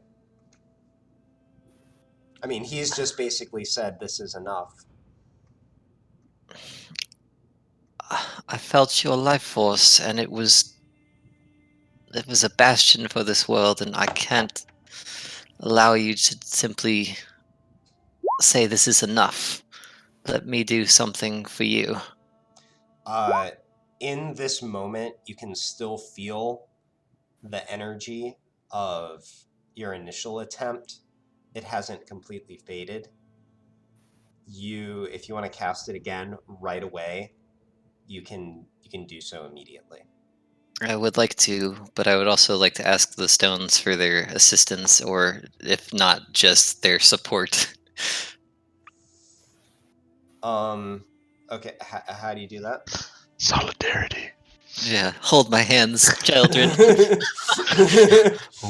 Speaker 1: I mean, he's just basically said this is enough.
Speaker 2: I felt your life force, and it was a bastion for this world, and I can't allow you to simply say this is enough. Let me do something for you.
Speaker 1: In this moment, you can still feel the energy of your initial attempt. It hasn't completely faded. If you want to cast it again right away, you can do so immediately.
Speaker 2: I would like to, but I would also like to ask the stones for their assistance, or if not, just their support.
Speaker 1: Okay, how do you do that?
Speaker 5: Solidarity.
Speaker 2: Yeah, hold my hands, children.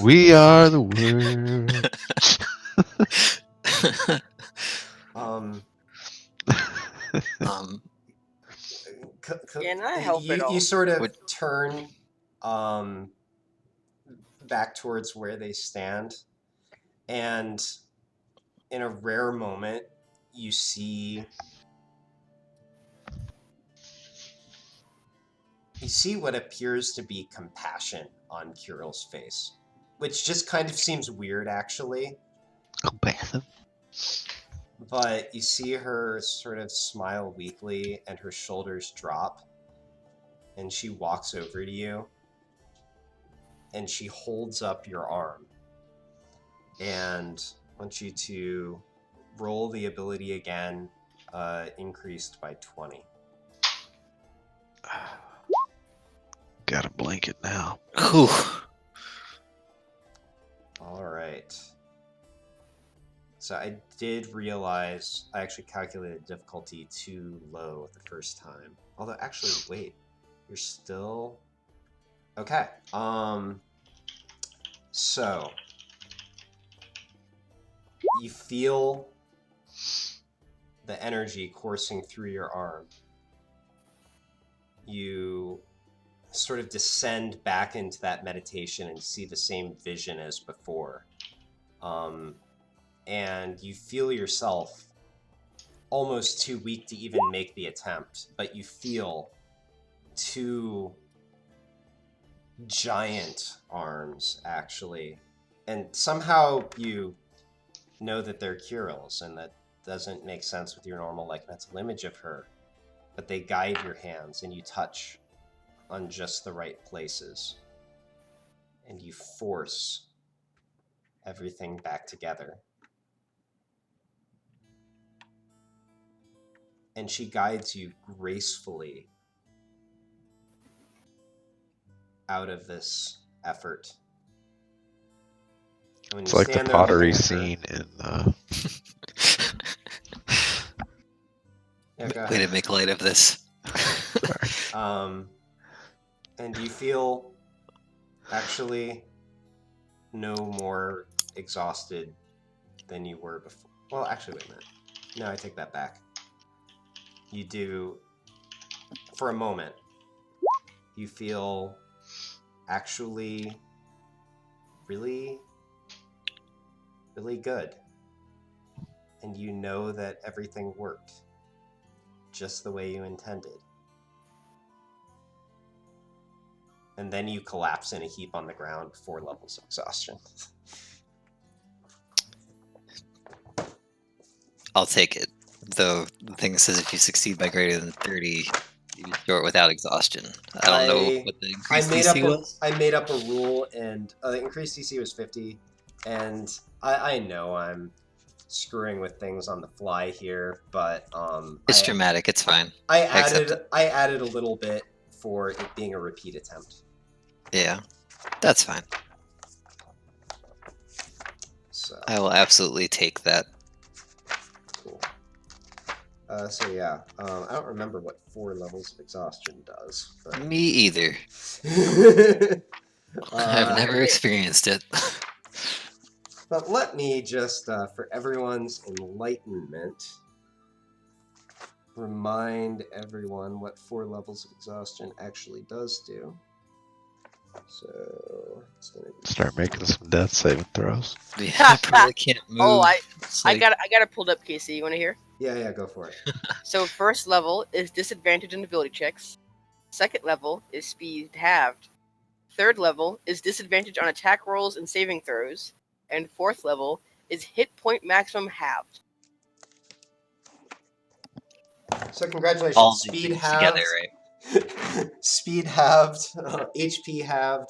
Speaker 5: We are the world.
Speaker 3: Can I help
Speaker 1: you,
Speaker 3: at all?
Speaker 1: you sort of
Speaker 2: Would-
Speaker 1: turn back towards where they stand, and in a rare moment, you see what appears to be compassion on Kyril's face, which just kind of seems weird, actually.
Speaker 5: Compassion.
Speaker 1: But you see her sort of smile weakly, and her shoulders drop, and she walks over to you, and she holds up your arm. And I want you to roll the ability again, increased by 20.
Speaker 5: Got a blanket now.
Speaker 2: Whew.
Speaker 1: All right. So I did realize I actually calculated difficulty too low the first time. Although, actually, wait, you're still okay. So you feel the energy coursing through your arm. You sort of descend back into that meditation and see the same vision as before. And you feel yourself almost too weak to even make the attempt, but you feel two giant arms, actually. And somehow you know that they're Kyril's, and that doesn't make sense with your normal, like, mental image of her. But they guide your hands, and you touch on just the right places. And you force everything back together. And she guides you gracefully out of this effort. And when
Speaker 5: It's
Speaker 1: you
Speaker 5: like the
Speaker 1: stand there
Speaker 5: pottery
Speaker 1: looking at her-
Speaker 5: scene in
Speaker 1: Yeah, go
Speaker 2: Way
Speaker 1: ahead.
Speaker 2: to make light of this.
Speaker 1: And you feel actually no more exhausted than you were before. Well, actually, wait a minute. No, I take that back. You do, for a moment, you feel actually really, really good. And you know that everything worked just the way you intended. And then you collapse in a heap on the ground, 4 levels of exhaustion.
Speaker 2: I'll take it. Though the thing says if you succeed by greater than 30, you do it without exhaustion. I don't know what the increased DC was.
Speaker 1: I made up a rule, and the increased DC was 50. And I know I'm screwing with things on the fly here, but
Speaker 2: It's dramatic. It's fine.
Speaker 1: I
Speaker 2: accept
Speaker 1: added a little bit for it being a repeat attempt.
Speaker 2: Yeah, that's fine.
Speaker 1: So
Speaker 2: I will absolutely take that.
Speaker 1: cool. So yeah, I don't remember what 4 levels of exhaustion does. But...
Speaker 2: Me either. I've never experienced it.
Speaker 1: But let me just, for everyone's enlightenment, remind everyone what 4 levels of exhaustion actually does do. So it's gonna be
Speaker 5: start making some death saving throws.
Speaker 2: Yeah, I probably can't move.
Speaker 3: Oh,
Speaker 2: It's
Speaker 3: I
Speaker 2: like-
Speaker 3: got it pulled up, Casey. You want to hear?
Speaker 1: Yeah, go for it.
Speaker 3: So first level is disadvantage in ability checks. Second level is speed halved. Third level is disadvantage on attack rolls and saving throws. And fourth level is hit point maximum halved.
Speaker 1: So congratulations,
Speaker 2: all these
Speaker 1: speed
Speaker 2: things
Speaker 1: halved,
Speaker 2: together, right?
Speaker 1: speed halved, HP halved,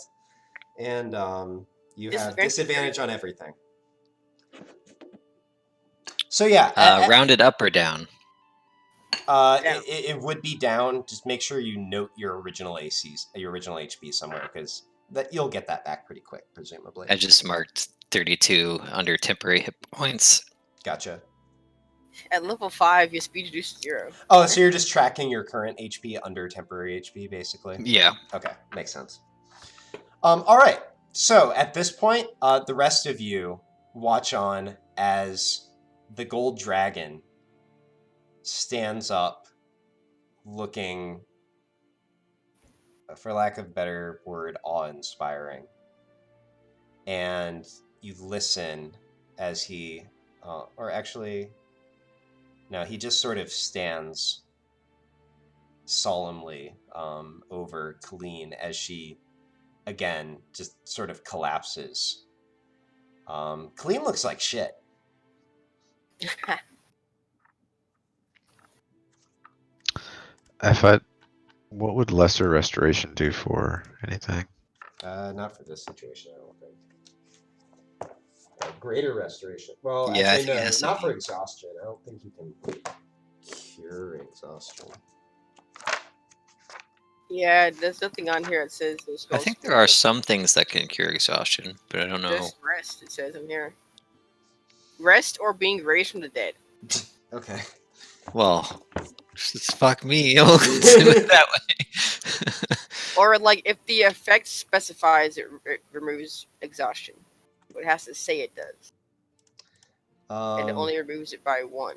Speaker 1: and you have
Speaker 3: Disadvantage.
Speaker 1: disadvantage on everything. So yeah,
Speaker 2: Rounded up or down?
Speaker 3: Down.
Speaker 1: it would be down. Just make sure you note your original ACs, your original HP somewhere, because that you'll get that back pretty quick, presumably.
Speaker 2: I just marked 32 under temporary hit points.
Speaker 1: Gotcha.
Speaker 3: At level 5, your speed reduces to 0.
Speaker 1: Oh, so you're just tracking your current HP under temporary HP, basically?
Speaker 2: Yeah.
Speaker 1: Okay, makes sense. All right. So at this point, the rest of you watch on as the gold dragon stands up looking, for lack of a better word, awe-inspiring. And you listen as he, or actually, no, he just sort of stands solemnly over Colleen as she, again, just sort of collapses. Colleen looks like shit.
Speaker 5: What would lesser restoration do for anything?
Speaker 1: Not for this situation, I don't think. Greater restoration. Well,
Speaker 2: Yeah, I
Speaker 1: actually,
Speaker 2: think it
Speaker 1: no,
Speaker 2: has to
Speaker 1: not
Speaker 2: be.
Speaker 1: for exhaustion. I don't think you can cure exhaustion.
Speaker 3: Yeah, there's nothing on here that says those
Speaker 2: I
Speaker 3: spells.
Speaker 2: think there are some things that can cure exhaustion, but I don't know.
Speaker 3: Just rest, it says in here. Rest or being raised from the dead.
Speaker 1: Okay.
Speaker 2: Well, just fuck me. We'll do it that way.
Speaker 3: Or like if the effect specifies it removes exhaustion. But it has to say it does. And it only removes it by 1.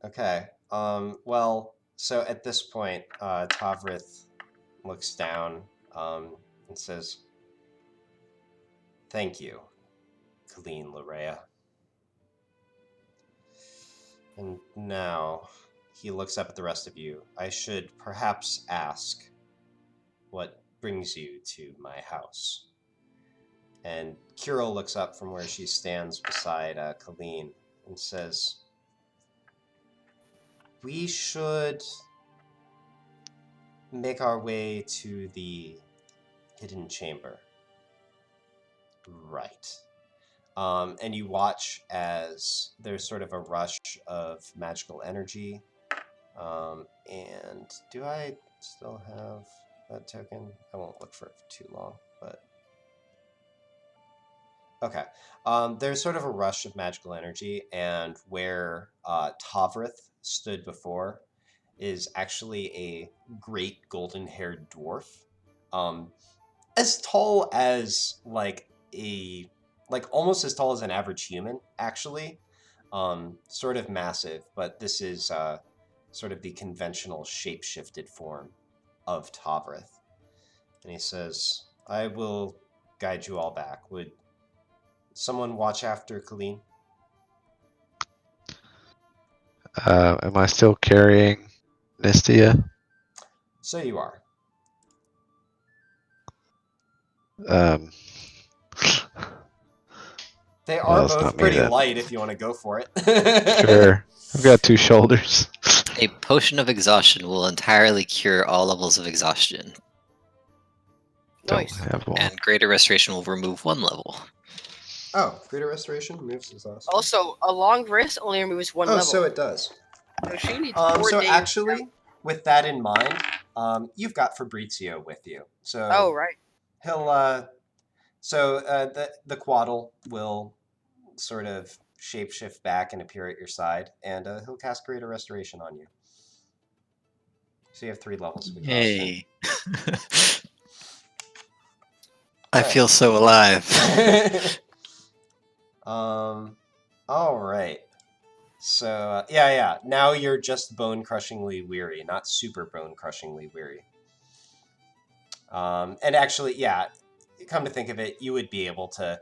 Speaker 1: Okay. Well, so at this point, Tavrith looks down and says, "Thank you, Colleen Larea." And now he looks up at the rest of you. I should perhaps ask, what brings you to my house? And Kirill looks up from where she stands beside Colleen and says, "We should make our way to the hidden chamber." Right. And you watch as there's sort of a rush of magical energy. And do I still have that token? I won't look for it for too long, but... Okay. There's sort of a rush of magical energy, and where Tavrith stood before is actually a great golden-haired dwarf. As tall as, almost as tall as an average human, actually. Sort of massive, but this is sort of the conventional shape-shifted form of Tavrith. And he says, "I will guide you all back. Would someone watch after Colleen?"
Speaker 5: Am I still carrying Nistia?
Speaker 1: So you are.
Speaker 5: Um,
Speaker 1: They
Speaker 5: well,
Speaker 1: are
Speaker 5: it's
Speaker 1: both
Speaker 5: not me
Speaker 1: pretty
Speaker 5: then.
Speaker 1: light if you want to go for it.
Speaker 5: Sure. I've got 2 shoulders.
Speaker 2: A potion of exhaustion will entirely cure all levels of exhaustion,
Speaker 5: Don't
Speaker 3: Nice.
Speaker 5: have one.
Speaker 2: and greater restoration will remove 1 level.
Speaker 1: Oh, greater restoration removes exhaustion.
Speaker 3: Also, a long rest only removes 1
Speaker 1: Oh,
Speaker 3: level.
Speaker 1: so it does.
Speaker 3: So she needs 4
Speaker 1: So
Speaker 3: days.
Speaker 1: actually, with that in mind, you've got Fabrizio with you. So
Speaker 3: Oh, right.
Speaker 1: he'll the quaddle will sort of shapeshift back and appear at your side, and he'll cast Greater Restoration on you. So you have 3 levels of exhaustion.
Speaker 2: Yay. I feel so alive.
Speaker 1: All right. So yeah. Now you're just bone-crushingly weary, not super bone-crushingly weary. And actually, yeah, come to think of it, you would be able to,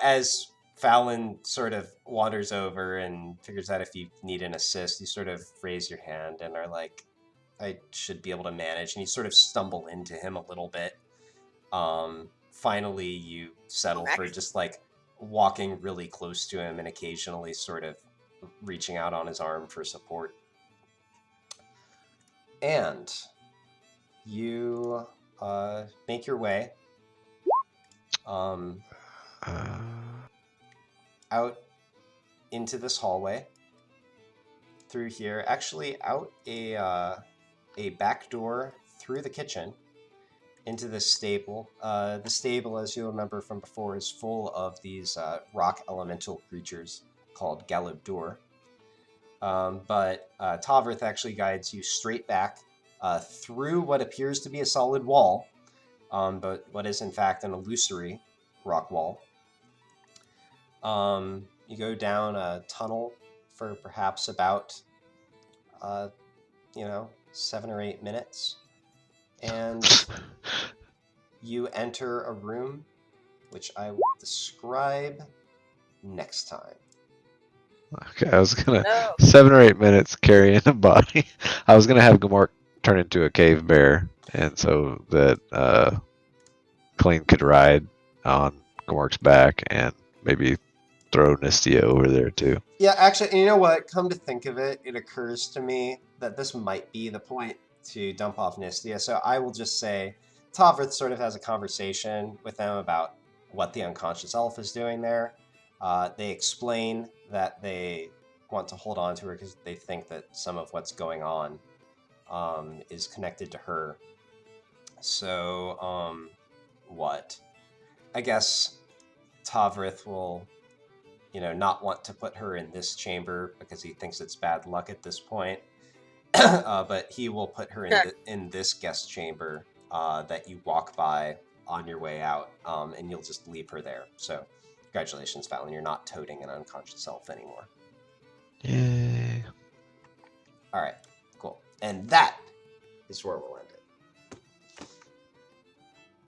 Speaker 1: as Fallon sort of wanders over and figures out if you need an assist, you sort of raise your hand and are like, "I should be able to manage," and you sort of stumble into him a little bit. Finally, you settle for just walking really close to him and occasionally sort of reaching out on his arm for support. And you make your way out into this hallway through here, actually out a back door through the kitchen into this stable. The stable, as you'll remember from before, is full of these rock elemental creatures called Galubdur. But Tavrith actually guides you straight back through what appears to be a solid wall, but what is in fact an illusory rock wall. You go down a tunnel for perhaps about, 7 or 8 minutes, and you enter a room which I will describe next time.
Speaker 5: Okay, I was gonna
Speaker 3: No.
Speaker 5: 7 or 8 minutes carrying a body. I was gonna have Gamork turn into a cave bear, and so that Clean could ride on Gamork's back and maybe throw Nistia over there too.
Speaker 1: Yeah, actually, you know what? Come to think of it, it occurs to me that this might be the point to dump off Nistia. So I will just say, Tovrith sort of has a conversation with them about what the unconscious elf is doing there. They explain that they want to hold on to her because they think that some of what's going on is connected to her. So, what? I guess Tovrith will, not want to put her in this chamber because he thinks it's bad luck at this point. But he will put her in this guest chamber that you walk by on your way out, and you'll just leave her there. So, congratulations, Fallon. You're not toting an unconscious self anymore.
Speaker 5: Yay.
Speaker 1: All right, cool. And that is where we'll end.